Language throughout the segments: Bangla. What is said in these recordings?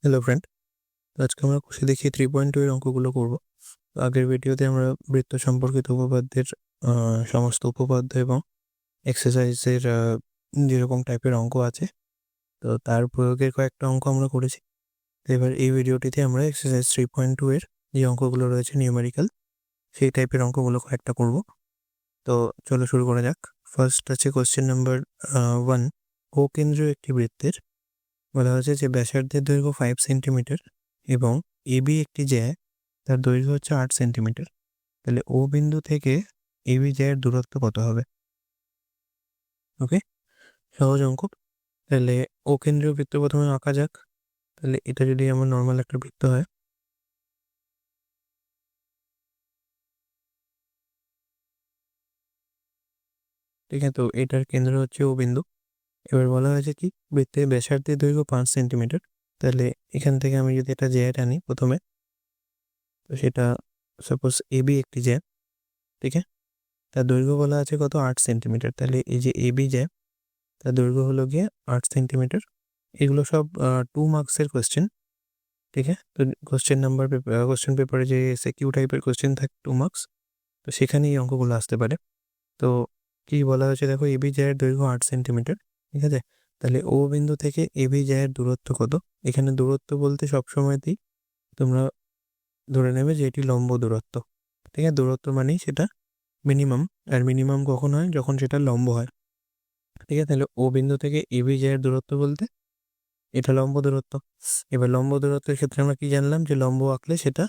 হ্যালো ফ্রেন্ড, আজকে আমরা কোষে দেখিয়ে 3.2 এর অঙ্কগুলো করব। তো আগের ভিডিওতে আমরা বৃত্ত সম্পর্কিত উপপাদ্যের সমস্ত উপপাদ্য এবং এক্সারসাইজের যেরকম টাইপের অঙ্ক আছে তো তার প্রয়োগের কয়েকটা অঙ্ক আমরা করেছি। তো এবার এই ভিডিওটিতে আমরা এক্সারসাইজ 3.2 এর যে অঙ্কগুলো রয়েছে নিউমেরিক্যাল সেই টাইপের অঙ্কগুলো কয়েকটা করব। তো চলো শুরু করা যাক। ফার্স্ট আছে কোশ্চেন নাম্বার 1। ও কেন্দ্রীয় একটি বৃত্তের বলা হয়েছে যে ব্যাসার্ধের দৈর্ঘ্য 5 সেন্টিমিটার এবং এবি একটি জ্যা, তার দৈর্ঘ্য হচ্ছে 8 সেন্টিমিটার। তাহলে ও বিন্দু থেকে এবি জ্যায়ের দূরত্ব কত হবে? ওকে, সহজ অঙ্ক। তাহলে ও কেন্দ্রীয় বৃত্ত প্রথমে আঁকা যাক। তাহলে এটা যদি আমার নর্মাল একটা বৃত্ত হয়, ঠিক আছে, তো এটার কেন্দ্র হচ্ছে ও বিন্দু। এবার বলা হয়েছে কি বৃত্তের ব্যাসার্ধের দৈর্ঘ্য 5 সেন্টিমিটার। তাহলে এখান থেকে আমি যদি একটা জ্যা টানি প্রথমে, তো সেটা সাপোজ এবি একটি জ্যা, ঠিক আছে, তার দৈর্ঘ্য বলা আছে কত? 8 সেন্টিমিটার। তাহলে এই যে এবি জ্যা, তার দৈর্ঘ্য হলো গিয়ে 8 সেন্টিমিটার। এগুলো সব 2 মার্কসের কোয়েশ্চেন, ঠিক আছে। তো কোশ্চেন পেপারে যে এসএকিউ টাইপের কোয়েশ্চেন থাকে 2 মার্কস, তো সেখানে এই অঙ্কগুলো আসতে পারে। তো কি বলা হয়েছে দেখো, এবি জ্যায়ের দৈর্ঘ্য 8 সেন্টিমিটার, ঠিক আছে। তাহলে ও বিন্দু থেকে এবি জ্যায়ের দূরত্ব কত? এখানে দূরত্ব বলতে সবসময়তেই তোমরা ধরে নেবে যে এটি লম্ব দূরত্ব, ঠিক আছে। দূরত্ব মানেই সেটা মিনিমাম, আর মিনিমাম কখন হয়? যখন সেটা লম্ব হয়, ঠিক আছে। তাহলে ও বিন্দু থেকে এবি জ্যায়ের দূরত্ব বলতে এটা লম্ব দূরত্ব। এবার লম্ব দূরত্বের ক্ষেত্রে আমরা কি জানলাম? যে লম্ব আঁকলে সেটা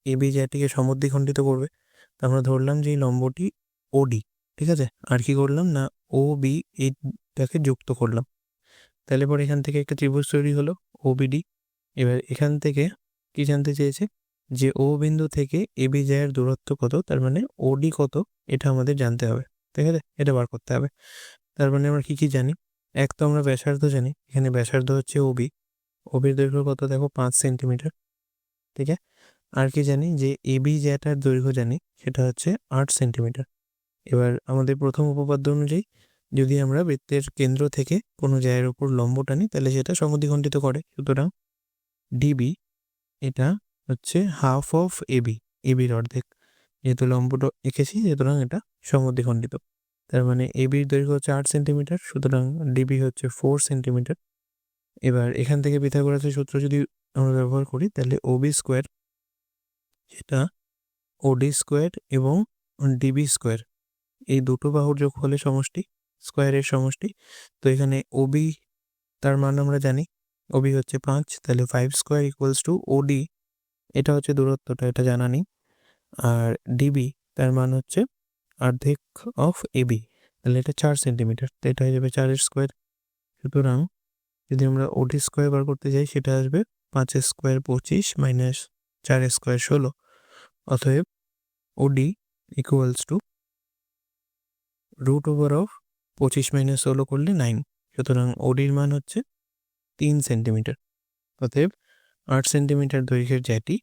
এবি জ্যাটিকে সমদ্বিখণ্ডিত করবে। তো আমরা ধরলাম যে এই লম্বটি ওডি, ঠিক আছে। আর কি করলাম না, ও বি এইটাকে যুক্ত করলাম। তাহলে পরে এখান থেকে একটা ত্রিভুজ তৈরি হলো ওবিডি। এবার এখান থেকে কি জানতে চেয়েছে? যে ও বিন্দু থেকে এবি জ্যায়ের দূরত্ব কত, তার মানে ওডি কত, এটা আমাদের জানতে হবে, ঠিক আছে। এটা বার করতে হবে। তার মানে আমরা কি কি জানি? এক তো আমরা ব্যাসার্ধ জানি, এখানে ব্যাসার্ধ হচ্ছে ওবি। ওবির দৈর্ঘ্য কত দেখো? 5 সেন্টিমিটার, ঠিক আছে। আর কি জানি? যে এবি জ্যাটার দৈর্ঘ্য জানি, সেটা হচ্ছে 8 সেন্টিমিটার। এবার আমাদের প্রথম উপপাদ্য অনুযায়ী যদি আমরা বৃত্তের কেন্দ্র থেকে কোনো জ্যায়ের উপর লম্ব টানি, তাহলে সেটা সমদ্বিখণ্ডিত করে। সুতরাং ডিবি এটা হচ্ছে হাফ অফ এবি, এবির অর্ধেক। যেহেতু লম্বটা এঁকেছি, সুতরাং এটা সমদ্বিখণ্ডিত। তার মানে এবির দৈর্ঘ্য হচ্ছে 8 সেন্টিমিটার, সুতরাং ডিবি হচ্ছে 4 সেন্টিমিটার। এবার এখান থেকে পিথাগোরাসের সূত্র যদি আমরা ব্যবহার করি, তাহলে ওবি স্কোয়ার সেটা ওডি স্কোয়ার এবং ডিবি স্কোয়ার, এই দুটো বাহুর যোগফলের সমষ্টি, স্কোয়ারের সমষ্টি। তো এখানে ওবি তার মান আমরা জানি, ওবি হচ্ছে 5, তাহলে 5 স্কোয়ার ইকুয়ালস টু ওডি, এটা হচ্ছে দূরত্বটা, এটা জানা নেই। আর ডিবি তার মান হচ্ছে অর্ধেক অফ এবি, তাহলে এটা 4 সেন্টিমিটার, তো এটা হয়ে যাবে 4 স্কোয়ার। সুতরাং যদি আমরা ওডি স্কোয়ার বার করতে যাই, সেটা আসবে 5 স্কোয়ার 25 মাইনাস 4 স্কোয়ার 16। অতএব OD equals to root over of 25 minus 16 করলে 9। সুতরাং ওডির মান হচ্ছে 3 সেন্টিমিটার। অতএব 8 সেন্টিমিটার দৈর্ঘ্যের জ্যাটি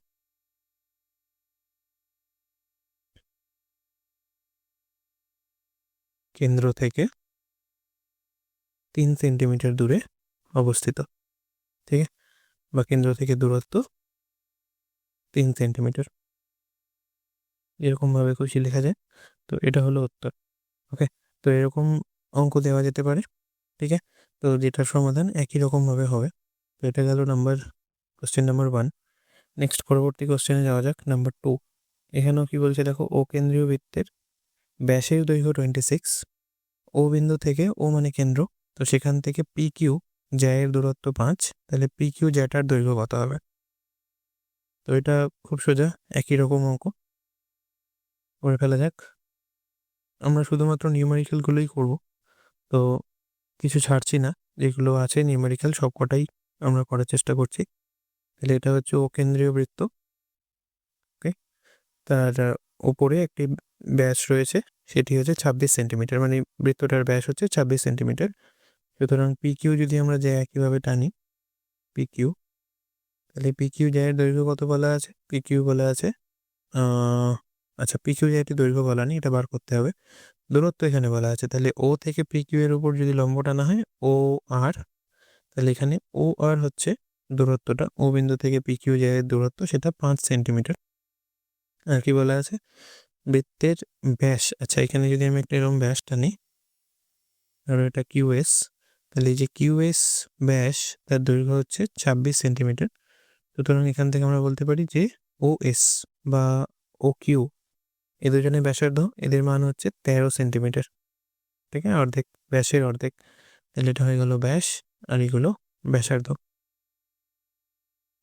কেন্দ্র থেকে 3 সেন্টিমিটার দূরে অবস্থিত, ঠিক আছে, বা কেন্দ্র থেকে দূরত্ব 3 সেন্টিমিটার, এরকমভাবে খুশি লেখা যায়। তো এটা হলো উত্তর। ওকে, তো এরকম অঙ্ক দেওয়া যেতে পারে, ঠিক আছে। তো যেটার সমাধান একই রকমভাবে হবে। তো এটা গেল কোশ্চেন নাম্বার 1। নেক্সট পরবর্তী কোশ্চেনে যাওয়া যাক, নাম্বার 2। এখানেও কি বলছে দেখো, ও কেন্দ্রীয় বৃত্তের ব্যাসের দৈর্ঘ্য 26, ও বিন্দু থেকে, ও মানে কেন্দ্র, তো সেখান থেকে পি কিউ জ্যায়ের দূরত্ব 5, তাহলে পি কিউ জ্যাটার দৈর্ঘ্য কত হবে? তো এটা খুব সোজা, একই রকম অঙ্ক করে ফেলা যাক। আমরা শুধুমাত্র নিউমেরিক্যালগুলোই করব, তো কিছু ছাড়ছি না, যেগুলো আছে নিউমেরিক্যাল সবকটাই আমরা করার চেষ্টা করছি। তাহলে এটা হচ্ছে ও কেন্দ্রীয় বৃত্ত, ওকে। তার ওপরে একটি ব্যাস রয়েছে, সেটি হচ্ছে 26 সেন্টিমিটার, মানে বৃত্তটার ব্যাস হচ্ছে 26 সেন্টিমিটার। সুতরাং পি কিউ যদি আমরা যাই একইভাবে টানি, পি কিউ, তাহলে পি কিউ জ্যায়ের দৈর্ঘ্য কত বলা আছে? পি কিউ বলা আছে আচ্ছা, পি কিউ জ্যায়টি দৈর্ঘ্য বলা নেই, এটা বার করতে হবে। দূরত্ব এখানে বলা আছে, তাহলে ও থেকে পি কিউ এর উপর যদি লম্ব টানা হয় ও আর, তাহলে এখানে ও আর হচ্ছে দূরত্বটা, ও বিন্দু থেকে পি কিউ এর দূরত্ব সেটা 5 সেন্টিমিটার। আর কি বলা আছে, বৃত্তের ব্যাস, আচ্ছা এখানে যদি আমি একটা এরকম ব্যাস টানি, আর এটা কিউএস, তাহলে এই যে কিউএস ব্যাস তার দৈর্ঘ্য হচ্ছে 26 সেন্টিমিটার। সুতরাং এখান থেকে আমরা বলতে পারি যে ওএস বা ও কিউ এ দুজনের ব্যাসার্ধ, এদের মান হচ্ছে 13 সেন্টিমিটার। ঠিক আছে, অর্ধেক, ব্যাসের অর্ধেক। তাহলে এটা হয়ে গেল ব্যাস, আর এগুলো ব্যাসার্ধ।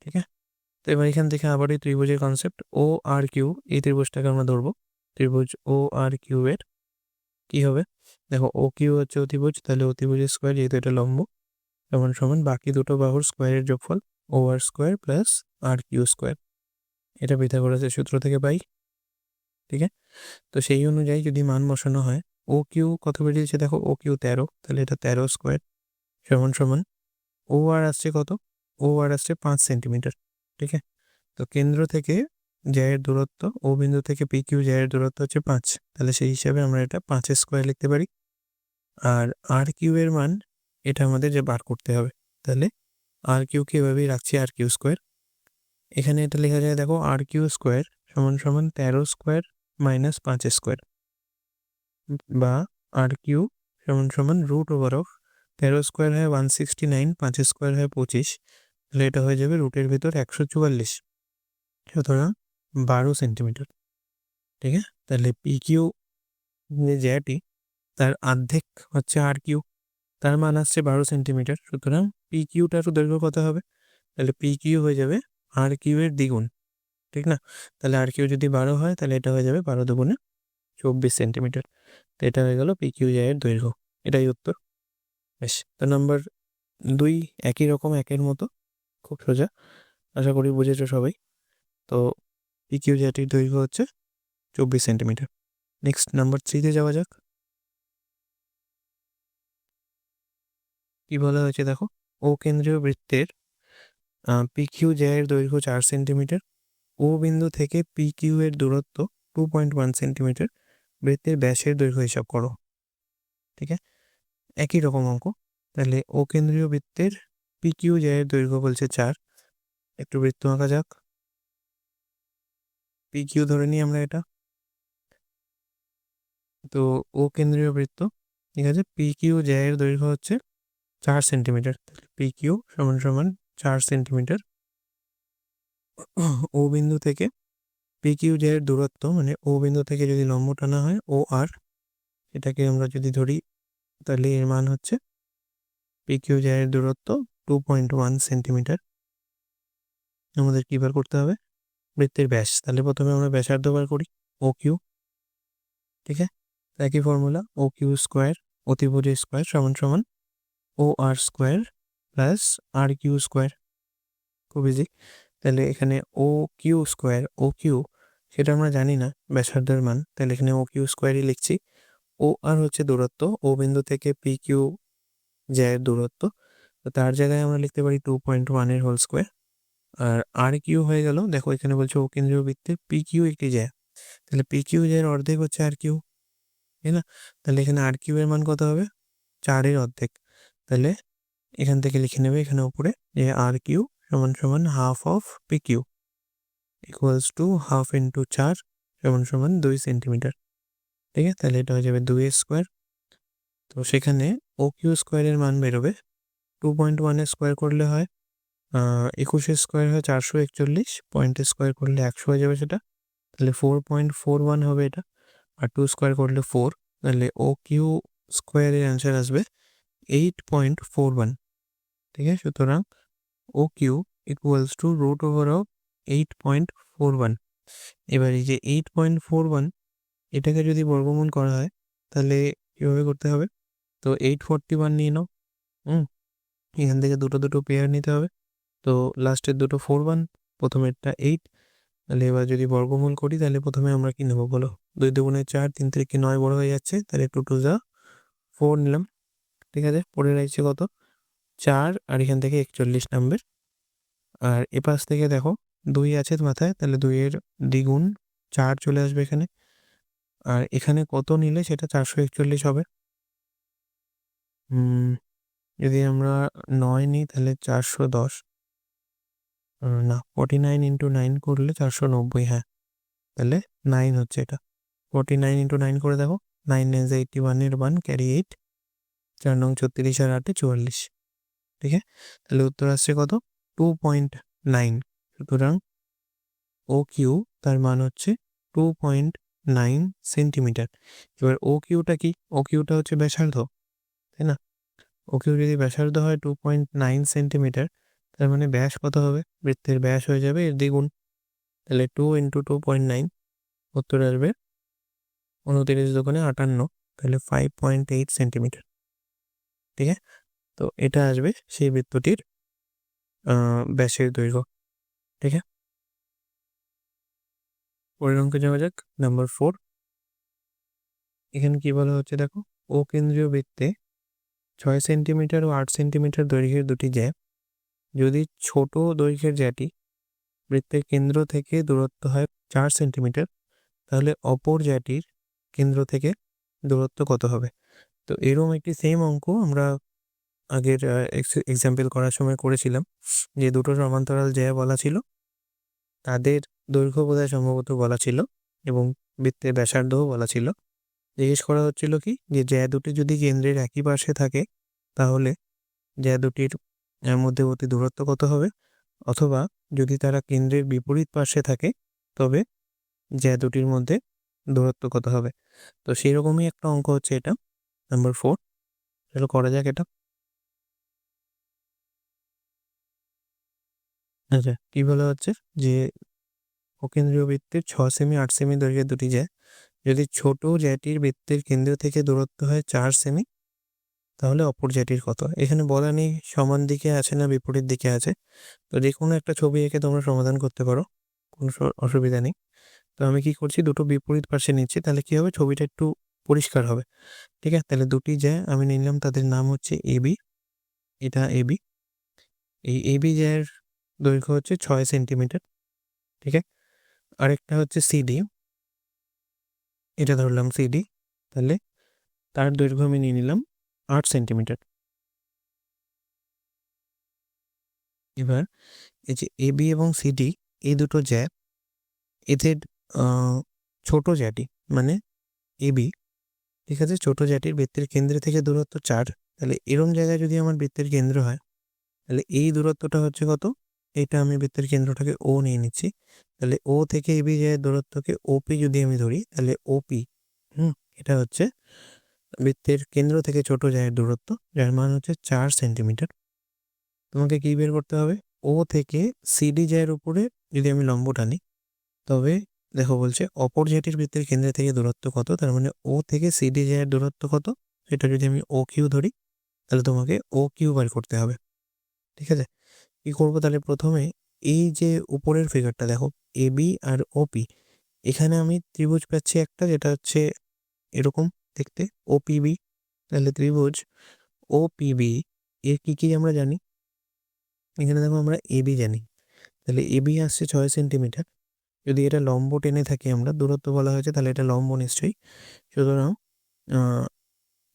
ঠিক আছে, তো এবার এখান থেকে আবার এই ত্রিভুজের কনসেপ্ট, ও আর কিউ, এই ত্রিভুজটাকে আমরা ধরবো। ত্রিভুজ ও আর কিউ এর কি হবে, দেখো ও কিউ হচ্ছে অতিভুজ, তাহলে অতিভুজের স্কোয়ার, যেহেতু এটা লম্ব, সমান সমান বাকি দুটো বাহুর স্কোয়ারের যোগফল, ও আর স্কোয়ার প্লাস আর কিউ স্কোয়ার। এটা পিথাগোরাসের সূত্র থেকে পাই। ঠিক আছে, তো সেই অনুযায়ী যদি মান বসানো হয়, ও কিউ কত বেরিয়েছে দেখো, ও কিউ 13, তাহলে এটা 13 স্কোয়ার সমান সমান ও আর আসছে কত, ও আর আসছে 5 সেন্টিমিটার। ঠিক আছে, তো কেন্দ্র থেকে জ্যায়ের দূরত্ব, ও বিন্দু থেকে পি কিউ জ্যায়ের দূরত্ব হচ্ছে 5, তাহলে সেই হিসাবে আমরা এটা 5 স্কোয়ার লিখতে পারি। আর আর কিউ এর মান এটা আমাদের যে বার করতে হবে, তাহলে আর কিউকে এভাবেই রাখছি, আর কিউ স্কোয়ার। এখানে এটা লেখা যায় দেখো, আর কিউ স্কোয়ার সমান সমান 13 স্কোয়ার মাইনাস 5 স্কোয়ার, বা আর কিউ সমান সমান রুট ওভার অফ 13 স্কোয়ার হয় 169, 5 স্কোয়ার হয় 25, তাহলে এটা হয়ে যাবে রুটের ভেতর 144, সুতরাং 12 সেন্টিমিটার। ঠিক আছে, তাহলে পি কিউ যে জ্যাটি তার অর্ধেক হচ্ছে আর কিউ, তার মান আসছে 12 সেন্টিমিটার। সুতরাং পি কিউটার দৈর্ঘ্য কত হবে, তাহলে পি কিউ হয়ে যাবে আর কিউ এর দ্বিগুণ। ঠিক না, তাহলে আর কিউ যদি 12 হয়, তাহলে এটা হয়ে যাবে 12 দুগুণে 24 সেন্টিমিটার। তো এটা হয়ে গেল পি কিউ এর দৈর্ঘ্য, এটাই উত্তর। বেশ, তো নাম্বার 2 একই রকম, একের মতো, খুব সোজা, আশা করি বুঝেছো সবাই। তো পি কিউ জ্যাটির দৈর্ঘ্য হচ্ছে 24 সেন্টিমিটার। নেক্সট নাম্বার 3-তে যাওয়া যাক। কি বলা হয়েছে দেখো, ও কেন্দ্রীয় বৃত্তের পি কিউ জ্যায়ের দৈর্ঘ্য 4 সেন্টিমিটার, ও বিন্দু থেকে পি কিউ এর দূরত্ব 2.1 সেন্টিমিটার, বৃত্তের ব্যাসের দৈর্ঘ্য হিসাব করো। ঠিক আছে, একই রকম অঙ্ক। তাহলে ও কেন্দ্রীয় বৃত্তের পি কিউ জ্যায়ের দৈর্ঘ্য বলছে 4, একটু বৃত্ত আঁকা যাক। পি কিউ ধরে নিই আমরা এটা, তো ও কেন্দ্রীয় বৃত্ত। ঠিক আছে, পি কিউ জ্যায়ের দৈর্ঘ্য হচ্ছে 4 সেন্টিমিটার, তাহলে পি কিউ সমান সমান 4 সেন্টিমিটার। ও বিন্দু থেকে পি কিউ জ্যায়ের দূরত্ব, মানে ও বিন্দু থেকে যদি লম্ব টানা হয় ও আর, এটাকে আমরা যদি ধরি, তাহলে এর মান হচ্ছে পি কিউ জ্যায়ের দূরত্ব 2.1 সেন্টিমিটার। আমাদের কি বার করতে হবে, বৃত্তের ব্যাস, তাহলে প্রথমে আমরা ব্যাসার্ধ বার করি, ও কিউ। ঠিক আছে, একই ফর্মুলা, ও কিউ স্কোয়ার, অতিভুজের স্কোয়ার সমান সমান ও আর স্কোয়ার প্লাস আর কিউ স্কোয়ার। খুব ইজি, তাহলে এখানে ও কিউ স্কোয়ার, ও কিউ সেটা আমরা জানি না ব্যাসার্ধের মান, তাহলে এখানে ও কিউ স্কোয়ারই লিখছি। ও আর হচ্ছে দূরত্ব, ও বিন্দু থেকে পি কিউ জ্যায়ের দূরত্ব, তো তার জায়গায় আমরা লিখতে পারি 2.1 এর হোল স্কোয়ার। আর আর কিউ হয়ে গেল, দেখো এখানে বলছে ও কেন্দ্রীয় বৃত্তে পি কিউ একটি জ্যা, তাহলে পি কিউ জ্যায়ের অর্ধেক হচ্ছে আর কিউ, তাই না, তাহলে এখানে আর কিউ এর মান কত হবে, 4-এর অর্ধেক। তাহলে এখান থেকে লিখে নেবে এখানে উপরে যে আর কিউ সমান সমান half of P Q equals to half into 4 সমান সমান 2 সেন্টিমিটার। ঠিক আছে, তাহলে এটা হয়ে যাবে 2 স্কোয়ার। তো সেখানে ও কিউ স্কোয়ারের মান বেরোবে 2.1 স্কোয়ার করলে হয় 21 স্কোয়ার হয় 441, পয়েন্টের স্কোয়ার করলে 100 হয়ে যাবে সেটা, তাহলে 4.41 হবে এটা। আর 2 স্কোয়ার করলে 4, তাহলে ও কিউ স্কোয়ারের অ্যান্সার আসবে 8.41। ঠিক আছে, সুতরাং O Q equals to root over of 8.41। এবার এই যে 8.41, এটাকে যদি বর্গমূল করা হয় তাহলে কীভাবে করতে হবে, তো 841 নিয়ে নাও। এখান থেকে দুটো দুটো পেয়ার নিতে হবে, তো লাস্টের দুটো 41, প্রথমেরটা 8। তাহলে এবার যদি বর্গমূল করি, তাহলে প্রথমে আমরা কি নেবো বলো, 2 দুগুণে 4, 3 থেকে 9 বড় হয়ে যাচ্ছে, তাহলে 2 টু যা 4 নিলাম। ঠিক আছে, পড়ে রয়েছে কত, 4, আর এখান থেকে 41 নাম্বার। আর এপাশ থেকে দেখো 2 আছে মাথায়, তাহলে 2 এর দ্বিগুণ 4 চলে আসবে এখানে। আর এখানে কত নিলে সেটা 441 হবে, যদি আমরা 9 নিই তাহলে 410, না 49 ইন্টু 9 করলে 490, হ্যাঁ তাহলে 9 হচ্ছে এটা। 49 ইন্টু 9 করে দেখো, 9 9 81 এর 1 ক্যারি 8, 4 নং 36 আর 8 44, ঠিক আছে। তাহলে উত্তর আসছে কত? 2.9। সুতরাং ও কিউ তার মান হচ্ছে 2.9 সেন্টিমিটার। এবার ও কিউটা কি? ও কিউটা হচ্ছে ব্যাসার্ধ, তাই না? ও কিউ যদি ব্যাসার্ধ হয় 2.9 সেন্টিমিটার, তার মানে ব্যাস কত হবে? বৃত্তের ব্যাস হয়ে যাবে এর দ্বিগুণ। তাহলে 2 ইন্টু 2.9, উত্তর আসবে 29 দোকানে 58, তাহলে 5.8 সেন্টিমিটার, ঠিক আছে। তো এটা আসবে সেই বৃত্তটির ব্যাসের দৈর্ঘ্য, ঠিক আছে। পরের অঙ্কে যাওয়া যাক, নাম্বার 4। এখানে কি বলা হচ্ছে দেখো, ও কেন্দ্রীয় বৃত্তে 6 সেন্টিমিটার ও 8 সেন্টিমিটার দৈর্ঘ্যের দুটি জ্যা, যদি ছোট দৈর্ঘ্যের জ্যাটি বৃত্তের কেন্দ্র থেকে দূরত্ব হয় 4 সেন্টিমিটার, তাহলে অপর জ্যাটির কেন্দ্র থেকে দূরত্ব কত হবে? তো এরকম একটি সেম অঙ্ক আমরা আগের এক্সাম্পল করার সময় করেছিলাম, যে দুটো সমান্তরাল জ্যা বলা ছিল, তাদের দৈর্ঘ্য বোধহয় সম্ভবত বলা ছিল এবং বৃত্তের ব্যাসার্ধও বলা ছিল। জিজ্ঞেস করা হচ্ছিল কি, যে জ্যা দুটি যদি কেন্দ্রের একই পাশে থাকে তাহলে জ্যা দুটির মধ্যবর্তী দূরত্ব কত হবে, অথবা যদি তারা কেন্দ্রের বিপরীত পাশে থাকে তবে জ্যা দুটির মধ্যে দূরত্ব কত হবে। তো সেরকমই একটা অঙ্ক হচ্ছে এটা, নাম্বার 4। চলো করা যাক এটা। আচ্ছা, কি বলা হচ্ছে, যে অকেন্দ্রীয় বৃত্তের 6 সেমি 8 সেমি দৈর্ঘ্যের দুটি জ্যা, যদি ছোট জ্যাটির বৃত্তের কেন্দ্র থেকে দূরত্ব হয় 4 সেমি, তাহলে অপর জ্যাটির কত? এখানে বলা নেই সমান দিকে আছে না বিপরীত দিকে আছে, তো যে কোনো একটা ছবি এঁকে তোমরা সমাধান করতে পারো, কোনো অসুবিধা নেই। তো আমি কি করছি, দুটো বিপরীত পাশে নিচ্ছি, তাহলে কি হবে, ছবিটা একটু পরিষ্কার হবে, ঠিক আছে। তাহলে দুটি জ্যা আমি নিলাম, তাদের নাম হচ্ছে এবি, এটা এবি। এই এবি জ্যার দৈর্ঘ্য হচ্ছে 6 সেন্টিমিটার, ঠিক আছে। আরেকটা হচ্ছে সিডি, এটা ধরলাম সিডি, তাহলে তার দৈর্ঘ্য আমি নিয়ে নিলাম 8 সেন্টিমিটার। এবার এই যে এবি এবং সিডি, এই দুটো জ্যা, এদের ছোট জ্যাটি মানে এবি, ঠিক আছে, ছোট জ্যাটির বৃত্তের কেন্দ্র থেকে দূরত্ব 4, তাহলে এরম জায়গায় যদি আমার বৃত্তের কেন্দ্র হয়, তাহলে এই দূরত্বটা হচ্ছে কত? এটা আমি বৃত্তের কেন্দ্রটাকে ও নিয়ে নিচ্ছি, তাহলে ও থেকে এবি যায় দূরত্বকে ওপি যদি আমি ধরি, তাহলে ওপি, এটা হচ্ছে বৃত্তের কেন্দ্র থেকে ছোট জায়ের দূরত্ব, যার মান হচ্ছে 4 সেন্টিমিটার। তোমাকে কি বের করতে হবে, ও থেকে সিডি জায়ের উপরে যদি আমি লম্ব টানি, তবে দেখো বলছে অপর জায়টির বৃত্তের কেন্দ্র থেকে দূরত্ব কত, তার মানে ও থেকে সিডি জায়ের দূরত্ব কত, সেটা যদি আমি ও কিউ ধরি, তাহলে তোমাকে ও কিউ বার করতে হবে, ঠিক আছে। কি করবো, তাহলে প্রথমে এই যে উপরের ফিগারটা দেখো, এবি আর ওপি, এখানে আমি ত্রিভুজ পাচ্ছি একটা, যেটা হচ্ছে এরকম দেখতে, ওপিবি। তাহলে ত্রিভুজ ওপিবি এর কি আমরা জানি, এখানে দেখো আমরা এবি জানি, তাহলে এবি আসছে 6 সেন্টিমিটার। যদি এটা লম্ব টেনে থাকি, আমরা দূরত্ব বলা হয়েছে, তাহলে এটা লম্ব নিশ্চয়ই। সুতরাং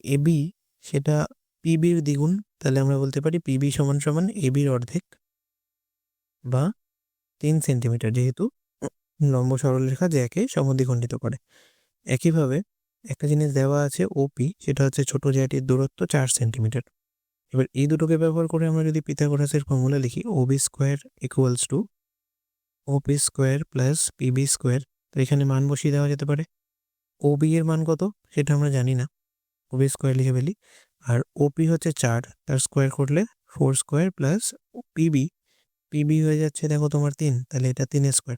এবি সেটা পিবির দ্বিগুণ, তাহলে আমরা বলতে পারি পিবি সমান সমান এবির অর্ধেক বা 3 সেন্টিমিটার, যেহেতু লম্ব সরলরেখা জ্যাকে সমদ্বিখণ্ডিত করে। একইভাবে একটা জিনিস দেওয়া আছে ওপি, সেটা হচ্ছে ছোট জ্যাটির দূরত্ব 4 সেন্টিমিটার। এবার এই দুটোকে ব্যবহার করে আমরা যদি পিথাগোরাসের ফর্মুলা লিখি, ওবি স্কোয়ার ইকুয়ালস টু ওপি স্কোয়ার প্লাস পিবি স্কোয়ার, তো এখানে মান বসিয়ে দেওয়া যেতে পারে। ওবি এর মান কত সেটা আমরা জানি না, ওবি স্কোয়ার লিখে ফেলি। আর ওপি হচ্ছে 4, তার স্কোয়ার করলে 4 স্কোয়ার প্লাস পিবি, পিবি হয়ে যাচ্ছে দেখো তোমার 3, তাহলে এটা 3 স্কোয়ার।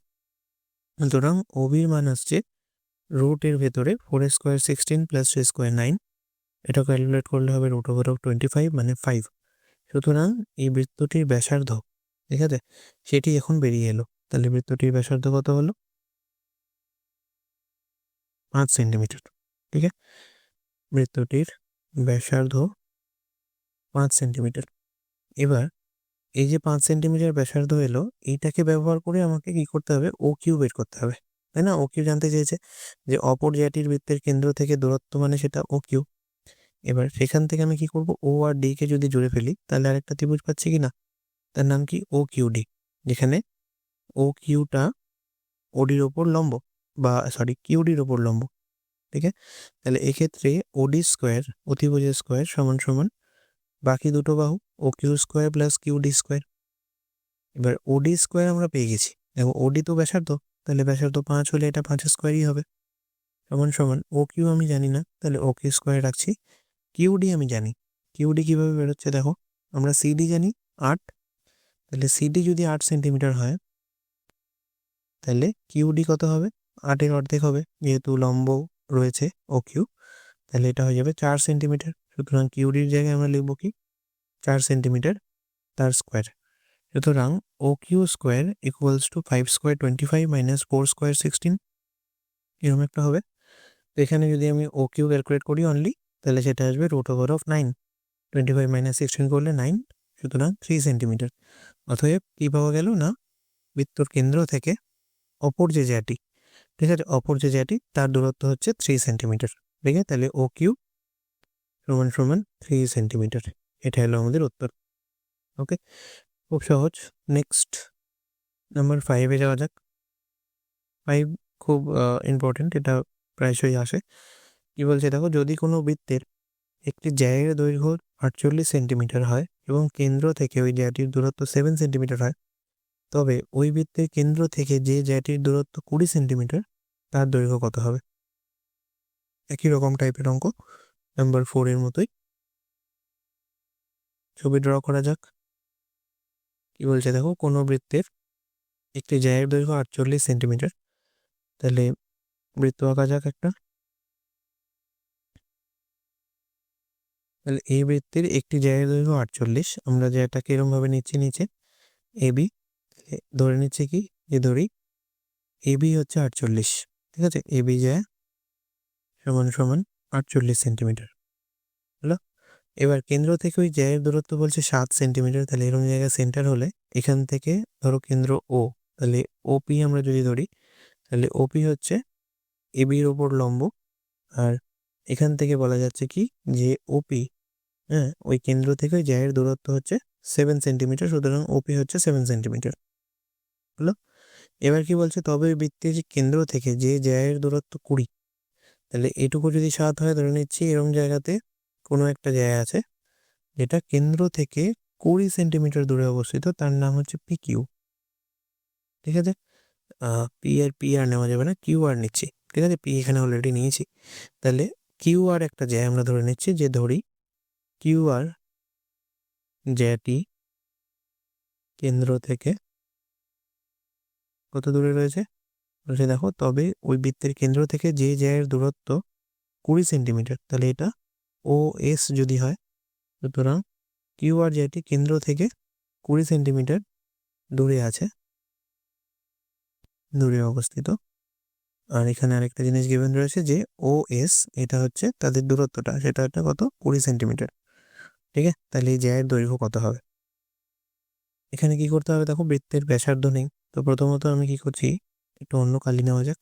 সুতরাং ওবির মান আসছে রুটের ভেতরে 4 স্কোয়ার 16 প্লাস 3 স্কোয়ার 9, এটা ক্যালকুলেট করলে হবে √25 মানে 5। সুতরাং এই বৃত্তটির ব্যাসার্ধ, ঠিক আছে, সেটি এখন বেরিয়ে এলো। তাহলে বৃত্তটির ব্যাসার্ধ কত হলো? 5 সেন্টিমিটার, ঠিক আছে। বৃত্তটির ব্যাসার্ধ 5 সেন্টিমিটার। এবার এই যে 5 সেন্টিমিটার ব্যাসার্ধ এলো, এইটাকে ব্যবহার করে আমাকে কি করতে হবে, ও কিউ বের করতে হবে, তাই না। ও কিউ জানতে চেয়েছে, যে অপর জ্যাটির বৃত্তের কেন্দ্র থেকে দূরত্ব মানে সেটা ও কিউ। এবার সেখান থেকে আমি কি করব, ও আর ডি কে যদি জুড়ে ফেলি, তাহলে আরেকটা ত্রিভুজ পাচ্ছি কিনা, তার নাম কি ও কিউ ডি। যেখানে ও কিউটা ওডির ওপর লম্ব, বা কিউডির ওপর লম্ব। ঠিক আছে, তাহলে এক্ষেত্রে ওডি স্কোয়ার অতিভুজের স্কোয়ার সমান সমান বাকি দুটো বাহু O Q square plus QD square. এবার ওডি স্কোয়ার আমরা পেয়ে গেছি, দেখো ওডি তো ব্যাসার্ধ, তাহলে ব্যাসার্ধ 5 হলে এটা 5 স্কোয়ারই হবে, সমান সমান ও কিউ আমি জানি না, তাহলে ও কিউ স্কোয়ার রাখছি। কিউডি আমি জানি, কিউডি কীভাবে বেরোচ্ছে দেখো, আমরা সিডি জানি 8, তাহলে সিডি যদি 8 সেন্টিমিটার হয় তাহলে কিউডি কত হবে, 8-এর অর্ধেক হবে, যেহেতু লম্ব রয়েছে ও কিউ, তাহলে এটা হয়ে যাবে 4 সেন্টিমিটার। সুতরাং কিউডির জায়গায় আমরা লিখব কি 4 সেন্টিমিটার তার স্কোয়ার। সুতরাং O Q square equals to 5 square 25 minus 4 square 16, এরকম একটা হবে। তো এখানে যদি আমি ও কিউ ক্যালকুলেট করি অনলি, তাহলে সেটা আসবে √9, 25 মাইনাস 16 করলে 9, সুতরাং 3 সেন্টিমিটার। অতএব কী পাওয়া গেল না, বৃত্তর কেন্দ্র থেকে অপর যে জ্যাটি, ঠিক আছে, অপর যে জ্যাটি তার দূরত্ব হচ্ছে 3 সেন্টিমিটার। ঠিক আছে, তাহলে ও কিউ সমান সমান 3 সেন্টিমিটার, এটা হলো আমাদের উত্তর। ওকে, খুব সহজ। নেক্সট নাম্বার 5-এ যাওয়া যাক। 5 খুব ইম্পর্টেন্ট, এটা প্রায়শই আসে। কি বলছে দেখো, যদি কোনো বৃত্তের একটি জ্যায়ের দৈর্ঘ্য 48 সেন্টিমিটার হয় এবং কেন্দ্র থেকে ওই জ্যাটির দূরত্ব 7 সেন্টিমিটার হয়, তবে ওই বৃত্তের কেন্দ্র থেকে যে জ্যাটির দূরত্ব 20 সেন্টিমিটার তার দৈর্ঘ্য কত হবে? একই রকম টাইপের অঙ্ক, নাম্বার 4-এর মতোই। ছবি ড্র করা যাক। কি বলছে দেখো, কোনো বৃত্তের একটি জ্যায়ের দৈর্ঘ্য 48 সেন্টিমিটার, তাহলে বৃত্ত আঁকা যাক একটা। তাহলে এই বৃত্তের একটি জ্যায়ের দৈর্ঘ্য 48, আমরা জ্যাটাকে এরকমভাবে নিচ্ছি নিচে এবি, ধরে নিচ্ছি কি, যে ধরি এবি হচ্ছে 48, ঠিক আছে, এবি জ্যা সমান সমান 48 সেন্টিমিটার হলো। এবার কেন্দ্র থেকে ওই জ্যায়ের দূরত্ব বলছে 7 সেন্টিমিটার, তাহলে এরকম জায়গায় সেন্টার হলে এখান থেকে ধরো কেন্দ্র ও, তাহলে ওপি আমরা যদি ধরি, তাহলে ওপি হচ্ছে এবির ওপর লম্ব, আর এখান থেকে বলা যাচ্ছে কি যে ওপি, হ্যাঁ, ওই কেন্দ্র থেকে ওই জ্যায়ের দূরত্ব হচ্ছে 7 সেন্টিমিটার, সুতরাং ওপি হচ্ছে 7 সেন্টিমিটার হলো। এবার কি বলছে, তবে ওই বৃত্তের যে কেন্দ্র থেকে যে জ্যায়ের দূরত্ব 20, তাহলে এটুকু যদি 7 হয়, ধরে নিচ্ছি এরকম জায়গাতে কোনো একটা জায়গা আছে যেটা কেন্দ্র থেকে 20 সেন্টিমিটার দূরে অবস্থিত, তার নাম হচ্ছে পি কিউ। ঠিক আছে, পি আর নেওয়া যাবে না, কিউ আর নিচ্ছি। ঠিক আছে, পি এখানে অলরেডি নিয়েছি, তাহলে কিউ আর একটা জ্যা আমরা ধরে নিচ্ছি, যে ধরি কিউ আর জ্যাটি কেন্দ্র থেকে কত দূরে রয়েছে বলছে দেখো, তবে ওই বৃত্তের কেন্দ্র থেকে যে জ্যায়ের দূরত্ব 20 সেন্টিমিটার, তাহলে এটা ও এস যদি হয়, সুতরাং কিউ আর জ্যাটি কেন্দ্র থেকে 20 সেন্টিমিটার দূরে আছে, দূরে অবস্থিত। আর এখানে আরেকটা জিনিস গিভেন রয়েছে যে ও এস, এটা হচ্ছে তাদের দূরত্বটা, সেটা একটা কত, 20 সেন্টিমিটার। ঠিক আছে, তাহলে এই জ্যায়ের দৈর্ঘ্য কত হবে? এখানে কি করতে হবে দেখো, বৃত্তের ব্যাসার্ধ নেই, তো প্রথমত আমি কি করছি, একটু অন্য কালি নেওয়া যাক।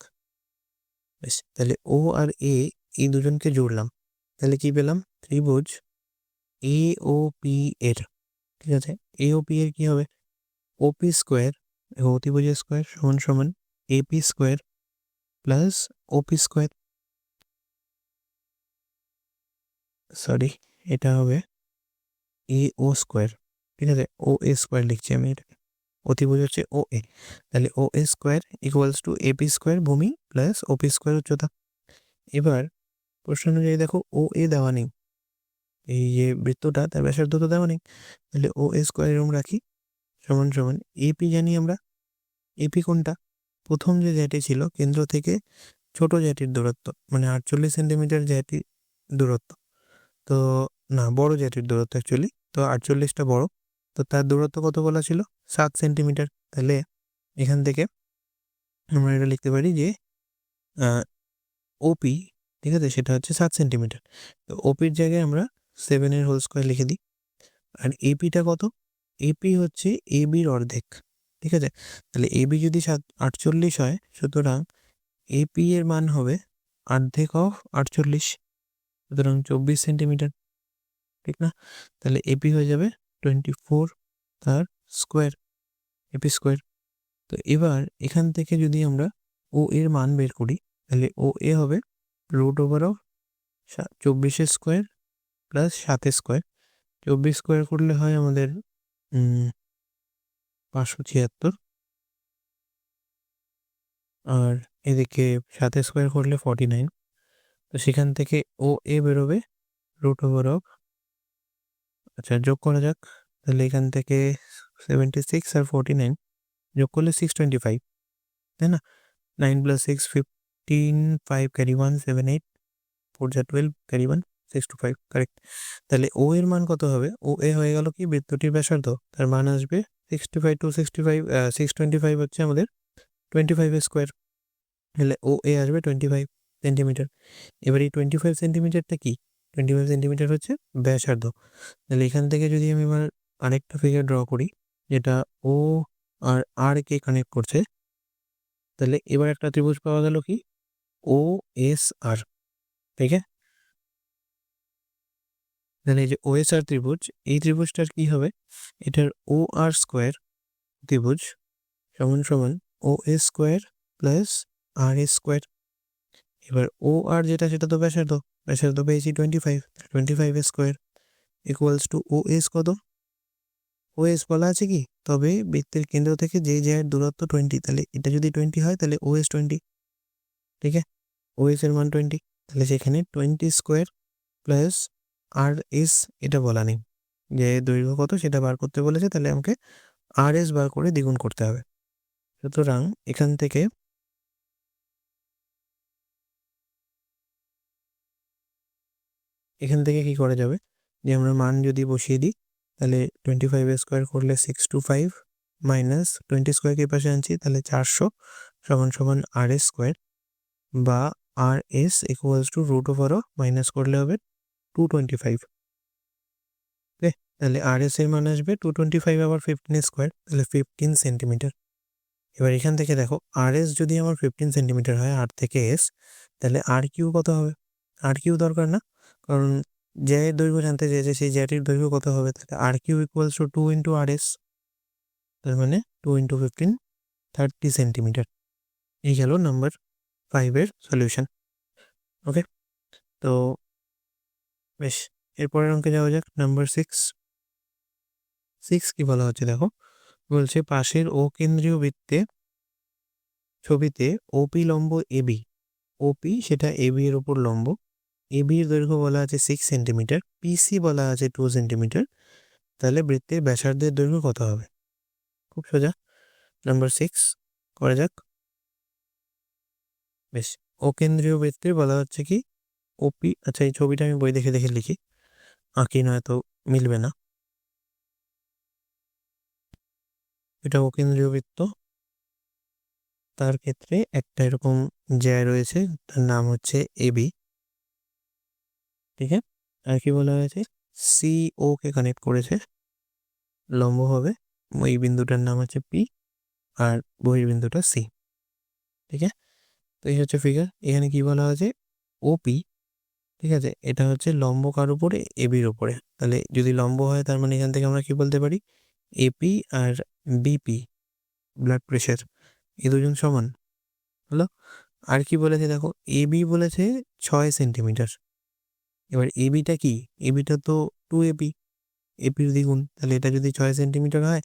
বেশ, তাহলে ও আর এ, এই দুজনকে জুড়লাম, তাহলে কি পেলাম, ত্রিভুজ এ ও পি এর। ঠিক আছে, এ ও পি এর কি হবে, ওপি স্কোয়ার, অতিভুজের স্কোয়ার সমান সমান AP square plus OP square, sorry এটা হবে এ ও স্কোয়ার। ঠিক আছে, ও এ স্কোয়ার লিখছি আমি এটাকে, অতিভুজ হচ্ছে ও এ, তাহলে O A square equals to AP square ভূমি প্লাস ওপি স্কোয়ার উচ্চতা। এবার প্রশ্ন অনুযায়ী দেখো ও এ দেওয়া নেই, এই যে বৃত্তটা তার ব্যাসার্ধ তো দেওয়া নেই, তাহলে ও এ স্কোয়ার এরকম রাখি সমান সমান এপি জানি আমরা, এপি কোনটা, প্রথম যে জ্যাটি ছিল কেন্দ্র থেকে ছোট জ্যাটির দূরত্ব, মানে 48 সেন্টিমিটার জ্যাটি দূরত্ব, তো না, বড় জ্যাটির দূরত্ব অ্যাকচুয়ালি, তো 48টা বড়, তো তার দূরত্ব কত বলা ছিল, 7 সেন্টিমিটার। তাহলে এখান থেকে আমরা এটা লিখতে পারি যে ওপি, ঠিক আছে, সেটা হচ্ছে 7 সেন্টিমিটার, তো ওপির জায়গায় আমরা 7-এর হোল স্কোয়ার লিখে দিই। আর এপিটা কত, এপি হচ্ছে এবির অর্ধেক। ঠিক আছে, তাহলে এবি যদি 48 হয়, সুতরাং এপি এর মান হবে অর্ধেক অফ 48, সুতরাং 24 সেন্টিমিটার। ঠিক না, তাহলে এপি হয়ে যাবে 24 তার স্কোয়ার, এপি স্কোয়ার। তো এবার এখান থেকে যদি আমরা ও এর মান বের করি তাহলে ও এ হবে root over of 24 square plus 7 square. 24 square করলে হয় আমাদের 576, আর এদিকে 7 স্কোয়ার করলে 49। তো সেখান থেকে ও এ বেরোবে রুট ওভার অফ, আচ্ছা যোগ করা যাক, তাহলে এখান থেকে 76 আর 49 যোগ করলে 625, তাই না? 9 + 6 15, 5 ক্যারি 1 7 8, 4 যা 12 ক্যারি 1 6 to 5, কারেক্ট। তাহলে ও এর মান কত হবে? ও এ হয়ে গেল কি বৃত্তটির ব্যাসার্ধ, তার মান আসবে 65 to 65, 625 হচ্ছে আমাদের 25 স্কোয়ার, তাহলে ও এ আসবে 25 সেন্টিমিটার। এবার এই 25 সেন্টিমিটারটা কি? 25 সেন্টিমিটার হচ্ছে ব্যাসার্ধ। তাহলে এখান থেকে যদি আমি এবার আরেকটা ফিগার ড্র করি যেটা ও আর আর কে কানেক্ট করছে, তাহলে এবার একটা ত্রিভুজ পাওয়া গেল কি ও এস আর, ঠিক আছে? তাহলে এই যে ও এস আর ত্রিভুজ, এই ত্রিভুজটার কি হবে? এটার ও আর স্কোয়ার ত্রিভুজ সমান সমান ও এস স্কোয়ার প্লাস আর এস স্কোয়ার। এবার ও আর যেটা সেটা তো ব্যাসার্ধ, ব্যাসার্ধ পেয়েছি 25, 25 square equals to O S কত? ও এস বলা আছে কি তবে বৃত্তের কেন্দ্র থেকে যে জায়গার দূরত্ব 20, তাহলে এটা যদি 20 হয় তাহলে ও এস 20, ঠিক আছে? ও এস এর মান 20, তাহলে সেখানে 20 স্কোয়ার প্লাস আর এস এটা বলা নেই, যে দৈর্ঘ্য কত সেটা বার করতে বলেছে, তাহলে আমাকে আর এস বার করে দ্বিগুণ করতে হবে। সুতরাং এখান থেকে কি করা যাবে, যে আমরা মান যদি বসিয়ে দিই তাহলে 25 স্কোয়ার করলে 625 মাইনাস 20 স্কোয়ারকে পাশে আনছি তাহলে 400 সমান সমান আর এস স্কোয়ার বা R S equals to root ওভারও মাইনাস করলে হবে 225, ওকে? তাহলে আর এস এর মান আসবে 225 আবার 15 স্কোয়ার, তাহলে 15 সেন্টিমিটার। এবার এখান থেকে দেখো আর এস যদি আমার 15 সেন্টিমিটার হয় আর থেকে এস, তাহলে আর কিউ কত হবে? আর কিউ দরকার না, কারণ জ্যায়ের দৈর্ঘ্য জানতে চেয়েছে, সেই জ্যাটির দৈর্ঘ্য কত হবে? তাহলে R Q equals to 2 into R S, তার মানে 2 ইন্টু 15 30 সেন্টিমিটার। এই গেল নাম্বার 5-এর সলিউশন, ওকে? তো বেশ, এরপরের অঙ্কে যাওয়া যাক, নাম্বার 6 কি বলা হচ্ছে দেখো, বলছে পাশের ও কেন্দ্রীয় বৃত্তে ছবিতে ওপি লম্ব এবি, ওপি সেটা এবি এর উপর লম্ব, এবি এর দৈর্ঘ্য বলা আছে 6 সেন্টিমিটার, পিসি বলা আছে 2 সেন্টিমিটার, তাহলে বৃত্তের ব্যাসার্ধের দৈর্ঘ্য কত হবে? খুব সোজা, নাম্বার 6 করা যাক। বেশ, ও কেন্দ্রীয় বৃত্তের বলা হচ্ছে কি ওপি, আচ্ছা এই ছবিটা আমি বই দেখে দেখে লিখি, আঁকি নয়তো মিলবে না। এটা ও কেন্দ্রীয় বৃত্ত, তার ক্ষেত্রে একটা এরকম জ্যা রয়েছে, তার নাম হচ্ছে এবি, ঠিক আছে? আর কি বলা হয়েছে, সি ও কে কানেক্ট করেছে লম্ব হবে, ওই বিন্দুটার নাম হচ্ছে পি আর বহির্বিন্দুটা সি, ঠিক আছে? তো এই হচ্ছে ফিগার। এখানে কি বলা হয়েছে ওপি, ঠিক আছে, এটা হচ্ছে লম্ব কার উপরে? এবির উপরে। তাহলে যদি লম্ব হয় তার মানে এখান থেকে আমরা কি বলতে পারি, এপি আর বিপি ব্লাড প্রেশার এই দুজন সমান হলো। আর কি বলেছে দেখো, এবি বলেছে 6 সেন্টিমিটার। এবার এবিটা কি, এবিটা তো 2 এপি, এপির দ্বিগুণ, তাহলে এটা যদি 6 সেন্টিমিটার হয়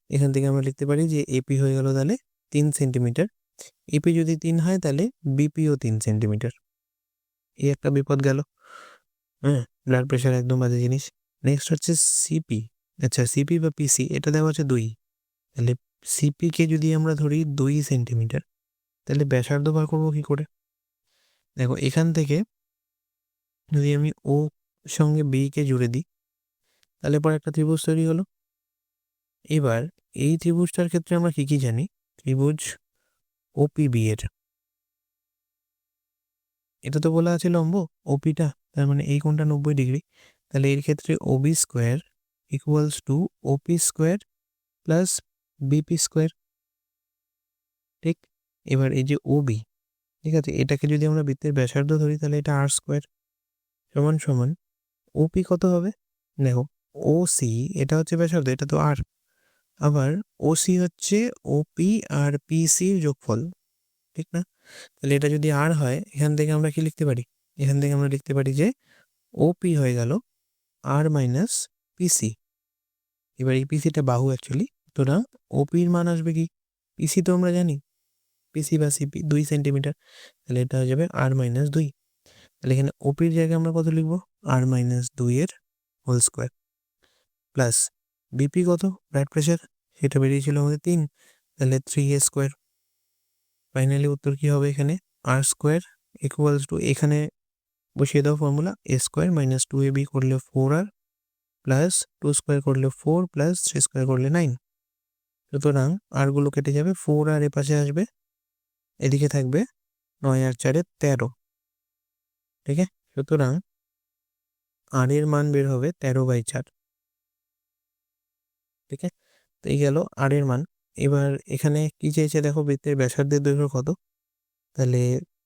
এখান থেকে আমরা লিখতে পারি যে এপি হয়ে গেল তাহলে 3 সেন্টিমিটার। এপি যদি 3 হয় তাহলে বিপিও 3 সেন্টিমিটার। এই একটা বিপদ গেল, হ্যাঁ, ব্লাড প্রেশার একদম বাজে জিনিস। নেক্সট হচ্ছে সিপি, আচ্ছা সিপি বা পিসি এটা দেওয়া হচ্ছে 2, তাহলে সিপিকে যদি আমরা ধরি 2 সেন্টিমিটার, তাহলে ব্যাসার্ধ বার করবো কি করে? দেখো এখান থেকে যদি আমি ও সঙ্গে বি কে জুড়ে দিই তাহলে পরে একটা ত্রিভুজ তৈরি হলো। এবার এই ত্রিভুজটার ক্ষেত্রে আমরা কি কি জানি, ত্রিভুজ ওপিবি এর এটা তো বলা আছে লম্ব ওপিটা, তার মানে এই কোণটা 90 ডিগ্রি, তাহলে এর ক্ষেত্রে ওবি স্কোয়ার ইকুয়ালস টু ওপি স্কোয়ার প্লাস বিপি স্কোয়ার, ঠিক? এবার এই যে ওবি, ঠিক আছে, এটাকে যদি আমরা বৃত্তের ব্যাসার্ধ ধরি তাহলে এটা আর স্কোয়ার সমান সমান ওপি কত হবে? দেখো ও সি এটা হচ্ছে ব্যাসার্ধ, এটা তো আর, আবার ওসি হচ্ছে ওপি আর পিসির যোগফল, ঠিক না? তাহলে এটা যদি আর হয়, এখান থেকে আমরা কি লিখতে পারি? এখান থেকে আমরা লিখতে পারি যে ওপি হয়ে গেল আর মাইনাস পিসি। এবার এই পিসিটা বাহু অ্যাকচুয়ালি, সুতরাং ওপির মান আসবে কি? পিসি তো আমরা জানি, পিসি বা সিপি 2 সেন্টিমিটার, তাহলে এটা হয়ে যাবে আর মাইনাস 2। তাহলে এখানে ওপির জায়গায় আমরা কত লিখবো? আর মাইনাস 2 এর হোল স্কোয়ার প্লাস বিপি কত, ব্লাড প্রেশার, সেটা বেরিয়েছিল আমাদের 3, তাহলে 3a স্কোয়ার। ফাইনালি উত্তর কি হবে? এখানে আর স্কোয়ার ইকুয়ালস টু, এখানে বসিয়ে দাও ফর্মুলা, এ স্কোয়ার মাইনাস 2ab করলে 4r প্লাস 2 স্কোয়ার করলে 4 প্লাস 3 স্কোয়ার করলে 9। সুতরাং আরগুলো কেটে যাবে, 4r এ পাশে আসবে, এদিকে থাকবে 9 আর 4 13। ঠিক আছে, সুতরাং আর এর মান বের হবে 13/4। ঠিক আছে, তো এই গেল আর এর মান। এবার এখানে কি চেয়েছে দেখো, বৃত্তের ব্যাসার্ধের দৈর্ঘ্য কত? তাহলে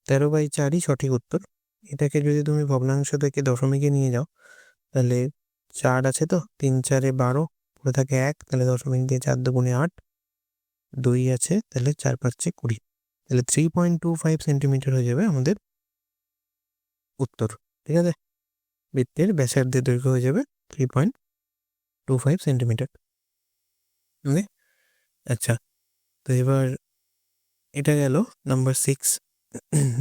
13/4ই সঠিক উত্তর। এটাকে যদি তুমি ভগ্নাংশ থেকে দশমিকে নিয়ে যাও, তাহলে 4 আছে তো, 3 4 12, পড়ে থাকে 1, তাহলে দশমিক দিয়ে 4 দুগুণে 8, 2 আছে, তাহলে 4 5 20, তাহলে 3.25 সেন্টিমিটার হয়ে যাবে আমাদের উত্তর। ঠিক আছে, বৃত্তের ব্যাসার্ধের দৈর্ঘ্য হয়ে যাবে 3.25 সেন্টিমিটার। ওকে, আচ্ছা, তো এবার এটা গেল নাম্বার 6।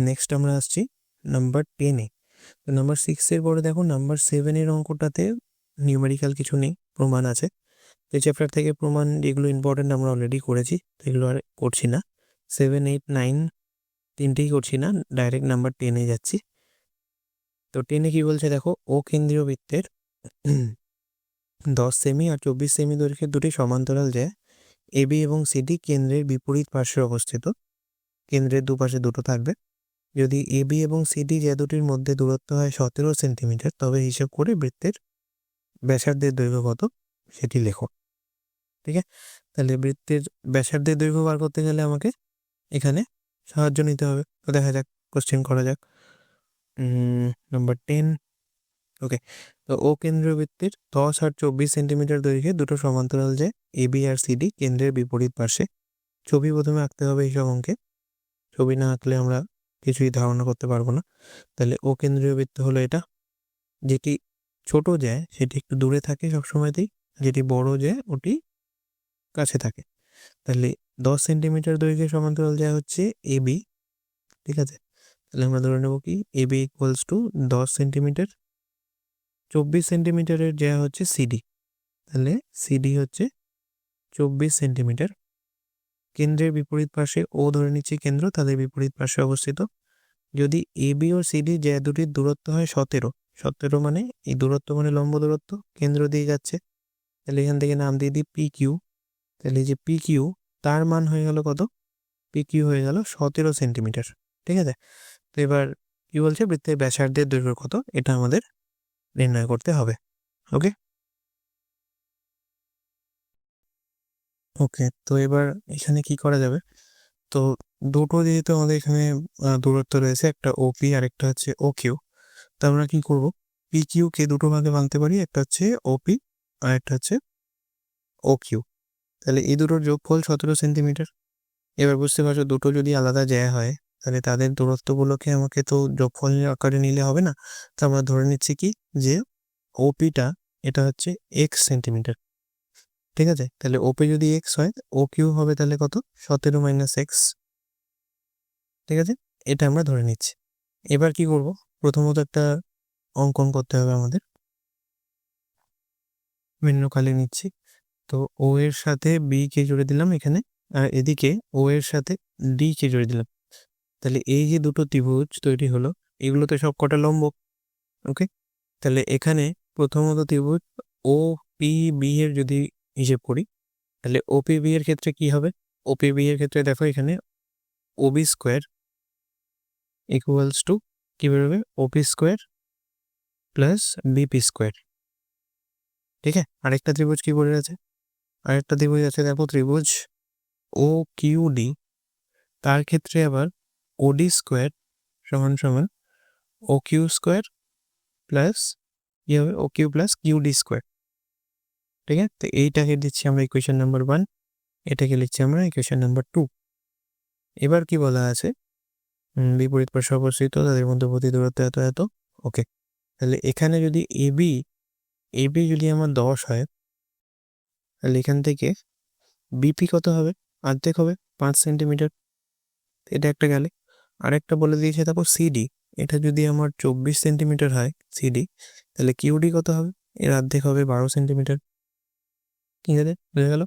নেক্সট আমরা আসছি নাম্বার 10-এ। তো নাম্বার 6-এর পরে দেখো নাম্বার 7-এর অঙ্কটাতে নিউমেরিক্যাল কিছু নেই, প্রমাণ আছে। এই চ্যাপ্টার থেকে প্রমাণ যেগুলো ইম্পর্টেন্ট আমরা অলরেডি করেছি, তো এগুলো আর করছি না। 7 8 9 তিনটেই করছি না, ডাইরেক্ট নাম্বার 10-এ যাচ্ছি। তো 10-এ কি বলছে দেখো, ও কেন্দ্রীয় বৃত্তের 10 সেমি আর 24 সেমি দৈর্ঘ্যের দুটি সমান্তরাল যে এবি এবং সিডি কেন্দ্রের বিপরীত পার্শ্বে অবস্থিত। কেন্দ্রের দুপাশে দুটো থাকবে। যদি এবি এবং সিডি যে দুটির মধ্যে দূরত্ব হয় 17 সেন্টিমিটার, তবে হিসেব করে বৃত্তের ব্যাসার্ধের দৈর্ঘ্য কত সেটি লেখো। ঠিক আছে, তাহলে বৃত্তের ব্যাসার্ধের দৈর্ঘ্য বার করতে গেলে আমাকে এখানে সাহায্য নিতে হবে। তো দেখা যাক, কোশ্চেন করা যাক। নাম্বার 10। ওকে, তো ও কেন্দ্রীয় বৃত্তের 10 আর 24 সেন্টিমিটার দৈর্ঘ্যে দুটো সমান্তরাল যে এবি আর সিডি কেন্দ্রের বিপরীত পার্শ্বে। ছবি প্রথমে আঁকতে হবে এইসব অঙ্কে, ছবি না আঁকলে আমরা কিছুই ধারণা করতে পারবো না। তাহলে ও কেন্দ্রীয় বৃত্ত হলো এটা, যেটি ছোট যায় সেটি একটু দূরে থাকে সবসময়তেই, যেটি বড় যায় ওটি কাছে থাকে। তাহলে 10 সেন্টিমিটার দৈর্ঘ্যের সমান্তরাল যা হচ্ছে এবি। ঠিক আছে, তাহলে আমরা ধরে নেব কি, এবি ইকুয়ালস টু 10 সেন্টিমিটার। 24 সেন্টিমিটারের যা হচ্ছে সিডি, তাহলে সিডি হচ্ছে 24 সেন্টিমিটার। কেন্দ্রের বিপরীত পাশে ও ধরে নিচ্ছি কেন্দ্র, তাদের বিপরীত পাশে অবস্থিত। যদি এবি ও সিডি যে দুটির দূরত্ব হয় 17 মানে এই দূরত্ব মানে লম্ব দূরত্ব, কেন্দ্র দিয়ে যাচ্ছে, তাহলে এখান থেকে নাম দিয়ে দিই পি কিউ। তাহলে এই যে পি কিউ, তার মান হয়ে গেল কত? পি কিউ হয়ে গেল 17 সেন্টিমিটার। ঠিক আছে, তো এবার কি বলছে, বৃত্তের ব্যাসার্ধের দৈর্ঘ্য কত, এটা আমাদের নির্ণয় করতে হবে। ওকে ওকে, তো এবার এখানে কি করা যাবে? তো দুটো যেহেতু আমাদের এখানে দূরত্ব রয়েছে, একটা ওপি আর একটা হচ্ছে ও কিউ, তো আমরা কি করব, পি কিউ কে দুটো ভাগে ভাঙতে পারি, একটা হচ্ছে ওপি আর একটা হচ্ছে ও কিউ। তাহলে এই দুটোর যোগফল 17 সেন্টিমিটার। এবার বুঝতে পারছো, দুটো যদি আলাদা জায়গা হয়, তাহলে তাদের দূরত্বগুলোকে আমাকে তো যোগফল আকারে নিলে হবে না। তো আমরা ধরে নিচ্ছি কি, যে ওপিটা এটা হচ্ছে এক্স সেন্টিমিটার। ঠিক আছে, তাহলে ওপি যদি এক্স হয়, ও কিউ হবে তাহলে কত, 17 মাইনাস এক্স। ঠিক আছে, এটা আমরা ধরে নিচ্ছি। এবার কি করব, প্রথমত একটা অঙ্কন করতে হবে আমাদের। ভিন্নকালে নিচ্ছি, তো ও এর সাথে বি কে জুড়ে দিলাম এখানে, আর এদিকে ও এর সাথে ডি কে জুড়ে দিলাম। তাহলে এই যে দুটো ত্রিভুজ তৈরি হলো, এগুলোতে সব কটা লম্ব। ওকে, তাহলে এখানে প্রথমত ত্রিভুজ ও পি বি এর যদি হিসেব করি, তাহলে ওপি বি এর ক্ষেত্রে কি হবে? ওপি বি এর ক্ষেত্রে দেখো এখানে ওবি স্কোয়ার ইকুয়ালস টু কি বেরোবে, ওপি স্কোয়ার প্লাস বিপি স্কোয়ার। ঠিক আছে, আরেকটা ত্রিভুজ কি পড়ে আছে? আরেকটা ত্রিভুজ আছে দেখো, ত্রিভুজ ও কিউ ডি, তার ক্ষেত্রে আবার ওডি স্কোয়ার সমান সমান ও কিউ স্কোয়ার প্লাস কি হবে, O Q plus Q D square. ঠিক আছে? তো এইটাকে দিচ্ছি আমরা ইকুয়েশন নাম্বার 1, এটাকে লিখছি আমরা ইকুয়েশন নাম্বার 2। এবার কি বলা আছে, বিপরীত পার্শ্ব অবস্থিত তাদের মধ্যে প্রতি দূরত্ব এত এত। ওকে, তাহলে এখানে যদি এবি যদি আমার 10 হয়, তাহলে এখান থেকে বিপি কত হবে? অর্ধেক হবে, 5 সেন্টিমিটার। এটা একটা গেলে। আরেকটা বলে দিয়েছে তারপর সিডি, এটা যদি আমার 24 সেন্টিমিটার হয় সিডি, তাহলে কিউডি কত হবে? এর অর্ধেক হবে 12 সেন্টিমিটার। ঠিক আছে, বুঝে গেল?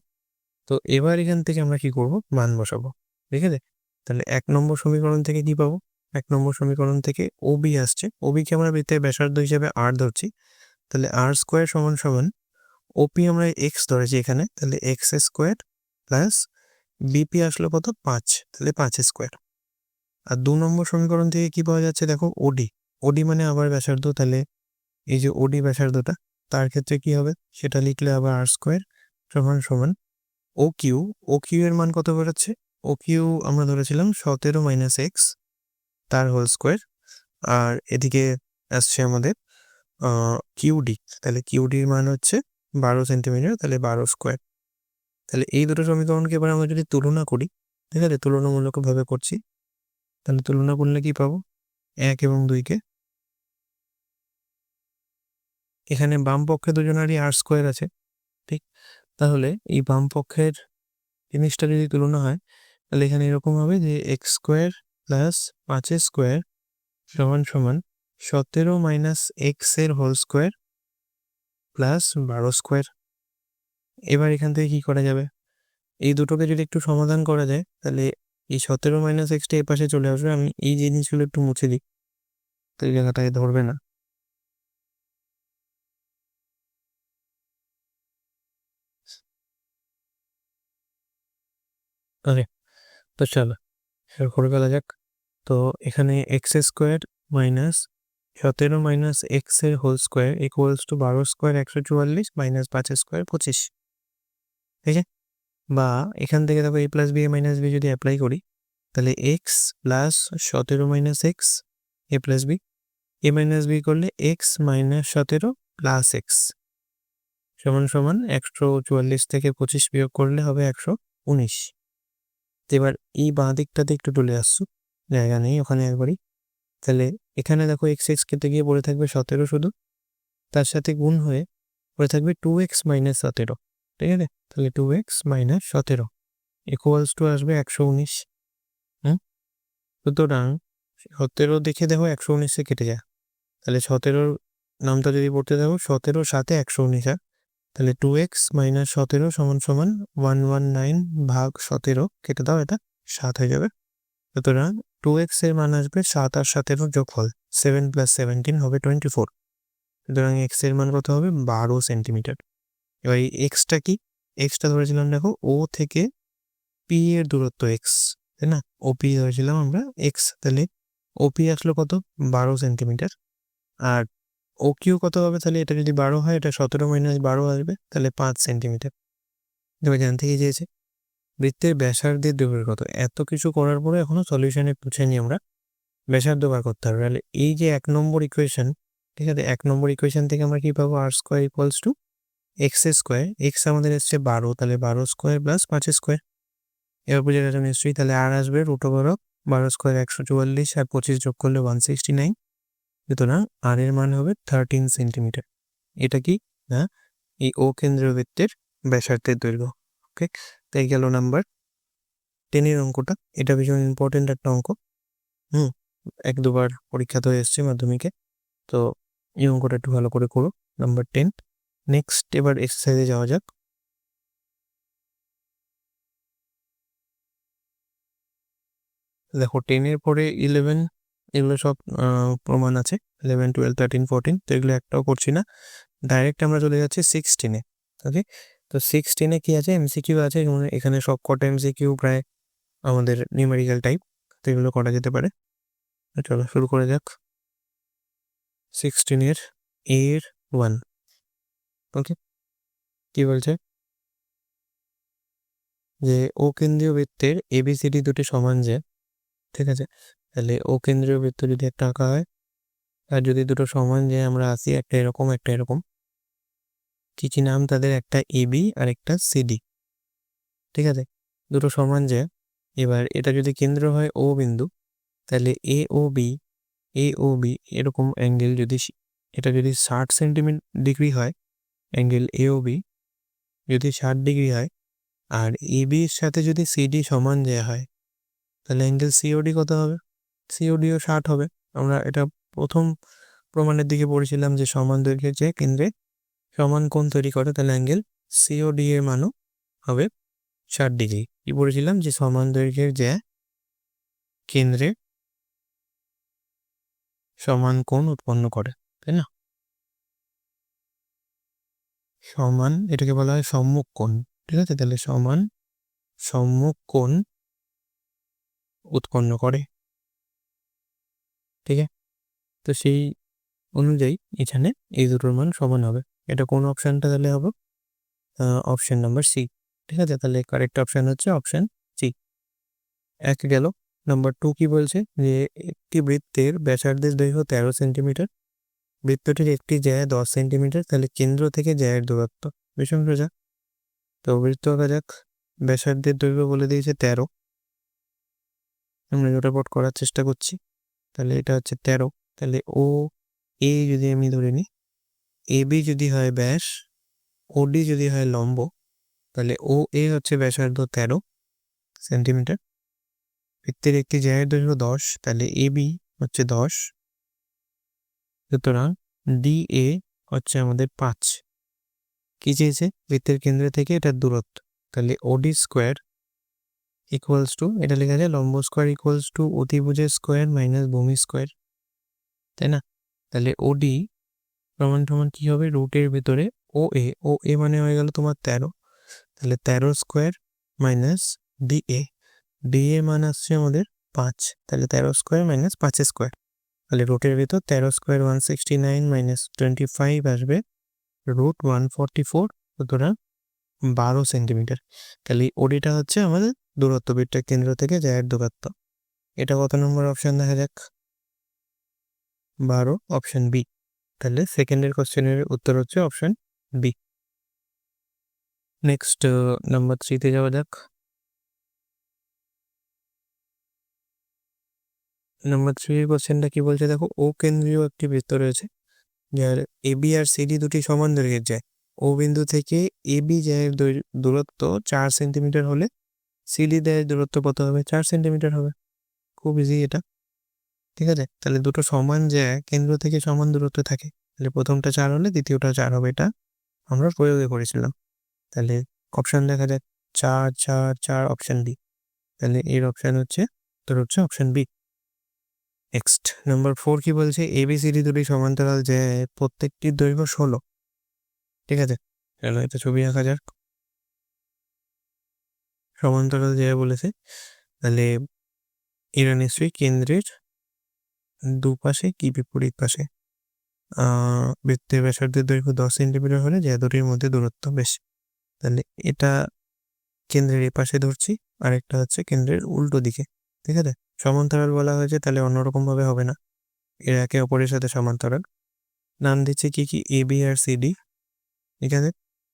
তো এবার এখান থেকে আমরা কি করব, মান বসাবো। ঠিক আছে, তাহলে 1 নম্বর সমীকরণ থেকে কি পাবো? 1 নম্বর সমীকরণ থেকে ওবি আসছে, ওবিকে আমরা বৃত্তের ব্যাসার্ধ হিসেবে আর ধরছি, তাহলে আর স্কোয়ার সমান সমান ওপি আমরা এক্স ধরেছি এখানে, তাহলে এক্স স্কোয়ার প্লাস বিপি আসলো কত? 5, তাহলে 5 স্কোয়ার। আর 2 নম্বর সমীকরণ থেকে কি পাওয়া যাচ্ছে দেখো, ওডি মানে আবার ব্যাসার্ধ, তাহলে এই যে ওডি ব্যাসার্ধটা, তার ক্ষেত্রে কি হবে সেটা লিখলে আবার আর স্কোয়ার সমান সমান ও কিউ এর মান কত বেরোচ্ছে? ও কিউ আমরা ধরেছিলাম 17 মাইনাস এক্স তার হোল স্কোয়ার, আর এদিকে আসছে আমাদের কিউডি, তাহলে কিউডির মান হচ্ছে 12 সেন্টিমিটার, তাহলে 12 স্কোয়ার। তাহলে এই দুটো সমীকরণকে এবার আমরা যদি তুলনা করি, ঠিক আছে, তুলনামূলকভাবে করছি, তাহলে তুলনা করলে কি পাবো? 1 এবং 2কে, এখানে বাম পক্ষে দুজনেরই আর স্কোয়ার আছে, ঠিক, তাহলে এই বাম পক্ষের জিনিসটা যদি তুলনা হয়, তাহলে এখানে এরকম হবে যে এক্স স্কোয়ার প্লাস 5 স্কোয়ার সমান সমান 17 মাইনাস এক্স এর হোল স্কোয়ার প্লাস 12 স্কোয়ার। এবার এখান থেকে কি করা যাবে, এই দুটোকে যদি একটু সমাধান করা যায়, তাহলে এই 17 মাইনাস এক্সটা এ পাশে চলে আসবে। আমি এই জিনিসগুলো একটু মুছে দিই, তো এই জায়গাটায় ধরবে না। ওকে, তো চলো এবার করে ফেলা যাক। তো এখানে X square minus 17 minus x এর whole square equals to 12 square 144 minus 5 square 25। ঠিক আছে, বা এখান থেকে দেখো A plus B A minus B যদি অ্যাপ্লাই করি, তাহলে X plus 17 minus X A plus B, A minus B করলে এক্স মাইনাস 17 প্লাস এক্স সমান সমান 144 থেকে 25 বিয়োগ করলে হবে 119। এবার এই বাঁ দিকটাতে একটু চলে আসছো, জায়গা নেই ওখানে একবারই, তাহলে এখানে দেখো এক্স এক্স কেটে গিয়ে পড়ে থাকবে 17 শুধু, তার সাথে গুণ হয়ে পড়ে থাকবে 2x মাইনাস 17। ঠিক আছে, তাহলে 2x মাইনাস 17 ইকুয়ালস টু আসবে 119। সুতরাং 17 দেখে দেখো 119-এ কেটে যায়, তাহলে 17-র নামটা যদি পড়তে দেখো 17-র সাথে 119 হয়, তাহলে 2x মাইনাস 17 সমান সমান 119 ভাগ 17 কেটে দাও, এটা 7 হয়ে যাবে। সুতরাং 2x এর মান আসবে 7 আর 17 যোগফল, 7 প্লাস 17 হবে 24। সুতরাং এক্স এর মান কত হবে? 12 সেন্টিমিটার। এবার এই এক্সটা কি, এক্সটা ধরেছিলাম দেখো ও থেকে পি এর দূরত্ব এক্স, তাই না, ওপি ধরেছিলাম আমরা এক্স, তাহলে ওপি আসলো কত? 12 সেন্টিমিটার। আর ও কিউ কত হবে? তাহলে এটা যদি 12 হয়, এটা 17 মাইনাস 12 আসবে, তাহলে 5 সেন্টিমিটার। এবার জানতে কি চেয়েছে বৃত্তের ব্যাসার্ধের দৈর্ঘ্য কত। এত কিছু করার পরে এখনো সলিউশনে পৌঁছাইনি আমরা, ব্যাসার্ধ বার করতে হবে। তাহলে এই যে 1 নম্বর ইকুয়েশন, ঠিক আছে, 1 নম্বর ইকুয়েশন থেকে আমরা কি পাবো? R square equals to X square, X আমাদের এসছে 12, তাহলে 12 স্কোয়ার প্লাস 5 স্কোয়ার। এবার বুঝে গেছে নিশ্চয়ই, তাহলে আর আসবে রুট ওভার অফ 12 স্কোয়ার 144 আর 25 যোগ করলে 169। সুতরাং আর এর মান হবে 13 সেন্টিমিটার। এটা কি না, এই ও কেন্দ্রীয় বৃত্তের ব্যাসার্ধের দৈর্ঘ্য। ওকে, তাই গেল নাম্বার 10-এর অঙ্কটা। এটা ভীষণ ইম্পর্টেন্ট একটা অঙ্ক, 1-2বার পরীক্ষাতে এসছে মাধ্যমিকে, তো এই অঙ্কটা একটু ভালো করে করো। নাম্বার 10। নেক্সট এবার এক্সারসাইজে যাওয়া যাক। দেখো 10-এর পরে 11, এগুলো সব প্রমাণ আছে, 11, 12, 13, 14, তো এগুলো একটাও করছি না, ডাইরেক্ট আমরা চলে যাচ্ছি 16-এ। ওকে, তো 16-এ কি আছে? এমসিকিউ আছে, এখানে সব কটা এমসিকিউ প্রায় আমাদের নিউমেরিক্যাল টাইপ, তো এগুলো করা যেতে পারে। চলো শুরু করে যাক। 16-এর এর 1। ওকে, কি বলছে যে ও কেন্দ্রীয় বৃত্তের এবিসিডি দুটি সমান যে, ঠিক আছে, তাহলে ও কেন্দ্রীয় বৃত্ত যদি একটা আঁকা হয় আর যদি দুটো সমান যে আমরা আসি, একটা এরকম একটা এরকম, কি কি নাম তাদের, একটা এবি আর একটা সিডি, ঠিক আছে, দুটো সমান যে। এবার এটা যদি কেন্দ্র হয় ও বিন্দু, তাহলে এ ও বি এরকম অ্যাঙ্গেল যদি এটা যদি 60 ডিগ্রি হয়, অ্যাঙ্গেল এ ও বি যদি 60 ডিগ্রি হয়, আর এবির সাথে যদি সিডি সমান যে হয়, তাহলে অ্যাঙ্গেল সিওডি কত হবে? সিওডিও 60 হবে। আমরা এটা প্রথম প্রমাণের দিকে পড়েছিলাম যে সমান দৈর্ঘ্যের যে কেন্দ্রে সমান কোণ তৈরি করে, তাহলে অ্যাঙ্গেল সিওডি এর মানও হবে 60 ডিগ্রি। কি পড়েছিলাম? যে সমান দৈর্ঘ্যের যে কেন্দ্রে সমান কোণ উৎপন্ন করে, তাই না? সমান, এটাকে বলা হয় সম্মুখ কোণ, ঠিক আছে? তাহলে সমান সম্মুখ কোণ উৎপন্ন করে, ঠিক আছে? তো সেই অনুযায়ী এখানে এই দুটোর মান সমান হবে। এটা কোন অপশানটা তাহলে হবে? অপশন নাম্বার সি, ঠিক আছে? তাহলে কারেক্ট অপশান হচ্ছে অপশান সি। এক গেল। নাম্বার 2 কি বলছে? যে একটি বৃত্তের ব্যাসার্ধের দৈর্ঘ্য 13 সেন্টিমিটার, বৃত্তটির একটি জ্যা 10 সেন্টিমিটার, তাহলে কেন্দ্র থেকে জ্যায়ের দূরত্ব। ভীষণ সোজা। তো বৃত্ত আঁকা যাক। ব্যাসার্ধের দৈর্ঘ্য বলে দিয়েছে 13, আমরা জোটাপট করার চেষ্টা করছি। তাহলে এটা হচ্ছে 13, তাহলে ও এ যদি আমি ধরে নিই, এ বি যদি হয় ব্যাস, ওডি যদি হয় লম্ব, তাহলে ও এ হচ্ছে ব্যাসার্ধ 13 সেন্টিমিটার, বৃত্তের একটি জ্যায়ের দৈর্ঘ্য 10, তাহলে এ বি হচ্ছে 10, সুতরাং ডি এ হচ্ছে আমাদের 5। কি চেয়েছে? বৃত্তের কেন্দ্র থেকে এটার দূরত্ব, তাহলে ওডি স্কোয়ার ইকুয়ালস টু, এটা লেখা যায় লম্ব স্কোয়ার ইকুয়ালস টু অতিভুজের স্কোয়ার মাইনাস ভূমি স্কোয়ার, তাই না? তাহলে ওডি সমান সমান কি হবে? রুটের ভিতরে ও এ মানে হয়ে গেল তোমার 13, তাহলে 13 স্কোয়ার মাইনাস ডি এ মান আসছে আমাদের 5, তাহলে 13 স্কোয়ার মাইনাস 5 স্কোয়ার, তাহলে রুটের ভিতর 13 স্কোয়ার 169 মাইনাস 25 আসবে রুট 144, সুতরাং 12 সেন্টিমিটার। তাহলে ওডিটা হচ্ছে আমাদের দূরত্ব, বৃত্তের কেন্দ্র থেকে জ্যায়ের দূরত্ব। এটা কত নম্বর অপশান দেখা যাক? 12, অপশান বি। তাহলে সেকেন্ডের কোশ্চেনের উত্তর হচ্ছে অপশান বি। নেক্সট নাম্বার 3তে যাওয়া যাক। নাম্বার 3 এর কোশ্চেনটা কি বলছে দেখো, ও কেন্দ্রীয় একটি বৃত্ত রয়েছে যার এবি আর সিডি দুটি সমান দৈর্ঘ্যের যায়। ও বিন্দু থেকে এবি জ্যায়ের দূরত্ব 4 সেন্টিমিটার হলে সিডি জ্যায়ের দূরত্ব কত হবে? 4 সেন্টিমিটার হবে। খুব ইজি এটা, ঠিক আছে? তাহলে দুটো সমান জ্যা কেন্দ্র থেকে সমান দূরত্বে থাকে, তাহলে প্রথমটা 4 হলে দ্বিতীয়টা 4 হবে, এটা আমরা প্রয়োগে করেছিলাম। তাহলে অপশান দেখা যাক 4 4 4, অপশান বি। তাহলে এর অপশান হচ্ছে তোর হচ্ছে অপশান বি। নেক্সট নাম্বার 4 কি বলছে? এবিসিডি দুটি সমান্তরাল যে প্রত্যেকটির দৈর্ঘ্য 16, ঠিক আছে? চলো এটা ছবি আঁকা যাক। সমান্তরাল যে বলেছে, তাহলে এরা নিশ্চয়ই কেন্দ্রের দুপাশে কি বিপরীত পাশে। বৃত্তের ব্যাসার্ধের দৈর্ঘ্য 10 সেন্টিমিটার হলে যে দুটির মধ্যে দূরত্ব বেশি, তাহলে এটা কেন্দ্রের এ পাশে ধরছি, আর একটা হচ্ছে কেন্দ্রের উল্টো দিকে, ঠিক আছে? সমান্তরাল বলা হয়েছে, তাহলে অন্যরকম ভাবে হবে না, এরা একে অপরের সাথে সমান্তরাল। নাম দিচ্ছে কি কি? এ বি আর সিডি, ঠিক আছে?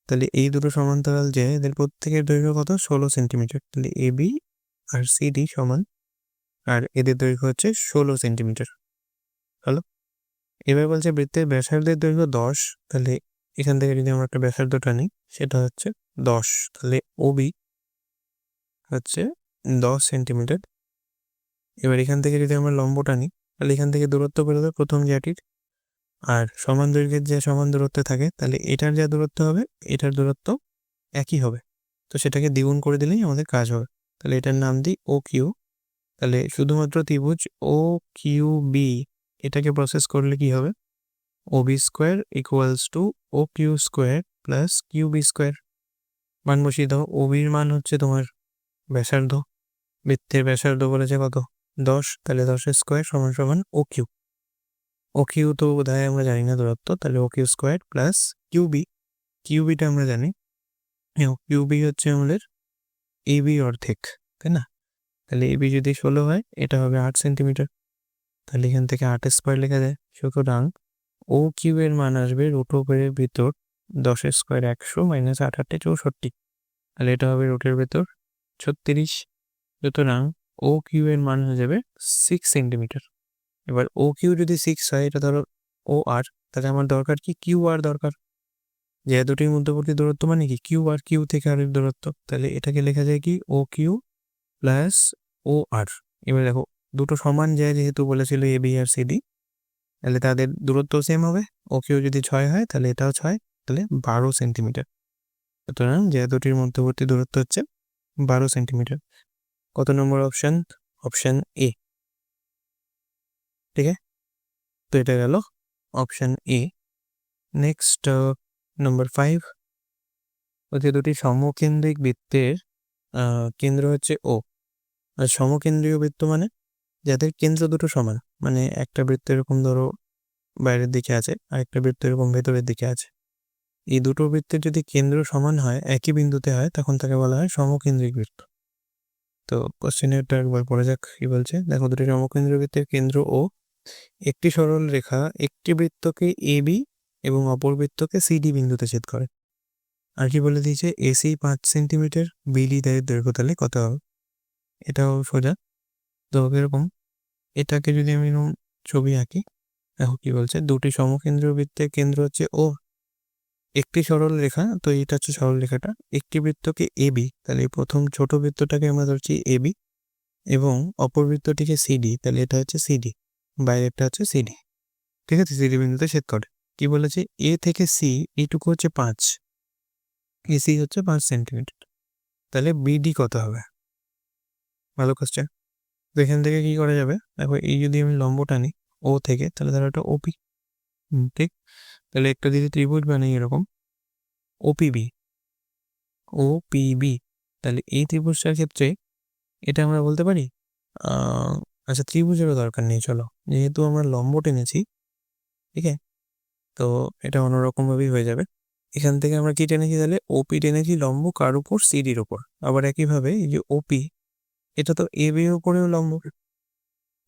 তাহলে এই দুটো সমান্তরাল যে এদের প্রত্যেকের দৈর্ঘ্য কত? 16 সেন্টিমিটার, তাহলে এ বি আর সিডি সমান, আর এদের দৈর্ঘ্য হচ্ছে 16 সেন্টিমিটার। হলো। এবার বলছে বৃত্তের ব্যাসার্ধের দৈর্ঘ্য 10, তাহলে এখান থেকে যদি আমরা একটা ব্যাসার্ধটা নিই, সেটা হচ্ছে 10, তাহলে ওবি হচ্ছে 10 সেন্টিমিটার। এবার এখান থেকে যদি আমরা লম্বটা নিই, তাহলে এখান থেকে দূরত্ব বেরোবে প্রথম জ্যাটির, আর সমান দৈর্ঘ্যের যে সমান দূরত্বে থাকে, তাহলে এটার যা দূরত্ব হবে এটার দূরত্ব একই হবে, তো সেটাকে দ্বিগুণ করে দিলেই আমাদের কাজ হবে। তাহলে এটার নাম দিই ও কিউ। তাহলে শুধুমাত্র ত্রিভুজ ও কিউ বি এটাকে প্রসেস করলে কি হবে? O B square equals to O Q square plus Q B square. মান বসিয়ে দাও। ও বির মান হচ্ছে তোমার ব্যাসার্ধ, বৃত্তের ব্যাসার্ধ বলেছে কত? 10, তাহলে 10 স্কোয়ার সমান সমান ও কিউ। ও কিউ তো বোধহয় আমরা জানি না দূরত্ব, তাহলে ও কিউ স্কোয়ার প্লাস কিউবি, কিউবিটা আমরা জানি, কিউবি হচ্ছে আমাদের এবি অর্ধেক, তাই না? তাহলে এবি যদি 16 হয়, এটা হবে 8 সেন্টিমিটার, তাহলে এখান থেকে 8 স্কোয়ার লেখা যায়। সুতরাং ও কিউ এর মান আসবে রুট ওভারের ভিতর 10 স্কোয়ার 100 মাইনাস 8 8 64, তাহলে এটা হবে রুটের ভেতর 36। সুতরাং ও কিউ এর মান হয়ে যাবে 6 সেন্টিমিটার। এবার ও কিউ যদি 6 হয়, এটা ধরো ও আর, তাহলে আমার দরকার কি কিউ আর দরকার। যে দুটির মধ্যবর্তী দূরত্ব মানে কি কিউ আর, কিউ থেকে আর এর দূরত্ব, তাহলে এটাকে লেখা যায় কি ও কিউ প্লাস ও আর। এবার দেখো দুটো সমান যায়, যেহেতু বলেছিল এ বি আর সি ডি, তাহলে তাদের দূরত্ব সেম হবে। ও কিউ যদি 6 হয় তাহলে এটাও 6, তাহলে 12 সেন্টিমিটার। সুতরাং যে দুটির মধ্যবর্তী দূরত্ব হচ্ছে 12 সেন্টিমিটার। কত নম্বর অপশন? Option A. ঠিক আছে, তো এটা গেল অপশন এ। নেক্সট নম্বর 5, যে দুটি সমকেন্দ্রিক বৃত্তের কেন্দ্র হচ্ছে ও। আর সমকেন্দ্রীয় বৃত্ত মানে যাদের কেন্দ্র দুটো সমান, মানে একটা বৃত্ত এরকম ধরো বাইরের দিকে আছে আর একটা বৃত্ত এরকম ভেতরের দিকে আছে। এই দুটো বৃত্তের যদি কেন্দ্র সমান হয়, একই বিন্দুতে হয়, তখন তাকে বলা হয় সমকেন্দ্রিক বৃত্ত। তো কোশ্চেনটা একবার পড়ে যাক কি বলছে। দেখো দুটি সমকেন্দ্রীয় বৃত্তের কেন্দ্র ও, একটি সরল রেখা একটি বৃত্তকে এ বি এবং অপর বৃত্তকে সিডি বিন্দুতে ছেদ করে। আর কি বলে দিয়েছে, এসি 5 সেন্টিমিটার, বিডি দৈর্ঘ্য তাহলে কত হবে। এটাও সোজা। তো এরকম এটাকে যদি আমি ছবি আঁকি, দেখো কি বলছে, দুটি সমকেন্দ্রীয় বৃত্তের কেন্দ্র হচ্ছে ও, একটি সরল রেখা, তো এটা হচ্ছে সরল রেখাটা, একটি বৃত্তকে এ বি, তাহলে প্রথম ছোট বৃত্তটাকে আমরা ধরছি এ বি, এবং অপর বৃত্তটিকে সিডি, তাহলে এটা হচ্ছে সিডি, বাইরেরটা হচ্ছে সিডি। ঠিক আছে, সিডি বিন্দুতে ছেদ করে। কি বলেছে, এ থেকে সি এইটুকু হচ্ছে 5, এসি হচ্ছে 5 সেন্টিমিটার, তাহলে বিডি কত হবে। ভালো কোশ্চেন। তো এখান থেকে কি করা যাবে, দেখো এই যদি আমি লম্ব টানি ও থেকে, তাহলে ধরো একটা ওপি, ঠিক, তাহলে একটা যদি ত্রিভুজ বানাই এরকম ওপিবি, ওপিবি, তাহলে এই ত্রিভুজটার ক্ষেত্রে এটা আমরা বলতে পারি আচ্ছা ত্রিভুজেরও দরকার নেই, চলো যেহেতু আমরা লম্ব টেনেছি, ঠিক আছে, তো এটা অন্যরকম ভাবেই হয়ে যাবে। এখান থেকে আমরা কি টেনেছি, তাহলে ওপি টেনেছি লম্ব কার উপর, সিডির উপর। আবার একইভাবে এই যে ওপি, এটা তো এ বি এর উপরেও লম্ব,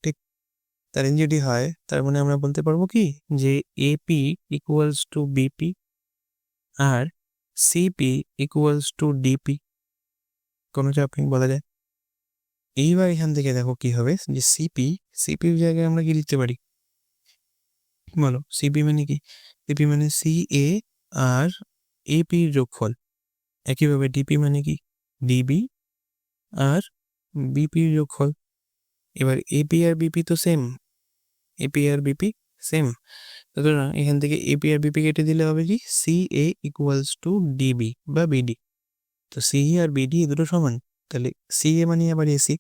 ঠিক, তার যদি হয় তার মানে আমরা বলতে পারবো কি যে এপি ইকুয়ালস টু বিপি আর সিপি ইকুয়ালস টু ডিপি, কোনো চাপ নেই, বলা যায়। এইবার এখান থেকে দেখো কি হবে, যে সিপি, সিপির জায়গায় আমরা কি লিখতে পারি বলো, সিপি মানে কি, সিপি মানে সি এ আর এপির যোগফল। একইভাবে ডিপি মানে কি, ডিবি আর বিপির যোগফল। এবার এপি আর বিপি তো সেম, এপি আর বিপি সেম, সুতরাং এখান থেকে এপি আর বিপি কেটে দিলে হবে কি C A equals to DB বা বিডি। তো সি আর বিডি এই দুটো সমান, তাহলে সি এ মানে আবার এসি,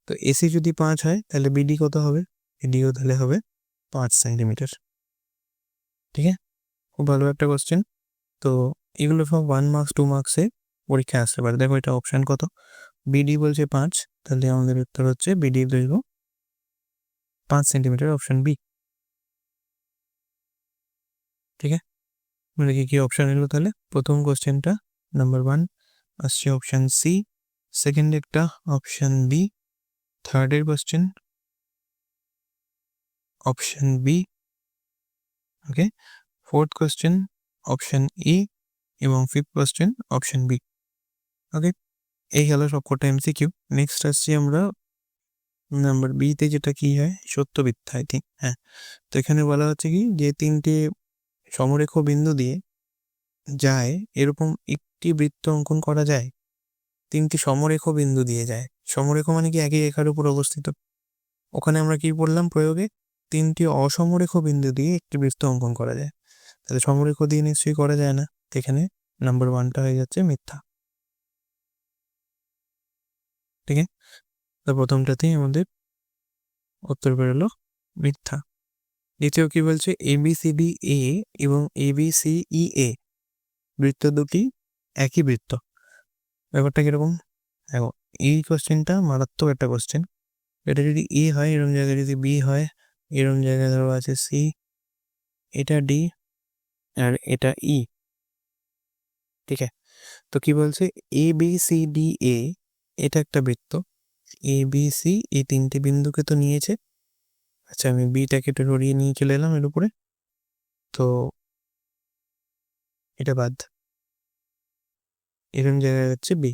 তো এসি যদি 5 হয় তাহলে বিডি কত হবে, বিডিও তাহলে হবে 5 সেন্টিমিটার। ঠিক আছে, খুব ভালো একটা কোশ্চেন। তো এগুলো সব 1 মার্কস 2 মার্কসে পরীক্ষায় আসতে পারে। দেখো এটা অপশান কত, বিডি বলছে 5, তাহলে আমাদের উত্তর হচ্ছে বিডির দৈর্ঘ্য 5 সেন্টিমিটার, অপশান বি। ঠিক আছে, মানে কি অপশান এলো তাহলে, প্রথম কোশ্চেনটা নাম্বার 1 আসছে অপশান সি, সেকেন্ড একটা অপশান বি, থার্ডের question option B, okay, fourth question option E, এবং fifth question option B. Okay, এই গেল সবকটা এমসিকিউ। নেক্সট আসছি আমরা নাম্বার বিতে, যেটা কি হয় সত্য মিথ্যা, আই থিঙ্ক, হ্যাঁ। তো এখানে বলা হচ্ছে কি যে তিনটে সমরেখ বিন্দু দিয়ে যায় এরকম একটি বৃত্ত অঙ্কন করা যায়, তিনটি সমরেখ বিন্দু দিয়ে যায়। সমরেখ মানে কি একই রেখার উপর অবস্থিত। ওখানে আমরা কি বললাম প্রয়োগে, তিনটি অসমরেখ বিন্দু দিয়ে একটি বৃত্ত অঙ্কন করা যায়, তাহলে সমরেখ দিয়ে নিশ্চয়ই করা যায় না। এখানে নাম্বার 1টা হয়ে যাচ্ছে মিথ্যা। ঠিক আছে, তো প্রথমটাতেই আমাদের উত্তর বেরোলো মিথ্যা। দ্বিতীয় কি বলছে, এবিসিডি এ এবং এবিসিই এ বৃত্ত দুটি একই বৃত্ত। ব্যাপারটা কিরকম, দেখো এই কোশ্চেনটা মারাত্মক একটা কোশ্চেন। এটা যদি এ হয় এরকম জায়গায়, যদি বি হয় এরকম জায়গায়, ধরো আছে সি, এটা ডি আর এটা ই। ঠিক আছে, তো কি বলছে, A B C D A, এটা একটা বৃত্ত, এ বি সি এই তিনটে বিন্দুকে তো নিয়েছে। আচ্ছা আমি বিটাকে একটু সরিয়ে নিয়ে চলে এলাম এর উপরে। তো এটা বাদ, এরকম জায়গায় হচ্ছে বি।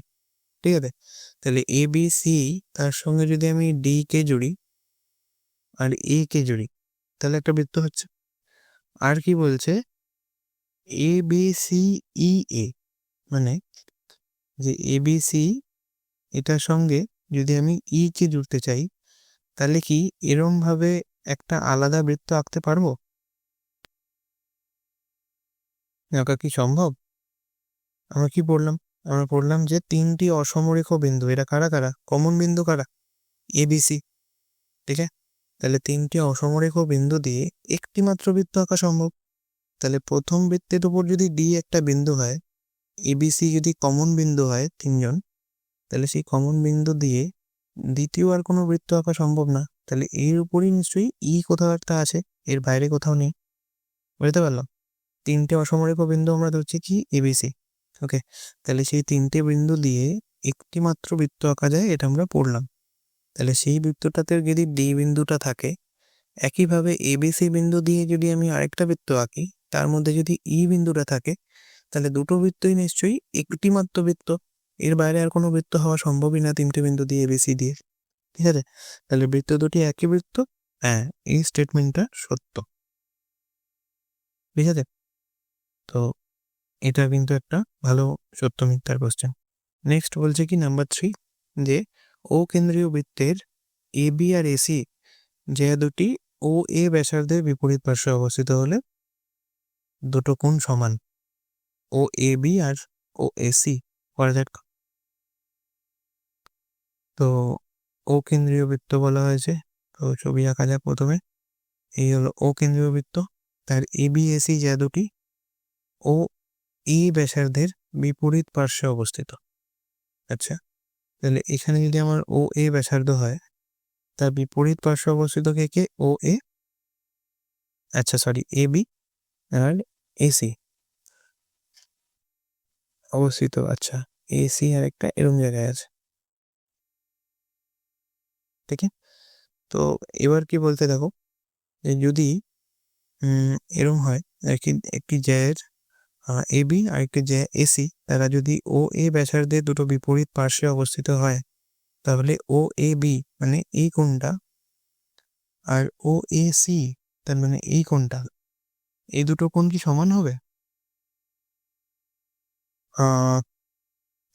ঠিক আছে, তাহলে এ বি সি তার সঙ্গে যদি আমি ডি কে জুড়ি আর এ কে জুড়ি তাহলে একটা বৃত্ত হচ্ছে। আর কি বলছে, এ বি সি ই এ, মানে যে এ বি সি এটার সঙ্গে যদি আমি ই কে জুড়তে চাই তাহলে কি এরম ভাবে একটা আলাদা বৃত্ত আঁকতে পারবো? আঁকা কি সম্ভব? আমরা কি পড়লাম? আমরা পড়লাম যে তিনটি অসমরেখ বিন্দু, এরা কারা কারা? কমন বিন্দু কারা? A B C. ঠিক আছে, তাহলে তিনটি অসমরেখ বিন্দু দিয়ে একটি মাত্র বৃত্ত আঁকা সম্ভব। তাহলে প্রথম বৃত্তের উপর যদি ডি একটা বিন্দু হয়, এবিসি যদি কমন বিন্দু হয় তিনজন, তাহলে সেই কমন বিন্দু দিয়ে দ্বিতীয় আর কোনো বৃত্ত আঁকা সম্ভব না। তাহলে এর উপরই নিশ্চয়ই ই কোথাও একটা আছে, এর বাইরে কোথাও নেই। বুঝতে পারলাম? তিনটে অসমরেখ বিন্দু আমরা ধরছি কি এবিসি। ওকে, তাহলে সেই তিনটে বিন্দু দিয়ে একটি মাত্র বৃত্ত আঁকা যায়, এটা আমরা পড়লাম। তাহলে সেই বৃত্তটাতে যদি ডি বিন্দুটা থাকে, একইভাবে এবিসি বিন্দু দিয়ে যদি আমি আরেকটা বৃত্ত আঁকি, তার মধ্যে যদি ই বিন্দুটা থাকে, তাহলে দুটো বৃত্তই নিশ্চয়ই একটি মাত্র বৃত্ত, এর বাইরে আর কোনো বৃত্ত হওয়া সম্ভবই না তিনটে বিন্দু দিয়ে এবিসি দিয়ে। ঠিক আছে, তাহলে বৃত্ত দুটি একই বৃত্ত। হ্যাঁ, এই স্টেটমেন্টটা সত্য। ঠিক আছে, তো এটা কিন্তু একটা ভালো সত্য মিথ্যার কোশ্চেন। নেক্সট বলছে কি নাম্বার 3, যে ও কেন্দ্রীয় বৃত্তের এ বি আর এসি যে দুটি ও এ ব্যাসার্ধের বিপরীত পার্শ্বে অবস্থিত হলে দুটো কোণ সমান। ও A B R O AC করা যাক। তো ও কেন্দ্রীয় বৃত্ত বলা হয়েছে, তো ছবি আঁকা যাক প্রথমে। এই হলো ও কেন্দ্রীয় বৃত্ত, তার এ বি এসি যা দুটি ও এ ব্যাসার্ধের বিপরীত পার্শ্বে অবস্থিত। আচ্ছা, তাহলে এখানে যদি আমার ও এ ব্যাসার্ধ হয়, তার বিপরীত পার্শ্বে অবস্থিত কে কে? ও এ, আচ্ছা সরি, এ বি আর এসি অবস্থিত। আচ্ছা, এসি আর একটা এরম জায়গায় আছে। ঠিক আছে, তো এবার কি বলতে দেখো, যে যদি এরম হয় আর কি, একটি জ্যায়ের এ বি আর একটি জ্যা এসি, তারা যদি ও এ ব্যাসার্ধের দুটো বিপরীত পার্শ্বে অবস্থিত হয়, তাহলে ও এ বি মানে এই কোণটা আর ও এ সি তার মানে এই কোণটা, এই দুটো কোণ কি সমান হবে?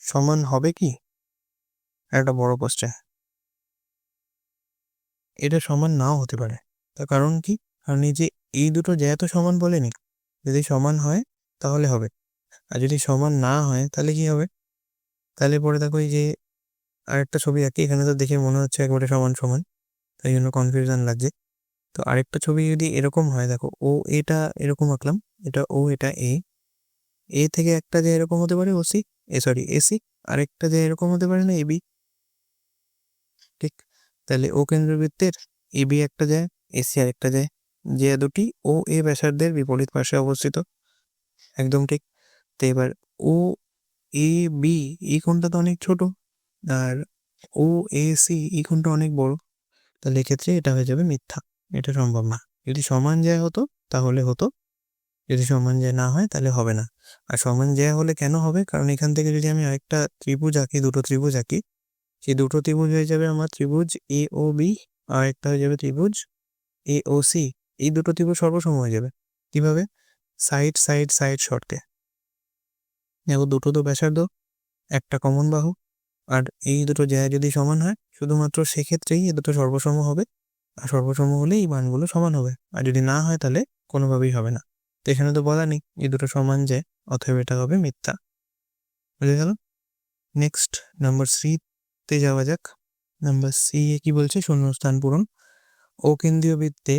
সমান হবে কি? একটা বড় কোশ্চেন। এটা সমান নাও হতে পারে। তার কারণ কি? কারণ এই যে এই দুটো জ্যা তো সমান বলেনি, যদি সমান হয় তাহলে হবে, আর যদি সমান না হয় তাহলে কি হবে? তাহলে পরে দেখো এই যে আরেকটা ছবি আঁকি, এখানে তো দেখে মনে হচ্ছে একবারে সমান সমান, তাই জন্য কনফিউশন লাগছে। তো আরেকটা ছবি যদি এরকম হয়, দেখো ও এটা এরকম আঁকলাম, এটা ও এটা এ, এ থেকে একটা যে এরকম হতে পারে ওসি, সরি এসি, আরেকটা যে এরকম হতে পারে না এবি। ঠিক, তাহলে ও কেন্দ্রবৃত্তের এ বি একটা যায়, এসি আর একটা যায়, যে দুটি ও এ ব্যাসার্ধের বিপরীত পাশে অবস্থিত। একদম ঠিক। তো এবার ও এ বি এই কোণটা তো অনেক ছোট, আর ও এ সি এই কোণটা অনেক বড়, তাহলে এক্ষেত্রে এটা হয়ে যাবে মিথ্যা, এটা সম্ভব না। যদি সমান জ্যা হতো তাহলে হতো, যদি সমান জ্যা না হয় তাহলে হবে না। আর সমান জ্যা হলে কেন হবে? কারণ এখান থেকে যদি আমি আরেকটা ত্রিভুজ আঁকি, দুটো ত্রিভুজ আঁকি, সেই দুটো ত্রিভুজ হয়ে যাবে আমার ত্রিভুজ এ ও বি, আর একটা হয়ে যাবে ত্রিভুজ এ ও সি। এই দুটো ত্রিভুজ সর্বসম হয়ে যাবে। কিভাবে? সাইড সাইড সাইড শর্তে। দেখো দুটো তো ব্যাসার্ধ, একটা কমন বাহু, আর এই দুটো জায়গা যদি সমান হয় শুধুমাত্র সেক্ষেত্রেই এ দুটো সর্বসম হবে, আর সর্বসম হলে এই মানগুলো সমান হবে, আর যদি না হয় তাহলে কোনোভাবেই হবে না। তো এখানে তো বলা নেই এই দুটো সমান যে, অতএব এটা হবে মিথ্যা। বুঝে গেল? নেক্সট নাম্বার 3-তে যাওয়া যাক। নাম্বার সি এ কি বলছে? শূন্যস্থান পূরণ। ও কেন্দ্রীয় বৃত্তে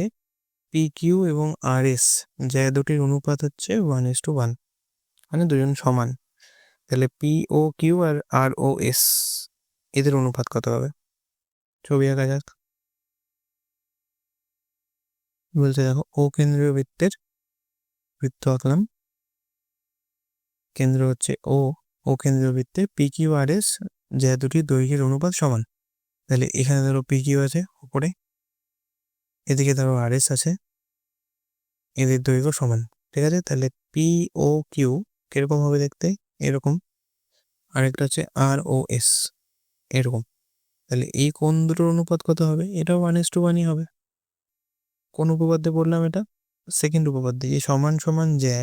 পি কিউ এবং আর এস জায়গা দুটির অনুপাত হচ্ছে 1:1, মানে দুজন সমান। তাহলে পি ও কিউ আর ও এস এদের অনুপাত কত হবে? ছবি আঁকা যাক। বলছে দেখো ও কেন্দ্রীয় বৃত্তের, বৃত্ত আঁকলাম, কেন্দ্র হচ্ছে ও কেন্দ্রীয় বৃত্তে পি কিউ আর এস যা দুটি দৈর্ঘ্যের অনুপাত সমান। তাহলে এখানে ধরো পি কিউ আছে উপরে, এদিকে ধরো আর এস আছে, এদের দৈর্ঘ্য সমান। ঠিক আছে, তাহলে পি ও কিউ কিরকম হবে দেখতে? এরকম। আরেকটা হচ্ছে ROS, এরকম। তাহলে এই কোণ দুটোর অনুপাত কত হবে? এটাও 1:1ই হবে। কোন উপপাদ্যে পড়লাম এটা? সেকেন্ড উপপাদ্যে, যে সমান সমান জ্যা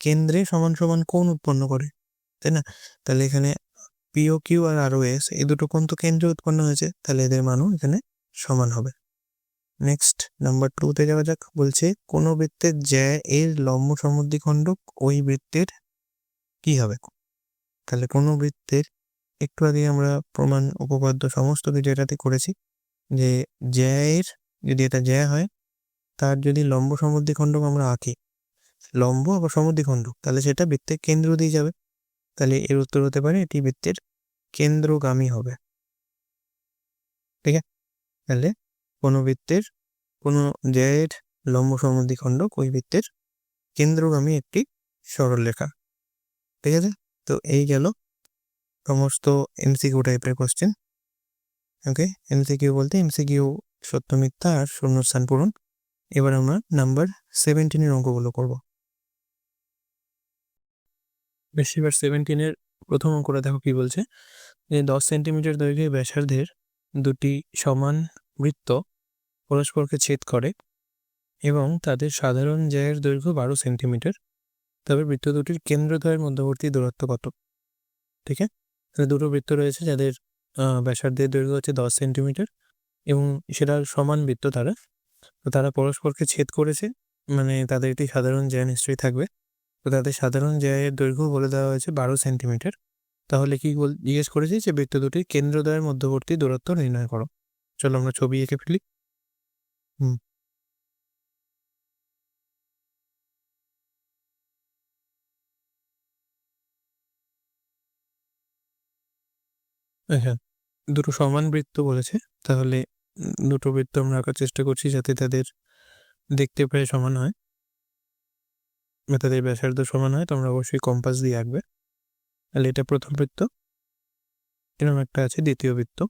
কেন্দ্রে সমান সমান কোণ উৎপন্ন করে, তাই না? তাহলে এখানে POQ আর ROS এই দুটো কোণ তো কেন্দ্রে উৎপন্ন হয়েছে, তাহলে এদের মানও এখানে সমান হবে। নেক্সট নাম্বার 2-তে যাওয়া যাক। বলছে কোনো বৃত্তের জ্যা এর লম্ব সমদ্বিখণ্ডক ওই বৃত্তের কি হবে? তাহলে কোনো বৃত্তের, একটু আগে আমরা প্রমাণ উপপাদ্য সমস্ত কিছু এটাতে করেছি, যে জ্যা এর, যদি এটা জ্যা হয়, তার যদি লম্ব সমদ্বিখণ্ডক আমরা আঁকি, লম্ব আবার সমদ্বিখণ্ডক, তাহলে সেটা বৃত্তের কেন্দ্র দিয়ে যাবে। তাহলে এর উত্তর হতে পারে এটি বৃত্তের কেন্দ্রগামী হবে। ঠিক আছে? তাহলে কোনো বৃত্তের কোনো জ্যায়ের লম্ব সমদ্বিখণ্ডক ওই বৃত্তের কেন্দ্রগামী একটি সরলরেখা। ঠিক আছে? তো এই গেল সমস্ত MCQ টাইপের কোশ্চেন। ওকে, MCQ বলতে MCQ সত্য মিথ্যা আর শূন্যস্থান পূরণ। এবার আমরা নাম্বার 17-এর অঙ্কগুলো করব। এবার 17-এর প্রথম অঙ্কটা দেখো কি বলছে, যে 10 সেন্টিমিটার দৈর্ঘ্যের ব্যাসার্ধের দুটি সমান বৃত্ত পরস্পরকে ছেদ করে এবং তাদের সাধারণ জ্যায়ের দৈর্ঘ্য 12 সেন্টিমিটার, তবে বৃত্ত দুটির কেন্দ্রদ্বয়ের মধ্যবর্তী দূরত্ব কত? ঠিক আছে? দুটো বৃত্ত রয়েছে যাদের ব্যাসার্ধের দৈর্ঘ্য হচ্ছে 10 সেন্টিমিটার এবং সেটা সমান বৃত্ত তারা, তো তারা পরস্পরকে ছেদ করেছে, মানে তাদের একটি সাধারণ জ্যা নিশ্চয়ই থাকবে। তো তাদের সাধারণ জ্যায়ের দৈর্ঘ্য বলে দেওয়া হয়েছে 12 সেন্টিমিটার। তাহলে কি জিজ্ঞেস করেছি, যে বৃত্ত দুটির কেন্দ্রদ্বয়ের মধ্যবর্তী দূরত্ব নির্ণয় করো। চলো আমরা ছবি এঁকে ফেলি। আচ্ছা, দুটো সমান বৃত্ত বলেছে, তাহলে দুটো বৃত্ত আমরা আঁকার চেষ্টা করছি যাতে তাদের দেখতে প্রায় সমান হয় বা তাদের ব্যাসার্ধ সমান হয়। তোমরা অবশ্যই কম্পাস দিয়ে আঁকবে। তাহলে এটা প্রথম বৃত্ত, এরকম একটা আছে দ্বিতীয় বৃত্ত।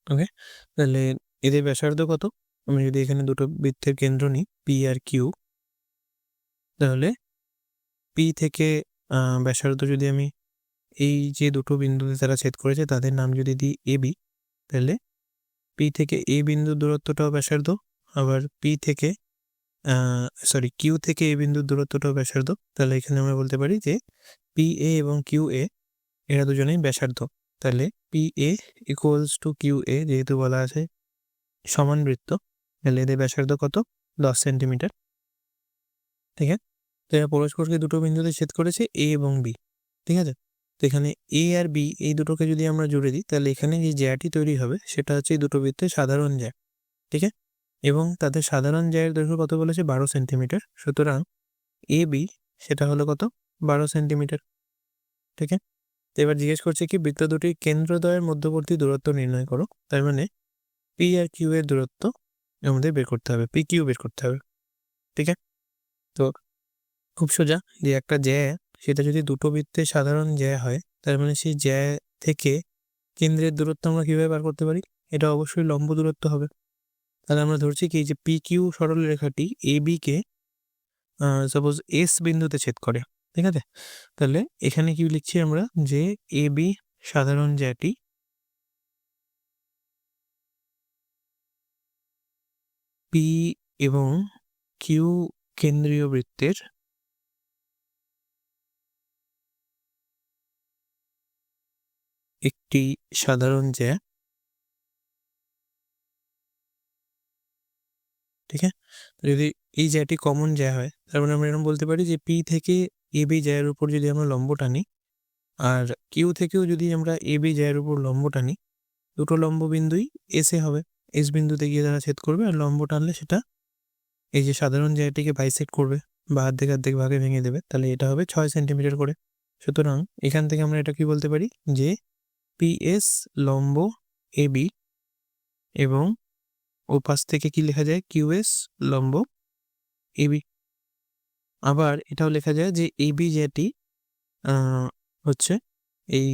ওকে, তাহলে এদের ব্যাসার্ধ কত? আমি যদি এখানে দুটো বৃত্তের কেন্দ্র নিই, পি আর কিউ, তাহলে পি থেকে ব্যাসার্ধ যদি আমি এই যে দুটো বিন্দুতে তারা ছেদ করেছে তাদের নাম যদি দিই AB, তাহলে পি থেকে এ বিন্দুর দূরত্বটাও ব্যাসার্ধ, আবার পি থেকে কিউ থেকে এ বিন্দুর দূরত্বটাও ব্যাসার্ধ। তাহলে এখানে আমরা বলতে পারি যে PA এবং QA এরা দুজনেই ব্যাসার্ধ। তাহলে PA ইকুয়ালস টু QA, যেহেতু বলা আছে সমান বৃত্ত, তাহলে এদের ব্যাসার্ধ কত? 10 সেন্টিমিটার। ঠিক আছে? তো এরা পরস্পরকে দুটো বিন্দুতে ছেদ করেছে A এবং B। ঠিক আছে? তো এখানে A আর B এই দুটোকে যদি আমরা জুড়ে দিই, তাহলে এখানে যে জ্যাটি তৈরি হবে সেটা হচ্ছে এই দুটো বৃত্তের সাধারণ জ্যা। ঠিক আছে? এবং তাদের সাধারণ জ্যায়ের দৈর্ঘ্য কত বলেছে? 12 সেন্টিমিটার। সুতরাং AB সেটা হলো কত? 12 সেন্টিমিটার। ঠিক আছে? তো এবার জিজ্ঞেস করছে কি বৃত্ত দুটির কেন্দ্রদ্বয়ের মধ্যবর্তী দূরত্ব নির্ণয় করো। তার মানে P আর Q এর দূরত্ব আমাদের বের করতে হবে, PQ বের করতে হবে। ঠিক আছে? তো খুব সোজা, যে একটা জ্যা সেটা যদি দুটো বৃত্তের সাধারণ জ্যা হয়, তার মানে সেই জ্যা থেকে কেন্দ্রের দূরত্ব আমরা কিভাবে বার করতে পারি? এটা অবশ্যই লম্ব দূরত্ব হবে। তাহলে আমরা ধরছি কি যে PQ সরলরেখাটি AB কে সাপোজ S বিন্দুতে ছেদ করে। ঠিক আছে? তাহলে এখানে কি লিখছি আমরা, যে AB সাধারণ জ্যাটি P এবং Q কেন্দ্রীয় বৃত্তের একটি সাধারণ জ্যা। ঠিক আছে? যদি এই জ্যাটি কমন জ্যা হয়, তার মানে আমরা এরকম বলতে পারি যে P থেকে AB জ্যায়ের উপর যদি আমরা লম্ব টানি, আর Q থেকেও যদি আমরা AB জ্যায়ের উপর লম্ব টানি, দুটো লম্ব বিন্দুই এসে হবে। S বিন্দুতে গিয়ে তারা ছেদ করবে, আর লম্ব টানলে সেটা এই যে সাধারণ জ্যাটিকে বাইসেক্ট করবে বা অর্ধেক ভাগে ভেঙে দেবে। তাহলে এটা হবে 6 সেন্টিমিটার করে। সুতরাং এখান থেকে আমরা এটা কি বলতে পারি, যে PS লম্ব AB এবং ওপাশ থেকে কি লেখা যায়, QS লম্ব AB। আবার এটাও লেখা যায় যে AB জ্যাটি হচ্ছে এই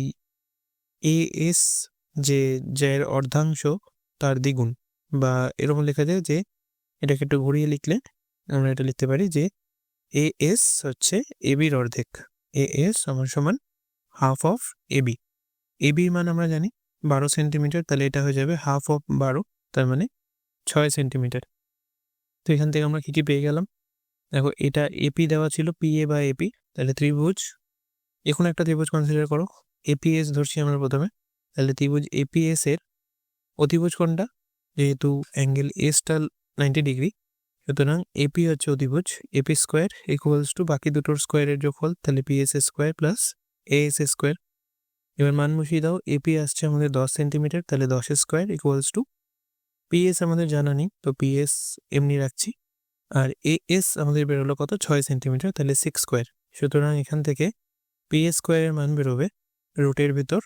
AS যে জ্যায়ের অর্ধাংশ তার দ্বিগুণ, বা এরকম লেখা যায় যে এটাকে একটু ঘুরিয়ে লিখলে আমরা এটা লিখতে পারি যে এ এস হচ্ছে এবির অর্ধেক, এ এস সমান সমান হাফ অফ এবি। এবির মান আমরা জানি 12 সেন্টিমিটার, তাহলে এটা হয়ে যাবে হাফ অফ 12, তার মানে 6 সেন্টিমিটার। তো এখান থেকে আমরা কি পেয়ে গেলাম, দেখো এটা এপি দেওয়া ছিল, পিএ বা এপি, তাহলে ত্রিভুজ, এখন একটা ত্রিভুজ কনসিডার করো, এপিএস ধরছি আমরা প্রথমে, তাহলে ত্রিভুজ এপিএস এর অতিভুজ কোনটা, যেহেতু অ্যাঙ্গেল এসটা 90 ডিগ্রি, সুতরাং এপি হচ্ছে অতিভুজ, এপি স্কোয়ার ইকুয়ালস টু বাকি দুটোর স্কোয়ারের যোগফল, তাহলে PS square plus as square. এবার মান বসিয়ে দাও, এপি আসছে আমাদের 10 সেন্টিমিটার, তাহলে 10 স্কোয়ার ইকুয়ালস টু, পিএস আমাদের জানা নেই তো পিএস এমনি রাখছি, আর এএস আমাদের বেরোলো কত, 6 সেন্টিমিটার, তাহলে 6 স্কোয়ার। সুতরাং এখান থেকে পিএস স্কোয়ারের মান বেরোবে রুটের ভিতর,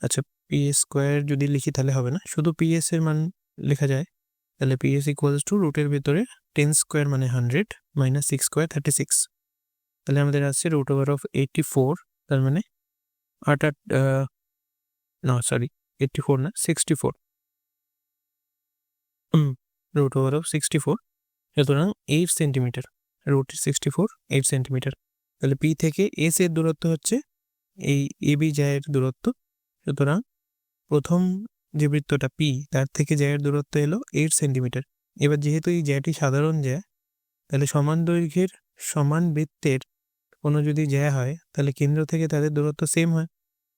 আচ্ছা পিএস স্কোয়ার যদি লিখি তাহলে হবে না, শুধু পিএস এর মান লেখা যায়, তাহলে পিএস ইকুয়ালস টু রুটের ভিতরে 10 স্কোয়ার মানে 100 মাইনাস 6 স্কোয়ার 36, তাহলে আমাদের আসছে রুট ওভার অফ 84, তার মানে না সরি 84 না 64, রুট ওভার অফ 64, সুতরাং 8 সেন্টিমিটার, রুট 64 8 সেন্টিমিটার। তাহলে পি থেকে এস এর দূরত্ব হচ্ছে এই এবি জায়ের দূরত্ব, সুতরাং প্রথম যে বৃত্তটা পি তার থেকে জায়ের দূরত্ব এলো 8 সেন্টিমিটার। এবার যেহেতু এই জ্যাটি সাধারণ জ্যা, তাহলে সমান দৈর্ঘ্যের সমান বৃত্তের কোনো যদি জ্যা হয় তাহলে কেন্দ্র থেকে তাদের দূরত্ব সেম হয়,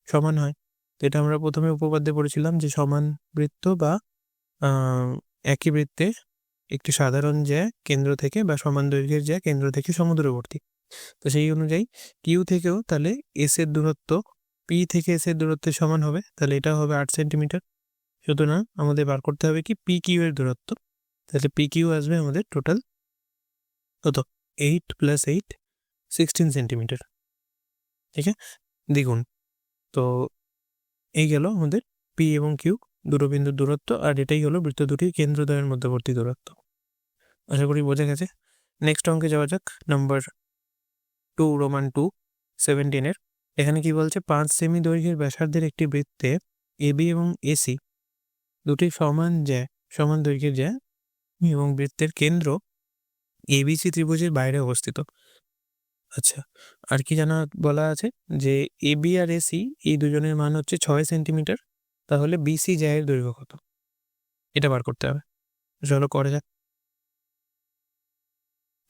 সমান হয়। তো এটা আমরা প্রথমে উপপাদ্যে পড়েছিলাম যে সমান বৃত্ত বা একই বৃত্তে একটি সাধারণ জ্যা কেন্দ্র থেকে বা সমান দৈর্ঘ্যের জ্যা কেন্দ্র থেকে সমদূরবর্তী। তো সেই অনুযায়ী কিউ থেকেও তাহলে এস এর দূরত্ব পি থেকে এস এর দূরত্বের সমান হবে, তাহলে এটা হবে 8 সেন্টিমিটার। সুতরাং আমাদের বার করতে হবে কি পি কিউ এর দূরত্ব, তাহলে পি কিউ আসবে আমাদের টোটাল কত, 8 প্লাস 8 16 সেন্টিমিটার, ঠিক আছে, দ্বিগুণ। তো এই গেল আমাদের পি এবং কিউ দুটো বিন্দুর দূরত্ব, আর এটাই হলো বৃত্ত দুটির কেন্দ্রদ্বয়ের মধ্যবর্তী দূরত্ব। আশা করি বোঝা গেছে। নেক্সট অঙ্কে যাওয়া যাক, নাম্বার 2 রোমান 2 17-এর। এখানে কি বলছে, 5 সেমি দৈর্ঘ্যের ব্যাসার্ধের একটি বৃত্তে এবি এবং এসি দুটি সমান দৈর্ঘ্যের জ্যা এবং বৃত্তের কেন্দ্র এবিসি ত্রিভুজের বাইরে অবস্থিত। আচ্ছা, আর কি জানা বলা আছে যে এবি আর এসি এই দুজনের মান হচ্ছে 6 সেন্টিমিটার, তাহলে বিসি জ্যায়ের দৈর্ঘ্য কত, এটা বার করতে হবে। চলো করে যাক,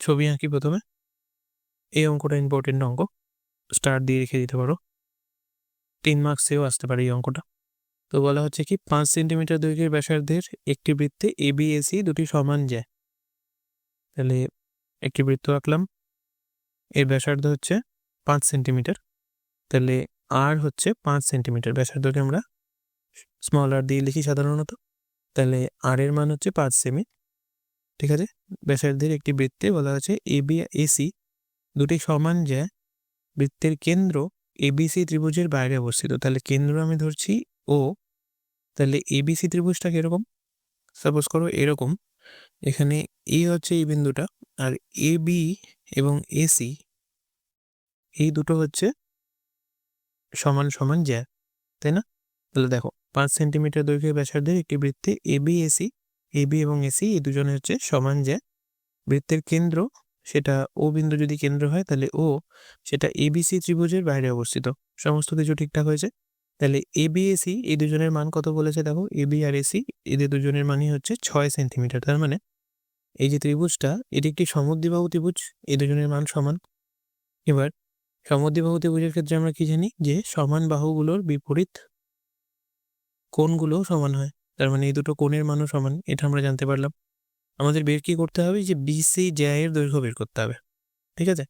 ছবি আঁকি প্রথমে। এই অঙ্কটা ইম্পর্টেন্ট অঙ্ক, স্টার দিয়ে রেখে দিতে পারো, 3 মার্কসেও আসতে পারে এই অঙ্কটা। তো বলা হচ্ছে কি 5 সেন্টিমিটার দৈর্ঘ্যের ব্যাসার্ধের একটি বৃত্তে এবিএসি দুটি সমান জ্যা, তাহলে একটি বৃত্ত আঁকলাম, এর ব্যাসার্ধ হচ্ছে 5 সেন্টিমিটার, তাহলে আর হচ্ছে 5 সেন্টিমিটার, ব্যাসার্ধকে আমরা স্মল আর দিয়ে লিখি সাধারণত, তাহলে আর এর মান হচ্ছে 5 সেমি, ঠিক আছে। ব্যাসার্ধের একটি বৃত্তে বলা হচ্ছে এবি এসি দুটি সমান জ্যা, বৃত্তের কেন্দ্র এবিসি ত্রিভুজের বাইরে অবস্থিত, তাহলে কেন্দ্র আমি ধরছি ও, তাহলে এবিসি ত্রিভুজটা কিরকম, সাপোজ করো এরকম, এখানে এ হচ্ছে এই বিন্দুটা, আর এ বি এবং এসি এই দুটো হচ্ছে সমান সমান জ্যা, তাই না। তাহলে দেখো 5 সেন্টিমিটার দৈর্ঘ্যের ব্যাসার্ধের একটি বৃত্তে এবি এবং এসি এই দুজনে হচ্ছে সমান জ্যা, বৃত্তের কেন্দ্র সেটা ও বিন্দু যদি কেন্দ্র হয় তাহলে ও সেটা এবিসি ত্রিভুজের বাইরে অবস্থিত, সমস্ত কিছু ঠিকঠাক হয়েছে। তাহলে এবিএসি এই দুজনের মান কত বলেছে, দেখো এবি আর এসি এদের দুজনের মানই হচ্ছে 6 সেন্টিমিটার, তার মানে এই যে ত্রিভুজটা এটি একটি সমদ্বিবাহু ত্রিভুজ, এই দুজনের মান সমান। এবার সমদ্বিবাহু ত্রিভুজের ক্ষেত্রে আমরা কি জানি যে সমান বাহুগুলোর বিপরীত কোণগুলোও সমান হয়, তার মানে এই দুটো কোণের মানও সমান, এটা আমরা জানতে পারলাম। আমাদের বের কি করতে হবে, যে বিসি জ্যায়ের দৈর্ঘ্য বের করতে হবে, ঠিক আছে।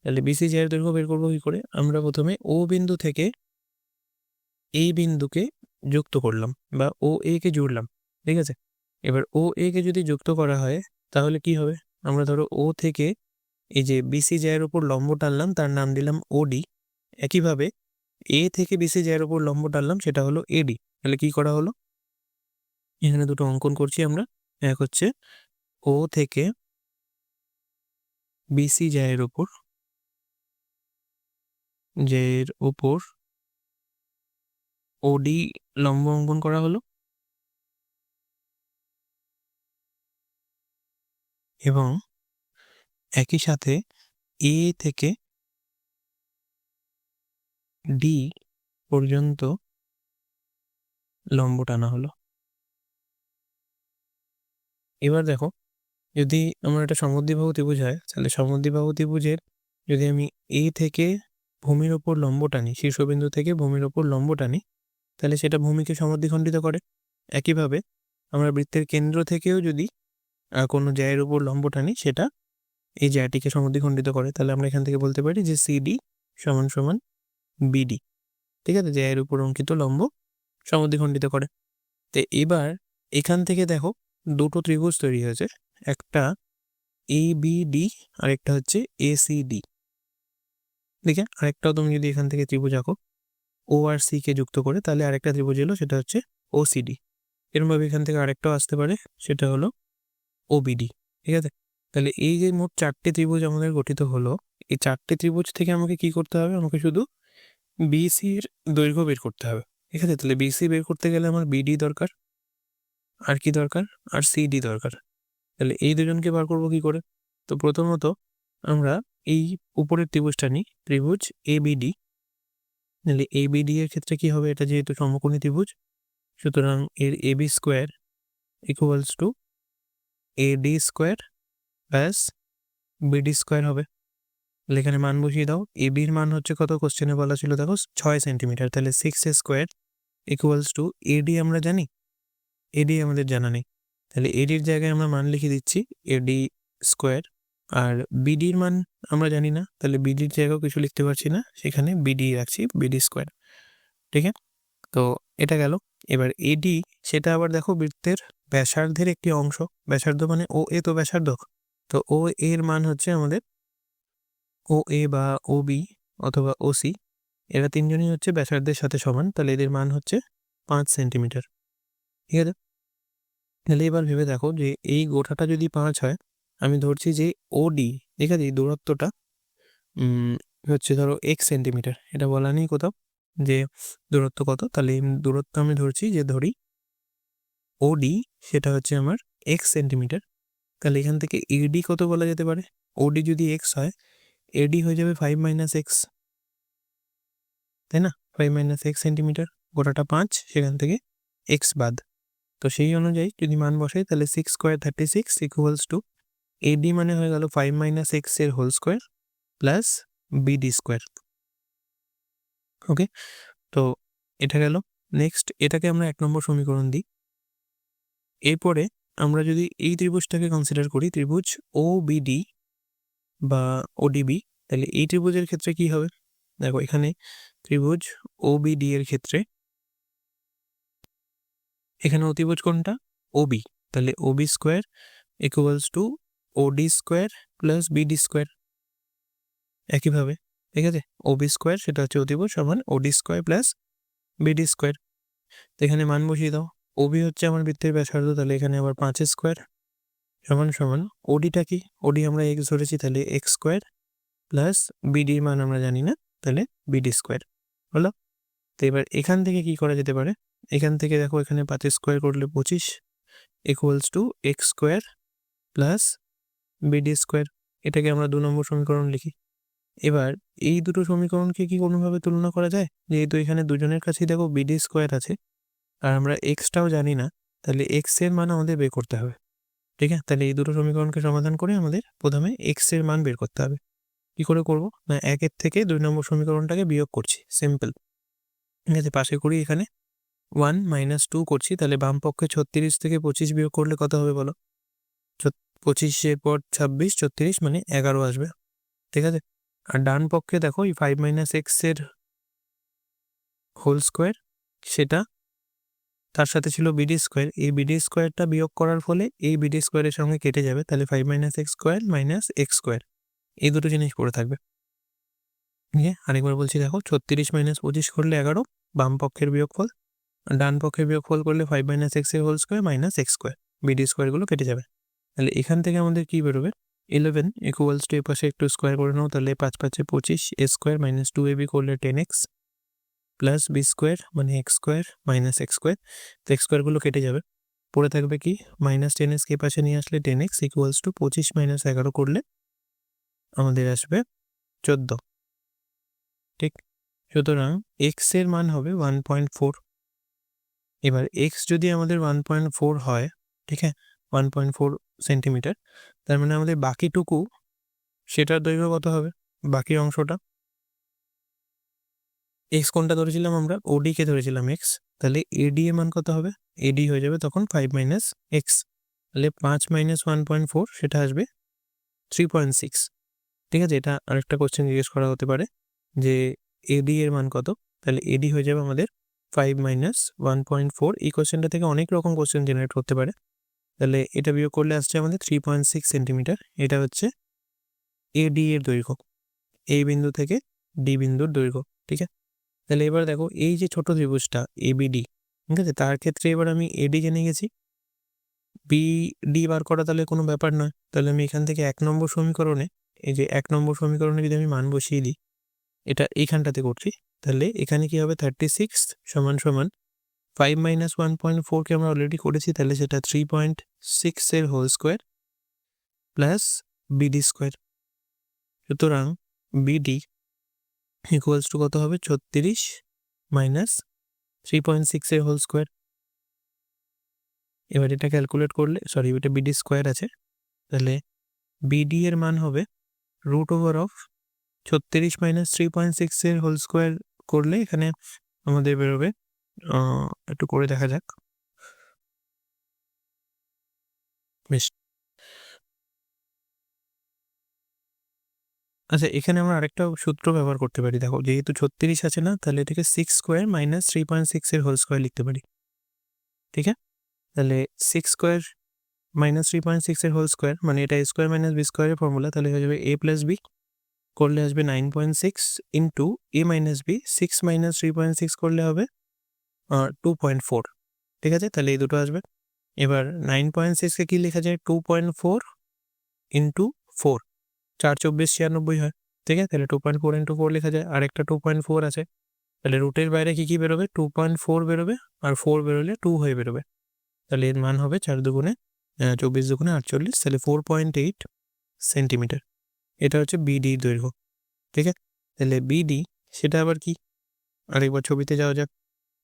তাহলে বিসি জ্যায়ের দৈর্ঘ্য বের করবো কি করে, আমরা প্রথমে ও বিন্দু থেকে এই বিন্দুকে যুক্ত করলাম বা ও এ কে জুড়লাম, ঠিক আছে। এবার ও এ কে যদি যুক্ত করা হয় তাহলে কি হবে, আমরা ধরো ও থেকে এই যে বিসি জ্যায়ের উপর লম্ব টানলাম, তার নাম দিলাম ওডি। একইভাবে এ থেকে বিসি জ্যায়ের উপর লম্ব টানলাম, সেটা হলো এডি। তাহলে কি করা হলো, এখানে দুটো অঙ্কন করছি আমরা, এক হচ্ছে ও থেকে বিসি জ্যায়ের উপর ওডি লম্ব অঙ্কন করা হলো, এবং একই সাথে এ থেকে ডি পর্যন্ত লম্ব টানা হলো। এবার দেখো, যদি আমার একটা সমদ্বিবাহু ত্রিভুজ হয়, তাহলে সমদ্বিবাহু ত্রিভুজের যদি আমি এ থেকে ভূমির ওপর লম্ব টানি, শীর্ষবিন্দু থেকে ভূমির ওপর লম্ব টানি, তাহলে সেটা ভূমিকে সমদ্বিখণ্ডিত করে। একইভাবে আমরা বৃত্তের কেন্দ্র থেকেও যদি কোনো জায়ের উপর লম্ব টানি, সেটা এই জায়টিকে সমদ্বিখণ্ডিত করে। তাহলে আমরা এখান থেকে বলতে পারি যে সিডি সমান সমান বিডি। ঠিক আছে, জায়ের উপর অঙ্কিত লম্ব সমদ্বিখণ্ডিত করে। তো এবার এখান থেকে দেখো দুটো ত্রিভুজ তৈরি হয়েছে, একটা ABD আর একটা হচ্ছে ACD। দেখে আরেকটাও তুমি যদি এখান থেকে ত্রিভুজ আঁকো ও আর সি কে যুক্ত করে, তাহলে আরেকটা ত্রিভুজ এলো, সেটা হচ্ছে OCD। এরকমভাবে এখান থেকে আরেকটাও আসতে পারে, সেটা হলো OBD। ঠিক আছে, তাহলে এই যে মোট 4টে ত্রিভুজ আমাদের গঠিত হলো, এই 4টে ত্রিভুজ থেকে আমাকে কি করতে হবে? আমাকে শুধু BCর দৈর্ঘ্য বের করতে হবে। ঠিক আছে, তাহলে BC বের করতে গেলে আমার BD দরকার, আর কি দরকার? আর CD দরকার। তাহলে এই দুজনকে বার করবো কি করে? তো প্রথমত আমরা এই উপরের ত্রিভুজটা নিই, ত্রিভুজ ABD। তাহলে ABD এর ক্ষেত্রে কি হবে? এটা যেহেতু সমকোণী ত্রিভুজ, সুতরাং এর AB square equals two AD square plus BD square হবে। তাহলে এখানে মান বসিয়ে দাও। ABর মান হচ্ছে কত? কোশ্চেনে বলা ছিল দেখো 6 সেন্টিমিটার, তাহলে 6 স্কোয়ার ইকুয়ালস টু AD আমরা জানি, AD আমাদের জানা নেই, তাহলে ADর জায়গায় আমরা মান লিখে দিচ্ছি AD স্কোয়ার। আর BDর মান আমরা জানি না, তাহলে BDর জায়গাও কিছু লিখতে পারছি না, সেখানে BD রাখছি, BD স্কোয়ার। ঠিক আছে, তো এটা গেল। এবার AD সেটা আবার দেখো বৃত্তের ব্যাসার্ধের একটি অংশ, ব্যাসার্ধ মানে OA তো ব্যাসার্ধ, তো OA এর মান হচ্ছে আমাদের OA বা OB অথবা OC, এরা তিনজনই হচ্ছে ব্যাসার্ধের সাথে সমান, তাহলে এদের মান হচ্ছে 5 সেন্টিমিটার। ঠিক আছে, তাহলে এবার ভেবে দেখো যে এই গোটাটা যদি 5 হয়, আমি ধরছি যে OD, ঠিক আছে, এই দূরত্বটা হচ্ছে ধরো x সেন্টিমিটার, এটা বলা নেই কোথাও যে দূরত্ব কত, তাহলে দূরত্ব আমি ধরছি যে ধরি OD সেটা হচ্ছে আমার x সেন্টিমিটার। তাহলে এখান থেকে AD কত বলা যেতে পারে? OD যদি x হয়, AD হয়ে যাবে 5 মাইনাস এক্স, তাই না? 5 মাইনাস এক্স সেন্টিমিটার, গোটাটা 5, সেখান থেকে x বাদ। তো সেই অনুযায়ী যদি মান বসাই, তাহলে 6 স্কোয়ার 36 ইকুয়ালস টু AD মানে হয়ে গেল 5 মাইনাস এক্স এর whole square plus BD square. Okay, তো এটা গেল। নেক্সট এটাকে আমরা 1 নম্বর সমীকরণ দিই। এরপরে আমরা যদি এই ত্রিভুজটাকে কনসিডার করি, ত্রিভুজ OBD বা ODB, তাহলে এই ত্রিভুজের ক্ষেত্রে কি হবে? দেখো এখানে ত্রিভুজ OBD এর ক্ষেত্রে এখানে অতিভুজ কোনটা? OB, তাহলে OB square equals two OD square plus BD square. একইভাবে, ঠিক আছে, OB স্কোয়ার সেটা হচ্ছে অতিভুজ সমান OD square plus BD square. তো এখানে মান বসিয়ে দাও। OB হচ্ছে আমার বৃত্তের ব্যাসার্ধ, তাহলে এখানে আবার 5 স্কোয়ার সমান সমান ODটা কি? OD আমরা x ধরেছি, তাহলে x স্কোয়ার প্লাস BDর মান আমরা জানি না, তাহলে BD স্কোয়ার হলো। তো এবার এখান থেকে কি করা যেতে পারে? এখান থেকে দেখো এখানে 5 স্কোয়ার করলে 25 equals to x square plus BD square. এটাকে আমরা 2 নম্বর সমীকরণ লিখি। এবার এই দুটো সমীকরণকে কি কোনোভাবে তুলনা করা যায়? যেহেতু এখানে দুজনের কাছেই দেখো BD স্কোয়ার আছে আর আমরা এক্সটাও জানি না, তাহলে এক্স এর মান আমাদের বের করতে হবে। ঠিক আছে, তাহলে এই দুটো সমীকরণকে সমাধান করে আমাদের প্রথমে এক্স এর মান বের করতে হবে। কি করে করব? না, 1 থেকে 2 নম্বর সমীকরণটাকে বিয়োগ করছি, সিম্পল। ঠিক আছে, পাশে করি, এখানে 1 মাইনাস 2 করছি, তাহলে বাম পক্ষে 36 থেকে 25 বিয়োগ করলে কত হবে বলো? 25-এর পর 26, 36 মানে 11 আসবে। ঠিক আছে, আর ডান পক্ষে দেখো এই 5 মাইনাস এক্স এর হোল স্কোয়ার, সেটা তার সাথে ছিল BD স্কোয়ার, এই BD স্কোয়ারটা বিয়োগ করার ফলে এই BD স্কোয়ারের সঙ্গে কেটে যাবে, তাহলে 5 minus x square minus x square, এই দুটো জিনিস পড়ে থাকবে। আরেকবার বলছি, দেখো 36 মাইনাস 25 করলে 11 বাম পক্ষের বিয়োগফল, ডান পক্ষের বিয়োগফল করলে 5 মাইনাস এক্স এর whole square minus x square, BD স্কোয়ারগুলো কেটে যাবে। তাহলে এখান থেকে আমাদের কি বেরোবে? 11 ইকুয়ালস টু, এ পাশে একটু স্কোয়ার করে নাও, তাহলে 5 5-এ 25, এ স্কোয়ার মাইনাস 2ab করলে 10x প্লাস বি স্কোয়ার মানে x square minus x square. তো এক্স স্কোয়ারগুলো কেটে যাবে, পড়ে থাকবে কি মাইনাস 10x কে পাশে নিয়ে আসলে 10x ইকুয়ালস টু 25 মাইনাস 11 করলে আমাদের আসবে 14, ঠিক। সুতরাং এক্স এর মান হবে 1.4। এবার এক্স যদি আমাদের 1.4 হয়, ঠিক আছে, 1.4 সেন্টিমিটার, তার মানে আমাদের বাকিটুকু সেটার দৈর্ঘ্য কত হবে, বাকি অংশটা। এক্স কোনটা ধরেছিলাম আমরা, ওডি কে ধরেছিলাম এক্স, তাহলে এডি এর মান কত হবে, এডি হয়ে যাবে তখন 5 মাইনাস এক্স, তাহলে 5 মাইনাস 1.4 সেটা আসবে 3.6। ঠিক আছে, এটা আরেকটা কোশ্চেন জিজ্ঞেস করা হতে পারে যে এডি এর মান কত, তাহলে এডি হয়ে যাবে আমাদের 5 মাইনাস 1.4। এই কোশ্চেনটা থেকে অনেক রকম কোশ্চেন জেনারেট করতে পারে, তাহলে এটা বিয়োগ করলে আসছে আমাদের 3.6 সেন্টিমিটার। এটা হচ্ছে এডি এর দৈর্ঘ্য, এই বিন্দু থেকে ডি বিন্দুর দৈর্ঘ্য, ঠিক আছে। তাহলে এবার দেখো এই যে ছোট ত্রিভুজটা এবিডি, ঠিক আছে, তার ক্ষেত্রে এবার আমি এডি জেনে গেছি, বিডি বার করা তাহলে কোনো ব্যাপার নয়। তাহলে আমি এখান থেকে 1 নম্বর সমীকরণে, এই যে 1 নম্বর সমীকরণে যদি আমি মান বসিয়ে দিই, এটা এইখানটাতে করছি, তাহলে এখানে কি হবে 36 সমান সমান 5 মাইনাস 1.4 কে আমরা অলরেডি করেছি, তাহলে সেটা 3.6 এর whole square plus BD square. সুতরাং বিডি ইকুয়ালস টু কত হবে, 36 মাইনাস 3.6 এর হোল স্কোয়ার। এবার এটা ক্যালকুলেট করলে, সরি এটা বিডি স্কোয়ার আছে, তাহলে বিডি এর মান হবে রুট ওভার অফ 36 মাইনাস 3.6 এর হোল স্কোয়ার করলে এখানে আমাদের বেরোবে, একটু করে দেখা যাক, বেশ। আচ্ছা, এখানে আমরা আরেকটা সূত্র ব্যবহার করতে পারি, দেখো যেহেতু 36 আছে না, তাহলে এটাকে 6 স্কোয়ার মাইনাস 3.6 এর হোল স্কোয়ার লিখতে পারি, ঠিক আছে। তাহলে 6 স্কোয়ার মাইনাস 3.6 এর হোল স্কোয়ার মানে এটা এ স্কোয়ার মাইনাস বি স্কোয়ারের ফর্মুলা, তাহলে হয়ে যাবে এ প্লাস বি, করলে আসবে 9.6 ইন্টু এ মাইনাস বি, 6 মাইনাস 3.6 করলে হবে 2.4, ঠিক আছে, তাহলে এই দুটো আসবে। এবার 9.6কে কি লেখা যায়, 2.4 ইন্টু 4, 4 24 96 হয়, ঠিক আছে, তাহলে 2.4 ইন্টু 4 লেখা যায়, আর একটা 2.4 আছে, তাহলে রুটের বাইরে কি কি বেরোবে, 2.4 বেরোবে, আর 4 বেরোলে 2 হয়ে বেরোবে, তাহলে এর মান হবে 4 দুগুণে 24 দুগুণে 48, তাহলে 4.8 সেন্টিমিটার। এটা হচ্ছে বিডি দৈর্ঘ্য, ঠিক আছে। তাহলে বিডি সেটা আবার কি, আরেকবার ছবিতে যাওয়া যাক।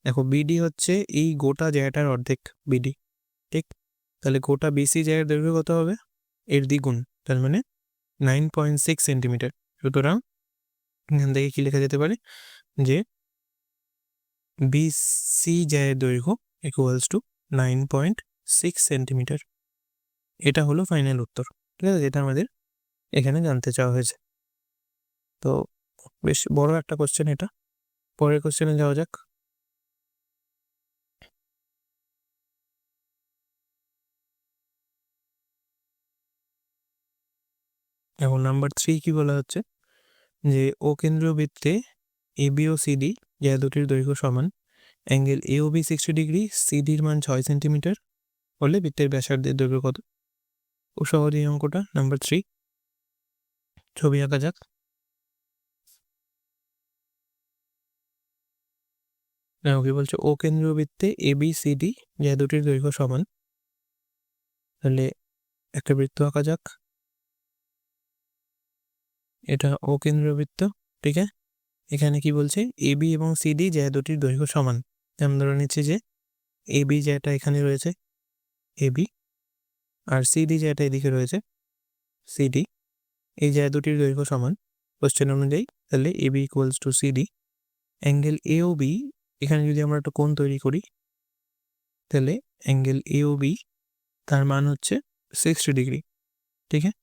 দেখো বিডি হচ্ছে এই গোটা জায়গাটার অর্ধেক বিডি, ঠিক। তাহলে গোটা বিসি জায়গার দৈর্ঘ্য কত হবে, এর দ্বিগুণ, তার মানে 9.6 সেন্টিমিটার। সুতরাং এখান থেকে কি লেখা যেতে পারে যে বিসি জায়গার দৈর্ঘ্য ইকুয়ালস টু 9.6 সেন্টিমিটার। এটা হলো ফাইনাল উত্তর, ঠিক আছে, যেটা আমাদের এখানে জানতে চাওয়া হয়েছে। তো বেশ বড় একটা কোশ্চেন এটা। পরের কোশ্চেনে যাওয়া যাক। এখন নাম্বার 3 কি বলা হচ্ছে যে ও কেন্দ্রীয় বৃত্তে এবি ও সিডি যা দুটির দৈর্ঘ্য সমান, angle A O B 60 degree, সিডির মান 6 সেন্টিমিটার হলে বৃত্তের ব্যাসার্ধের দৈর্ঘ্য কত। ও সহজ এই অঙ্কটা। নাম্বার 3, ছবি আঁকা যাক। দেখো কি বলছে, ও কেন্দ্রীয় বৃত্তে এ বি সি ডি যা দুটির দৈর্ঘ্য সমান, তাহলে একটা বৃত্ত আঁকা যাক। এটা ও কেন্দ্রীয় বৃত্ত, ঠিক আছে। এখানে কি বলছে, এ বি এবং সিডি যা দুটির দৈর্ঘ্য সমান। আমরা ধরে নিচ্ছি যে এ বি যেটা এখানে রয়েছে এ বি, আর সিডি যেটা এদিকে রয়েছে সিডি, এই জায়গা দুটির দৈর্ঘ্য সমান কোশ্চেন অনুযায়ী। তাহলে A B equals to CD, angle A O B, এখানে যদি আমরা একটা কোণ তৈরি করি, তাহলে অ্যাঙ্গেল এ ও বি তার মান হচ্ছে 60 ডিগ্রি, ঠিক আছে।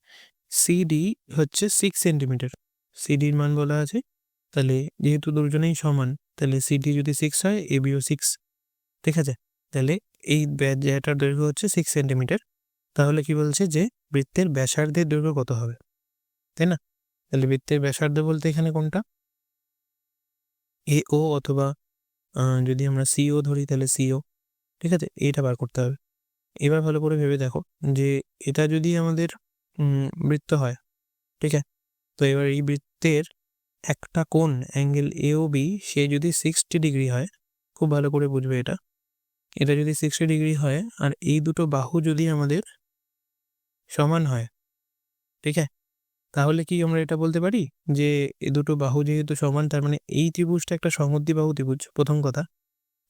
সিডি হচ্ছে 6 সেন্টিমিটার, সিডির মান বলা আছে, তাহলে যেহেতু দুজনেই সমান, তাহলে সিডি যদি 6 হয় এ বিও 6, ঠিক আছে। তাহলে এই জায়গাটার দৈর্ঘ্য হচ্ছে 6 সেন্টিমিটার, তাহলে কি বলছে যে বৃত্তের ব্যাসার্ধের দৈর্ঘ্য কত হবে, তাই না। তাহলে বৃত্তের ব্যাসার্ধ বলতে এখানে কোনটা, এ ও অথবা যদি আমরা সিও ধরি তাহলে সিও, ঠিক আছে, এইটা বার করতে হবে। এবার ভালো করে ভেবে দেখো যে এটা যদি আমাদের বৃত্ত হয়, ঠিক আছে, তো এবার এই বৃত্তের একটা কোণ অ্যাঙ্গেল এ ও বি সে যদি 60 ডিগ্রি হয়, খুব ভালো করে বুঝবে এটা, এটা যদি 60 ডিগ্রি হয় আর এই দুটো বাহু যদি আমাদের সমান হয়, ঠিক আছে, তাহলে কি আমরা এটা বলতে পারি যে এই দুটো বাহু যেহেতু সমান, তার মানে এই ত্রিভুজটা একটা সমদ্বিবাহু ত্রিভুজ, প্রথম কথা।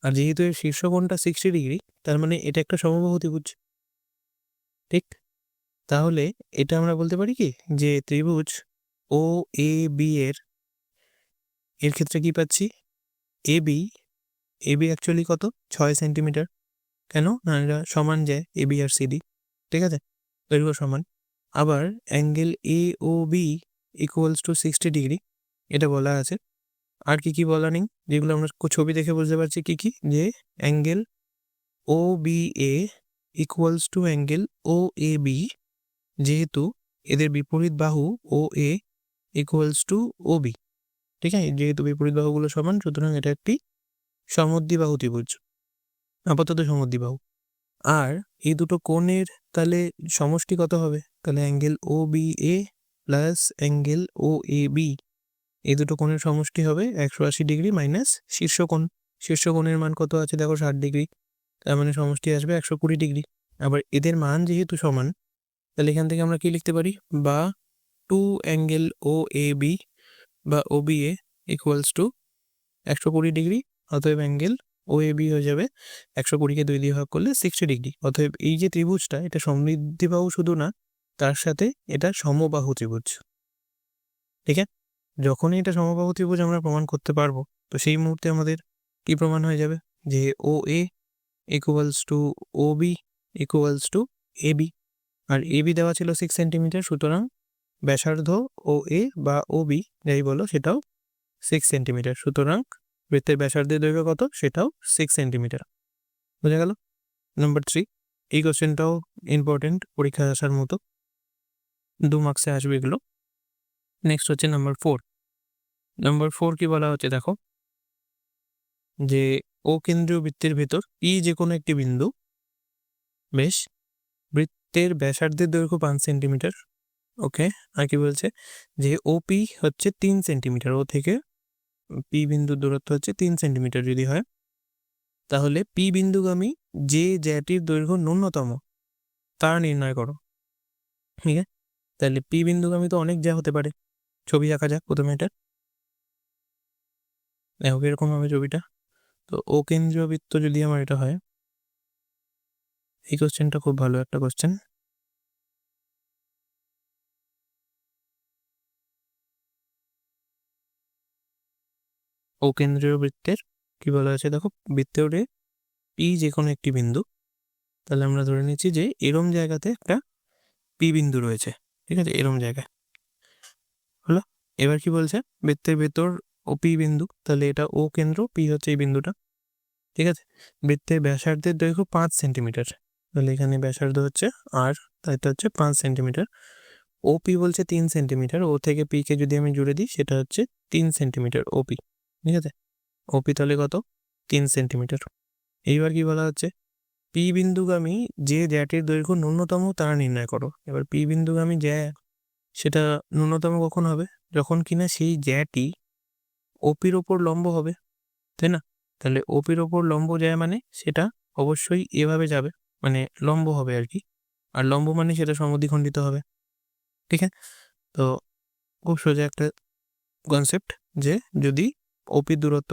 আর যেহেতু এর শীর্ষকোণটা 60 ডিগ্রি, তার মানে এটা একটা সমবাহু ত্রিভুজ, ঠিক? তাহলে এটা আমরা বলতে পারি কি যে ত্রিভুজ ও এ বি এর ক্ষেত্রে কি পাচ্ছি, এ বি অ্যাকচুয়ালি কত, 6 সেন্টিমিটার। কেন না, এরা সমান যায়, এ বি আর সিডি, ঠিক আছে, দৈর্ঘ্য সমান। আবার angle A O B equals to 60 degree, এটা বলা আছে। আর কি কি বলা নেই, যেগুলো আমরা ছবি দেখে বুঝতে পারছি কি কি, যে angle O B A equals to angle O A B, যেহেতু এদের বিপরীত বাহু O A equals to O B, ঠিক আছে, যেহেতু বিপরীত বাহুগুলো সমান, সুতরাং এটা একটি সমদ্বিবাহু ত্রিভুজ, আপাতত সমদ্বিবাহু। আর এই দুটো কোণের তাহলে সমষ্টি কত হবে, তাহলে angle O B A plus angle O A B, এই দুটো কোণের সমষ্টি হবে 180 ডিগ্রি মাইনাস শীর্ষকোণ। শীর্ষকোণের মান কত আছে দেখো, 60 ডিগ্রি, তার মানে সমষ্টি আসবে 120 ডিগ্রি। আবার এদের মান যেহেতু সমান, তাহলে এখান থেকে আমরা কি লিখতে পারি, বা 2 অ্যাঙ্গেল ও এ বি বা O B A equals to 120 degree, অতএব অ্যাঙ্গেল ও এ বি হয়ে যাবে 120কে 2 দিয়ে ভাগ করলে 60 ডিগ্রি। অতএব এই যে ত্রিভুজটা, এটা সমদ্বিবাহু শুধু না, তার সাথে এটা সমবাহু ত্রিভুজ, ঠিক আছে। যখনই এটা সমবাহু ত্রিভুজ আমরা প্রমাণ করতে পারবো, তো সেই মুহূর্তে আমাদের কি প্রমাণ হয়ে যাবে, যে O A equals to O B equals to A B. আর এ বি দেওয়া ছিল 6 সেন্টিমিটার, সুতরাং ব্যাসার্ধ ও এ বা ও বি যাই বলো সেটাও 6 সেন্টিমিটার, সুতরাং বৃত্তের ব্যাসার্ধের দৈর্ঘ্য কত, সেটাও 6 সেন্টিমিটার। বোঝা গেল? নাম্বার 3, এই কোশ্চেনটাও ইম্পর্টেন্ট, পরীক্ষায় আসার মতো, 2 মার্কসে আসবে এগুলো। নেক্সট হচ্ছে নাম্বার 4। নাম্বার 4 কি বলা হচ্ছে দেখো, যে ও কেন্দ্রীয় বৃত্তের ভেতর ই যে কোনো একটি বিন্দু, বেশ, বৃত্তের ব্যাসার্ধের দৈর্ঘ্য 5 সেন্টিমিটার, ওকে। আর কি বলছে, যে ওপি হচ্ছে 3 সেন্টিমিটার, ও থেকে পি বিন্দুর দূরত্ব হচ্ছে 3 সেন্টিমিটার যদি হয়, তাহলে পি বিন্দুগামী যে জ্যাটির দৈর্ঘ্য ন্যূনতম তা নির্ণয় করো, ঠিক আছে। তাহলে পি বিন্দুগামী তো অনেক জ্যা হতে পারে, ছবি আঁকা যাক প্রথমে। এটা দেখো এরকম হবে ছবিটা। তো ও কেন্দ্রীয় বৃত্ত যদি আমার এটা হয়, এই কোশ্চেনটা খুব ভালো একটা কোশ্চেন। ও কেন্দ্রীয় বৃত্তের কি বলা আছে দেখো, বৃত্তের পি যে কোনো একটি বিন্দু, তাহলে আমরা ধরে নিচ্ছি যে এরম জায়গাতে একটা পি বিন্দু রয়েছে, ঠিক আছে, এরম জায়গায় হলো। এবার কি বলছে, বৃত্তের ভেতর ও পি বিন্দু, তাহলে এটা ও কেন্দ্র, পি হচ্ছে এই বিন্দুটা, ঠিক আছে। বৃত্তের ব্যাসার্ধের দৈর্ঘ্য 5 সেন্টিমিটার, তাহলে এখানে ব্যাসার্ধ হচ্ছে আর, তাইটা হচ্ছে 5 সেন্টিমিটার। ওপি বলছে 3 সেন্টিমিটার, ও থেকে পি কে যদি আমি জুড়ে দিই, সেটা হচ্ছে 3 সেন্টিমিটার ওপি, ঠিক আছে। ওপি তাহলে কত, 3 সেন্টিমিটার। এইবার কি বলা হচ্ছে, পি বিন্দুগামী যে জ্যাটির দৈর্ঘ্য ন্যূনতম তা নির্ণয় করো। এবার পি বিন্দুগামী জ্যা, সেটা ন্যূনতম কখন হবে, যখন কিনা সেই জ্যাটি ওপির ওপর লম্ব হবে, তাই না। তাহলে ওপির ওপর লম্ব যায় মানে সেটা অবশ্যই এভাবে যাবে, মানে লম্ব হবে আর কি। আর লম্ব মানে সেটা সমদ্বিখণ্ডিত হবে, ঠিক আছে। তো খুব সোজা একটা কনসেপ্ট, যে যদি ওপির দূরত্ব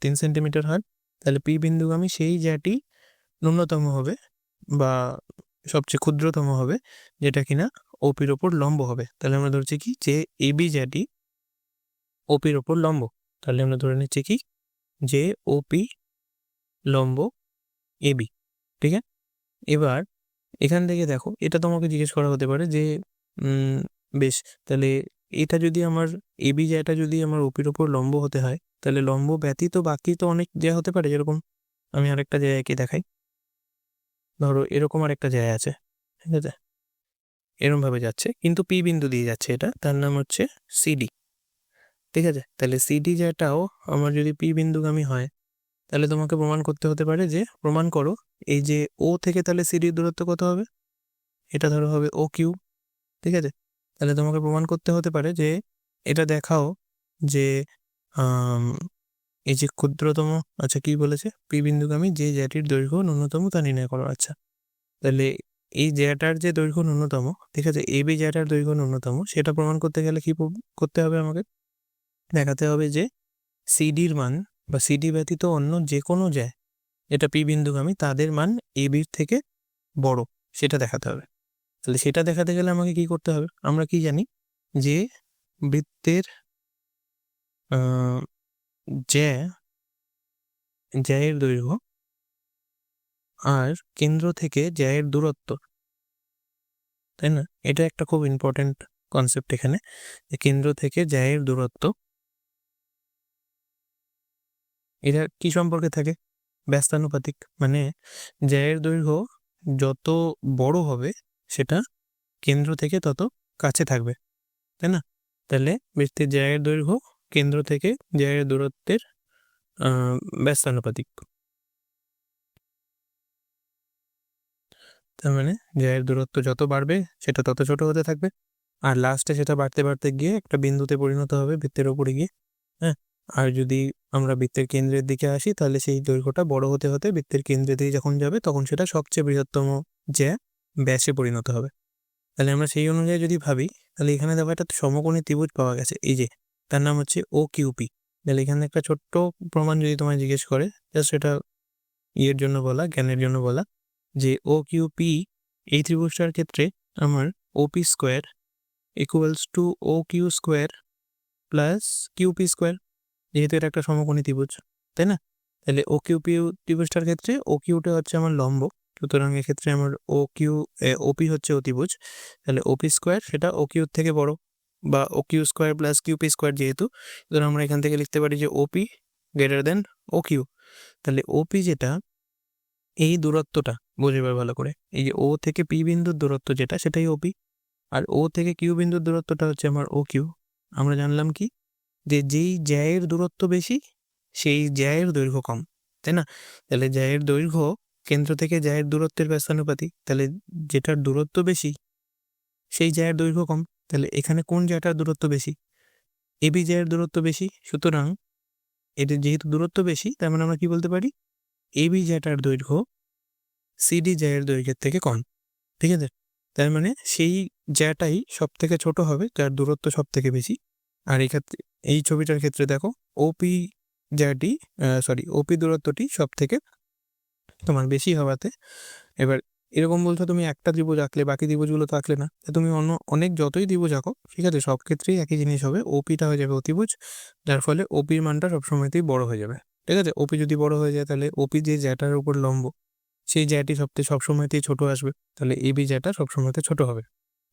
3 সেন্টিমিটার হয়, তাহলে পি বিন্দুগামী সেই জ্যাটি ন্যূনতম হবে বা সবচেয়ে ক্ষুদ্রতম হবে, যেটা কিনা ওপির ওপর লম্ব হবে। তাহলে আমরা ধরছি কি, যে এবি জ্যাটি ওপির ওপর লম্ব, তাহলে আমরা ধরে নিচ্ছি কি, যে ওপি লম্ব এবি, ঠিক আছে। এবার এখান থেকে দেখো, এটা তোমাকে জিজ্ঞেস করা হতে পারে যে বেশ, তাহলে এটা যদি আমার এবি জ্যাটা যদি আমার ওপির ওপর লম্ব হতে হয়, তাহলে লম্ব ব্যতীত বাকি তো অনেক জ্যা হতে পারে। যেরকম আমি আরেকটা জায়গাকে দেখাই, ধরো এরকম আরেকটা জায়গা আছে, ঠিক আছে, এরকম ভাবে যাচ্ছে, কিন্তু পি বিন্দু দিয়ে যাচ্ছে, এটা তার নাম হচ্ছে সিডি, ঠিক আছে। তাহলে সিডি জ্যাটাও আমার যদি পি বিন্দুগামী হয়, তাহলে তোমাকে প্রমাণ করতে হতে পারে, যে প্রমাণ করো এই যে ও থেকে তাহলে সিডির দূরত্ব কত হবে, এটা ধরো হবে ও কিউ, ঠিক আছে। তাহলে তোমাকে প্রমাণ করতে হতে পারে যে এটা দেখাও যে এই যে ক্ষুদ্রতম, আচ্ছা কি বলেছে, পি বিন্দুগামী যে জ্যাটির দৈর্ঘ্য ন্যূনতম তা নির্ণয় করো, আচ্ছা। তাহলে এই জ্যাটার যে দৈর্ঘ্য ন্যূনতম, ঠিক আছে, এবি জ্যাটার দৈর্ঘ্য ন্যূনতম, সেটা প্রমাণ করতে গেলে কি করতে হবে আমাকে? দেখাতে হবে যে সিডির মান বা সিডি ব্যতীত অন্য যে কোনো জ্যা যেটা পি বিন্দুগামী তাদের মান এবির থেকে বড়, সেটা দেখাতে হবে। তাহলে সেটা দেখাতে গেলে আমাকে কি করতে হবে? আমরা কি জানি যে বৃত্তের জ্যায়ের দৈর্ঘ্য আর কেন্দ্র থেকে জ্যায়ের দূরত্ব, তাই না? এটা একটা খুব ইম্পর্টেন্ট কনসেপ্ট এখানে, যে কেন্দ্র থেকে জ্যায়ের দূরত্ব এটা কি সম্পর্কে থাকে? ব্যস্তানুপাতিক। মানে জ্যায়ের দৈর্ঘ্য যত বড় হবে সেটা কেন্দ্র থেকে তত কাছে থাকবে, তাই না? তাহলে বৃত্তের জ্যায়ের দৈর্ঘ্য কেন্দ্র থেকে জ্যায়ের দূরত্বের ব্যস্তানুপাতিক। তার মানে জ্যায়ের দূরত্ব যত বাড়বে সেটা তত ছোট হতে থাকবে, আর লাস্টে সেটা বাড়তে বাড়তে গিয়ে একটা বিন্দুতে পরিণত হবে বৃত্তের ওপরে গিয়ে। হ্যাঁ, আর যদি আমরা বৃত্তের কেন্দ্রের দিকে আসি তাহলে সেই দৈর্ঘ্যটা বড় হতে হতে বৃত্তের কেন্দ্রের দিকে যখন যাবে তখন সেটা সবচেয়ে বৃহত্তম জ্যা ব্যাসে পরিণত হবে। তাহলে আমরা সেই অনুযায়ী যদি ভাবি, তাহলে এখানে দেখো একটা সমকোণী ত্রিভুজ পাওয়া গেছে, এই যে তার নাম হচ্ছে ও কিউপি। তাহলে এখানে একটা ছোট্ট প্রমাণ যদি তোমায় জিজ্ঞেস করে, জাস্ট এটা ইয়ের জন্য বলা, জ্ঞানের জন্য বলা, যে ও কিউপি এই ত্রিভুজটার ক্ষেত্রে আমার OP square equals to O Q square plus QP square, যেহেতু এটা একটা সমকোণী ত্রিভুজ, তাই না? তাহলে ও কিউপি ত্রিভুজটার ক্ষেত্রে ও কিউটা হচ্ছে আমার লম্ব, সুতরাং এক্ষেত্রে আমার ওপি হচ্ছে অতিভুজ, তাহলে ওপি স্কোয়ার সেটা ও কিউর থেকে বড়, বা O Q square plus QP square যেহেতু, সুতরাং আমরা এখান থেকে লিখতে পারি যে ওপি গ্রেটার দেন ও কিউ। তাহলে ওপি যেটা, এই দূরত্বটা বুঝে এবার ভালো করে, এই যে ও থেকে পি বিন্দুর দূরত্ব যেটা সেটাই ওপি, আর ও থেকে কিউ বিন্দুর দূরত্বটা হচ্ছে আমার ও কিউ। আমরা জানলাম কি, যে যেই জ্যায়ের দূরত্ব বেশি সেই জ্যায়ের দৈর্ঘ্য কম, তাই না? তাহলে জ্যায়ের দৈর্ঘ্য কেন্দ্র থেকে জ্যায়ের দূরত্বের ব্যস্তানুপাতিক, তাহলে যেটার দূরত্ব বেশি সেই জ্যায়ের দৈর্ঘ্য কম। তাহলে এখানে কোন জ্যাটার দূরত্ব বেশি? এবি জ্যায়ের দূরত্ব বেশি, সুতরাং এদের যেহেতু দূরত্ব বেশি তার মানে আমরা কি বলতে পারি, এবি জ্যাটার দৈর্ঘ্য সিডি জ্যায়ের দৈর্ঘ্যের থেকে কম, ঠিক আছে? তার মানে সেই জ্যাটাই সব থেকে ছোট হবে যার দূরত্ব সব থেকে বেশি। আর এই ক্ষেত্রে, এই ছবিটার ক্ষেত্রে দেখো ওপি জ্যাটি ওপি দূরত্বটি সব থেকে তোমার বেশি হওয়াতে, এবার এরকম বলছো তুমি একটা ত্রিভুজ আঁকলে বাকি ত্রিভুজগুলো তো আঁকলে না, তুমি অনেক যতই ত্রিভুজ আঁকো, ঠিক আছে, সব ক্ষেত্রেই একই জিনিস হবে, ওপিটা হয়ে যাবে অতিভুজ, যার ফলে ওপির মানটা সবসময়তেই বড় হয়ে যাবে, ঠিক আছে? ওপি যদি বড় হয়ে যায় তাহলে ওপি যে জ্যাটার উপর লম্ব সেই জ্যাটি সবসময়তেই ছোট আসবে, তাহলে এবি জ্যাটা সবসময়তে ছোট হবে।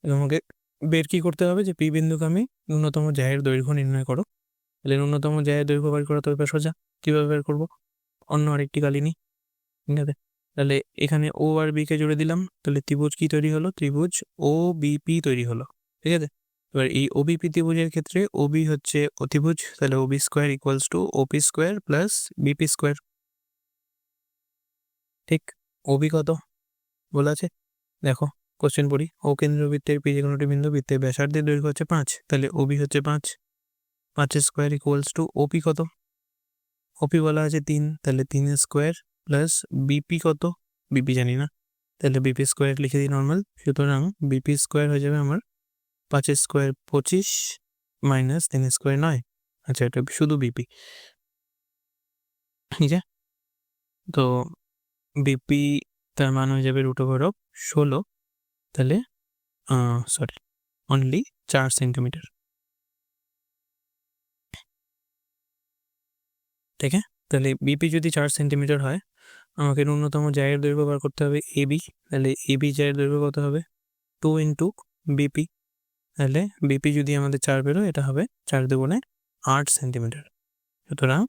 তোমাকে বের কি করতে হবে, যে পি বিন্দুগামী ন্যূনতম জ্যায়ের দৈর্ঘ্য নির্ণয় করো। তাহলে ন্যূনতম জ্যায়ের দৈর্ঘ্য বের করা তো ব্যাপার সোজা, কীভাবে বের করবো? অন্য আরেকটি কালি নিই, ঠিক আছে? তাহলে এখানে ও আর বি কে জুড়ে দিলাম, তাহলে ত্রিভুজ কি তৈরি হলো? ত্রিভুজ ও বিপি তৈরি হলো, ঠিক আছে? এবার এই ওবিপি ত্রিভুজের ক্ষেত্রে ওবি হচ্ছে অতিভুজ, তাহলে ওবি স্কোয়ার ইকুয়ালস টু ওপি স্কোয়ার প্লাস বিপি স্কোয়ার, ঠিক? ওবি কত বলা আছে দেখো, কোশ্চেন পড়ি। ও কেন্দ্রবৃত্তের পি যে কোনোটি বিন্দু বৃত্তের ব্যাসার্ধের দৈর্ঘ্য হচ্ছে 5, তাহলে ওবি হচ্ছে 5, 5 স্কোয়ার ইকুয়ালস টু ওপি কত? ওপি বলা আছে 3, তাহলে 3 স্কোয়ার প্লাস বিপি কত? বিপি জানি না, তাহলে বিপি স্কোয়ার লিখে দিই নর্মাল, সুতরাং বিপি স্কোয়ার হয়ে যাবে আমার 5 স্কোয়ার 25 মাইনাস 3 স্কোয়ার 9। আচ্ছা, এটা শুধু বিপি, ঠিক আছে? তো বিপি তার মান হয়ে যাবে √16, তাহলে অনলি 4 সেন্টিমিটার, ঠিক আছে? তাহলে বিপি যদি 4 সেন্টিমিটার হয়, আমাকে ন্যূনতম জ্যায়ের দৈর্ঘ্য বার করতে হবে এবি, তাহলে এবি জ্যায়ের দৈর্ঘ্য কত হবে? 2 ইন্টু বিপি, তাহলে বিপি যদি আমাদের 4 বেরোয়, এটা হবে 4 দুগুণে 8 সেন্টিমিটার, সুতরাং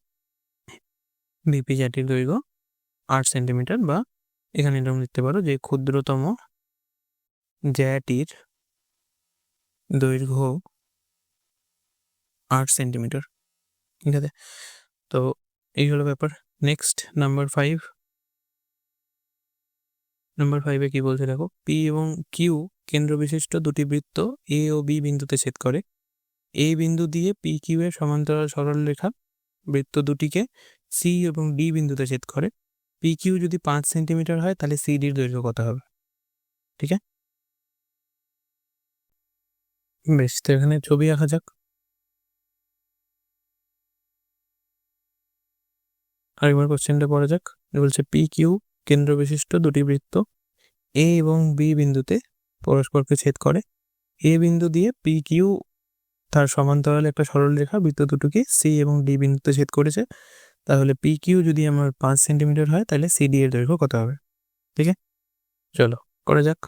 বিপি জ্যাটির দৈর্ঘ্য 8 সেন্টিমিটার, বা এখানে এরকম লিখতে পারো যে ক্ষুদ্রতম জ্যাটির দৈর্ঘ্য 8 সেন্টিমিটার, ঠিক আছে? তো এই হলো ব্যাপার। নেক্সট নাম্বার 5, নাম্বার 5-এ কি বলছে দেখো, পি এবং কিউ কেন্দ্র বিশিষ্ট দুটি বৃত্ত এ ও বি বিন্দুতে ছেদ করে, এই বিন্দু দিয়ে পি কিউ এর সমান্তরাল সরল রেখা বৃত্ত দুটিকে সি এবং ডি বিন্দুতে ছেদ করে। পি কিউ যদি 5 সেন্টিমিটার হয় তাহলে সিডির দৈর্ঘ্য কত হবে? ঠিক আছে? বেশ, তো এখানে ছবি আঁকা যাক। আরেকবার কোশ্চেনটা পড়া যাক। বলছে পি কিউ কেন্দ্র বিশিষ্ট দুটি বৃত্ত এ এবং বি বিন্দুতে পরস্পরকে ছেদ করে। এ বিন্দু দিয়ে পি কিউ তার সমান্তরাল একটা সরলরেখা বৃত্ত দুটোকে সি এবং ডি বিন্দুতে ছেদ করেছে। তাহলে পি কিউ যদি আমার 5 সেন্টিমিটার হয়, তাহলে সিডি এর দৈর্ঘ্য কত হবে? ঠিক আছে, চলো করা যাক।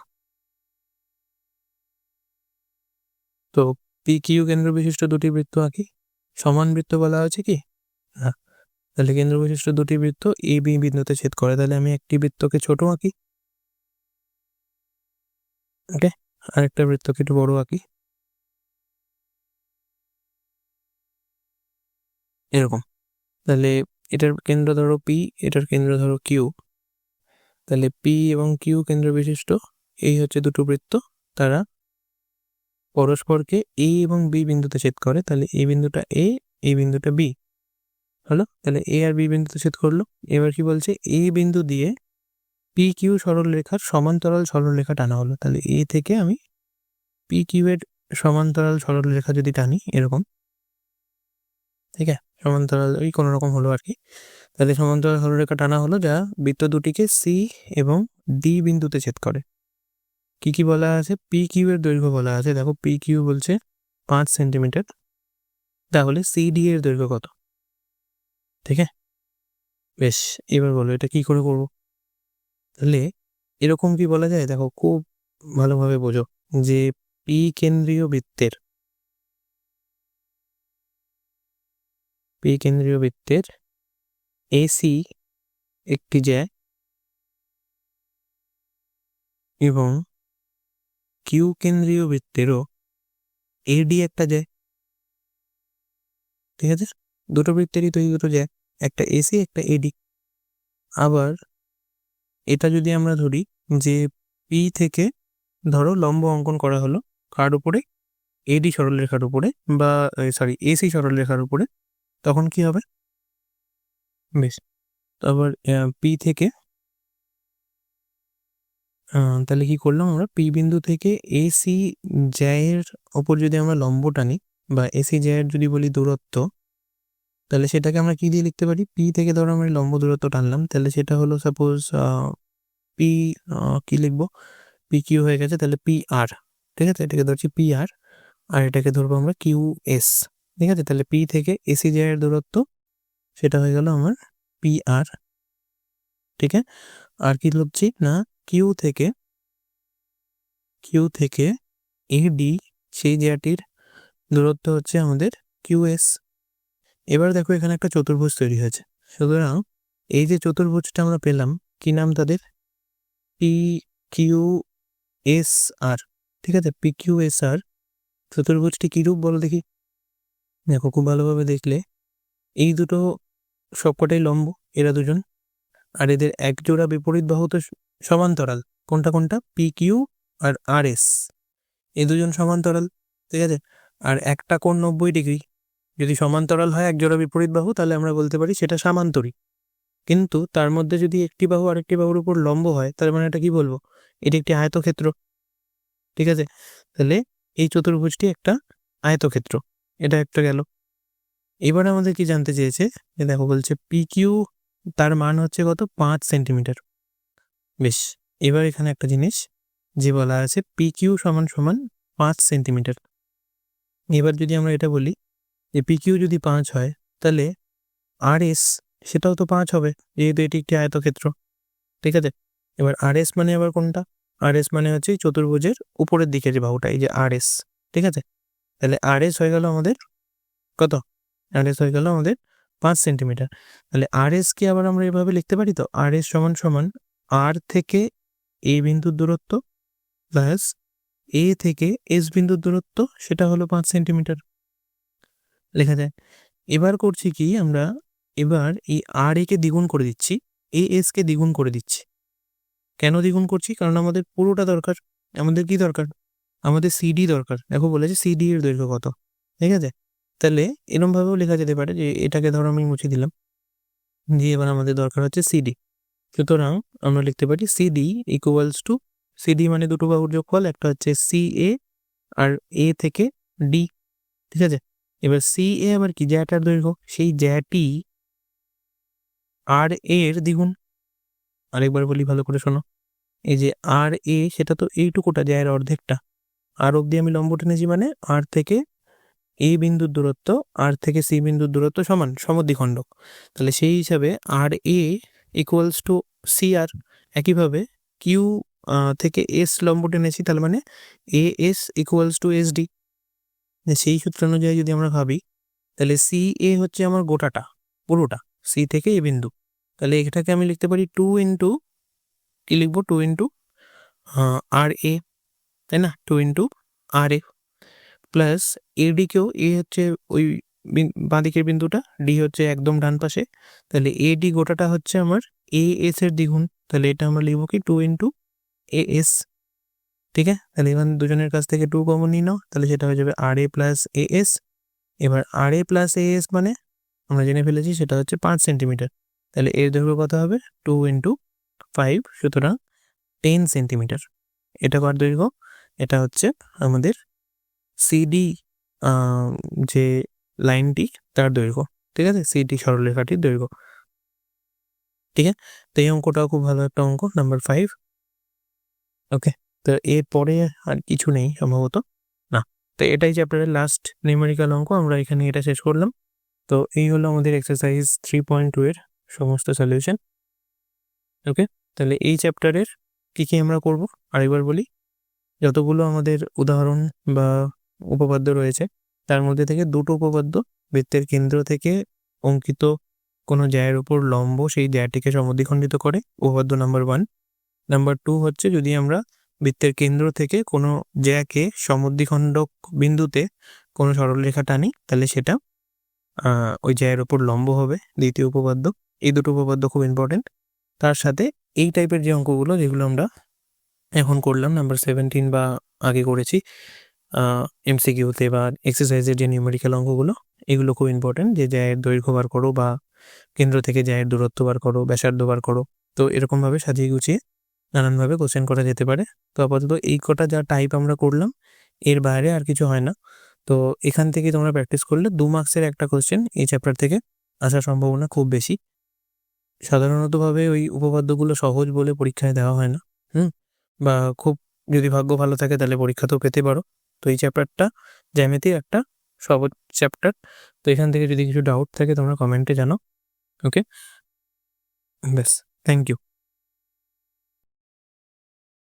তো পি কিউ কেন্দ্র বিশিষ্ট দুটি বৃত্ত আঁকি। সমান বৃত্ত বলা হয়েছে কি? হ্যাঁ, তাহলে কেন্দ্র বিশিষ্ট দুটি বৃত্ত এ বি বিন্দুতে ছেদ করে। তাহলে আমি একটি বৃত্তকে ছোট আঁকি, ওকে, আরেকটা বৃত্তকে একটু বড় আঁকি, এরকম। তাহলে এটার কেন্দ্র ধরো পি, এটার কেন্দ্র ধরো কিউ। তাহলে পি এবং কিউ কেন্দ্র বিশিষ্ট এই হচ্ছে দুটো বৃত্ত, তারা পরস্পরকে এ এবং বি বিন্দুতে ছেদ করে। তাহলে এই বিন্দুটা এ, এই বিন্দুটা বি হলো। তাহলে এ আর বি বিন্দুতে ছেদ করলো। এবার কি বলছে? এ বিন্দু দিয়ে পি কিউ সরলরেখার সমান্তরাল সরলরেখা টানা হলো। তাহলে এ থেকে আমি পি কিউ এর সমান্তরাল সরলরেখা যদি টানি এরকম, ঠিক আছে, সমান্তরাল ওই কোনো রকম হলো আর কি। তাহলে সমান্তরাল সরলরেখা টানা হলো, যা বৃত্ত দুটিকে সি এবং ডি বিন্দুতে ছেদ করে। কি কি বলা আছে? পি কিউ এর দৈর্ঘ্য বলা আছে। দেখো, পি কিউ বলছে 5 সেন্টিমিটার, তাহলে সিডি এর দৈর্ঘ্য কত? ঠিক আছে, বেশ, এবার বলো এটা কি করে করবো। তাহলে এরকম কি বলা যায়? দেখো, খুব ভালোভাবে বোঝো যে পি কেন্দ্রীয় বৃত্তের এসি একটি জ্যা এবং কিউ কেন্দ্রীয় বৃত্তেরও এডি একটা জ্যা। ঠিক আছে, দুটো বৃত্তেরই তৈরি দুটো জ্যা, একটা এসি একটা এডি। আবার এটা যদি আমরা ধরি যে পি থেকে ধরো লম্ব অঙ্কন করা হলো কার উপরে? এডি সরলরেখার উপরে, বা সরি এসি সরলরেখার উপরে, তখন কি হবে? বেশ, আবার পি থেকে তাহলে কি করলাম আমরা? পি বিন্দু থেকে এসি জ্যায়ের ওপর যদি আমরা লম্ব টানি, বা এসি জ্যায়ের যদি বলি দূরত্ব, তাহলে সেটাকে আমরা কি দিয়ে লিখতে পারি? পি থেকে ধরো আমরা লম্ব দূরত্ব টানলাম, তাহলে সেটা হলো সাপোজ পি, কি লিখবো? পি কিউ হয়ে গেছে, তাহলে পি আর। ঠিক আছে, এটাকে ধরছি পি আর, আর এটাকে ধরবো আমরা কিউ এস। ঠিক আছে, তাহলে পি থেকে এসি জ্যায়ের দূরত্ব সেটা হয়ে গেল আমার পি আর। ঠিক আছে, আর কি লিখছি না, কিউ থেকে এডি সেই জ্যাটির দূরত্ব হচ্ছে আমাদের কিউএস। এবার দেখো, এখানে একটা চতুর্ভুজ তৈরি হয়েছে। সুতরাং এই যে চতুর্ভুজটা আমরা পেলাম, কি নাম তাদের? পি কিউ এস আর। ঠিক আছে, পি কিউ এস আর চতুর্ভুজটি কি রূপ বলো দেখি। দেখো, খুব ভালোভাবে দেখলে এই দুটো সবকটাই লম্ব, এরা দুজন, আর এদের এক জোড়া বিপরীত বাহু তো সমান্তরাল। কোনটা কোনটা? পি কিউ আর আর এস, এই দুজন সমান্তরাল। ঠিক আছে, আর একটা কোণ 90 ডিগ্রি। যদি সমান্তরাল হয় এক জোড়া বিপরীত বাহু, তাহলে আমরা বলতে পারি সেটা সামান্তরিক। কিন্তু তার মধ্যে যদি একটি বাহু আরেকটি বাহুর উপর লম্ব হয়, তার মানে এটা কি বলবো? এটি একটি আয়তক্ষেত্র। ঠিক আছে, তাহলে এই চতুর্ভুজটি একটা আয়তক্ষেত্র, এটা একটা গেল। এবার আমাদের কি জানতে চেয়েছে, যে দেখো বলছে পি কিউ তার মান হচ্ছে কত? 5 সেন্টিমিটার। বেশ, এবার এখানে একটা জিনিস যে বলা আছে পি কিউ সমান সমান 5 সেন্টিমিটার। এবার যদি আমরা এটা বলি যে পি কিউ যদি 5 হয়, তাহলে আর এস সেটাও তো 5 হবে, যেহেতু এটি একটি আয়তক্ষেত্র। ঠিক আছে, এবার আর এস মানে আবার কোনটা? আর এস মানে হচ্ছে চতুর্ভুজের উপরের দিকে যে বাহুটা, এই যে আর এস। ঠিক আছে, তাহলে আর এস হয়ে গেল আমাদের কত? আর এস হয়ে গেল আমাদের 5 সেন্টিমিটার। তাহলে আর এস কে আবার আমরা এভাবে লিখতে পারি, তো আর এস সমান সমান আর থেকে এ বিন্দুর দূরত্ব প্লাস এ থেকে এস বিন্দুর দূরত্ব, সেটা হলো 5 সেন্টিমিটার লেখা যায়। এবার করছি কি আমরা, এবার এই আর এ কে দ্বিগুণ করে দিচ্ছি, এ এস কে দ্বিগুণ করে দিচ্ছি। কেন দ্বিগুণ করছি? কারণ আমাদের পুরোটা দরকার। আমাদের কি দরকার? আমাদের সিডি দরকার। দেখো বলেছে সিডি এর দৈর্ঘ্য কত। ঠিক আছে, তাহলে এরকম ভাবেও লেখা যেতে পারে যে এটাকে ধরো আমি মুছে দিলাম, দিয়ে এবার আমাদের দরকার হচ্ছে সিডি। সুতরাং আমরা লিখতে পারি সিডি ইকুয়ালস টু সিডি মানে দুটো বাহুর যোগফল, একটা হচ্ছে সি এ আর এ থেকে ডি, ঠিক আছে। এবার সি এ আবার কি, জ্যাটার দৈর্ঘ্য, সেই জ্যাটি আর এর দ্বিগুণ। আরেকবার বলি ভালো করে শোনো, এই যে আর এ সেটা তো এইটুকুটা জ্যায়ের অর্ধেকটা, আর অব্দি আমি লম্ব টেনেছি মানে আর থেকে এ বিন্দুর দূরত্ব আর থেকে সি বিন্দুর দূরত্ব সমান, সমদ্বিখণ্ডক। তাহলে সেই হিসাবে আর এ ইকুয়ালস টু সি আর। একইভাবে কিউ থেকে এস লম্ব টেনেছি, তাহলে মানে A S equals two S D. সেই সূত্র অনুযায়ী যদি আমরা ভাবি, তাহলে সি এ হচ্ছে আমার গোটাটা, পুরোটা সি থেকে এ বিন্দু। তাহলে এটাকে আমি লিখতে পারি 2 ইন্টু, কি লিখবো, 2 ইন্টু আর এ, তাই না, 2 ইন্টু আর এ প্লাস এডিকেও, এ হচ্ছে ওই বাঁদিকের বিন্দুটা, ডি হচ্ছে একদম ডান পাশে, তাহলে এ ডি গোটাটা হচ্ছে আমার এ এস এর দ্বিগুণ। তাহলে এটা আমরা লিখবো কি 2 ইন্টু এ এস, ঠিক আছে। তাহলে এবার দুজনের কাছ থেকে 2 কমন নিয়ে নাও, তাহলে সেটা হয়ে যাবে আর এ প্লাস এ এস। এবার আর এ প্লাস এ এস মানে আমরা জেনে ফেলেছি সেটা হচ্ছে 5 সেন্টিমিটার। তাহলে এর দৈর্ঘ্য কত হবে, 2 ইন্টু 5, সুতরাং 10 সেন্টিমিটার। এটা কার দৈর্ঘ্য, এটা হচ্ছে আমাদের সিডি যে লাইনটি তার দৈর্ঘ্য, ঠিক আছে, সিডি সরলরেখাটির দৈর্ঘ্য, ঠিক আছে। তো এই অঙ্কটাও খুব ভালো একটা অঙ্ক, নাম্বার 5। ওকে, তো এরপরে আর কিছু নেই সম্ভবত, না। তো এটাই চ্যাপ্টারের লাস্ট নিউমেরিক্যাল অঙ্ক, আমরা এখানে এটা শেষ করলাম। তো এই হলো আমাদের এক্সারসাইজ 3.2 এর সমস্ত সলিউশন। ওকে, তাহলে এই চ্যাপ্টারের কি আমরা করব আরেকবার বলি। যতগুলো আমাদের উদাহরণ বা উপপাদ্য রয়েছে তার মধ্যে থেকে দুটো উপপাদ্য বৃত্তের কেন্দ্র থেকে অঙ্কিত কোনো জ্যায়ের উপর লম্ব সেই জ্যাটিকে সমদ্বিখণ্ডিত করে, উপপাদ্য নাম্বার 1। নাম্বার 2 হচ্ছে যদি আমরা বৃত্তের কেন্দ্র থেকে কোনো জ্যাকে সমদ্বিখণ্ডক বিন্দুতে কোনো সরলরেখা টানি, তাহলে সেটা ওই জ্যায়ের উপর লম্ব হবে, দ্বিতীয় উপপাদ্য। এই দুটো উপপাদ্য খুব ইম্পর্টেন্ট। তার সাথে এই টাইপের যে অঙ্কগুলো যেগুলো আমরা এখন করলাম নাম্বার 17 বা আগে করেছি এমসিকিউতে বা এক্সারসাইজের যে নিউমেরিক্যাল অঙ্কগুলো, এগুলো খুব ইম্পর্টেন্ট, যে জ্যায়ের দৈর্ঘ্য বার করো বা কেন্দ্র থেকে জ্যায়ের দূরত্ব বার করো, ব্যাসার্ধ বার করো। তো এরকমভাবে সাজিয়ে গুছিয়ে নানানভাবে কোশ্চেন করা যেতে পারে। তো আপাতত এই কটা যা টাইপ আমরা করলাম, এর বাইরে আর কিছু হয় না। তো এখান থেকে তোমরা প্র্যাকটিস করলে 2 মার্কসের একটা কোশ্চেন এই চ্যাপ্টার থেকে আসার সম্ভাবনা খুব বেশি। সাধারণতভাবে ওই উপপাদ্যগুলো সহজ বলে পরীক্ষায় দেওয়া হয় না, বা খুব যদি ভাগ্য ভালো থাকে তাহলে পরীক্ষাতেও পেতে পারো। তো এই চ্যাপ্টারটা জ্যামিতির একটা সহজ চ্যাপ্টার। তো এখান থেকে যদি কিছু ডাউট থাকে তোমরা কমেন্টে জানাও। ওকে, ব্যাস, থ্যাংক ইউ।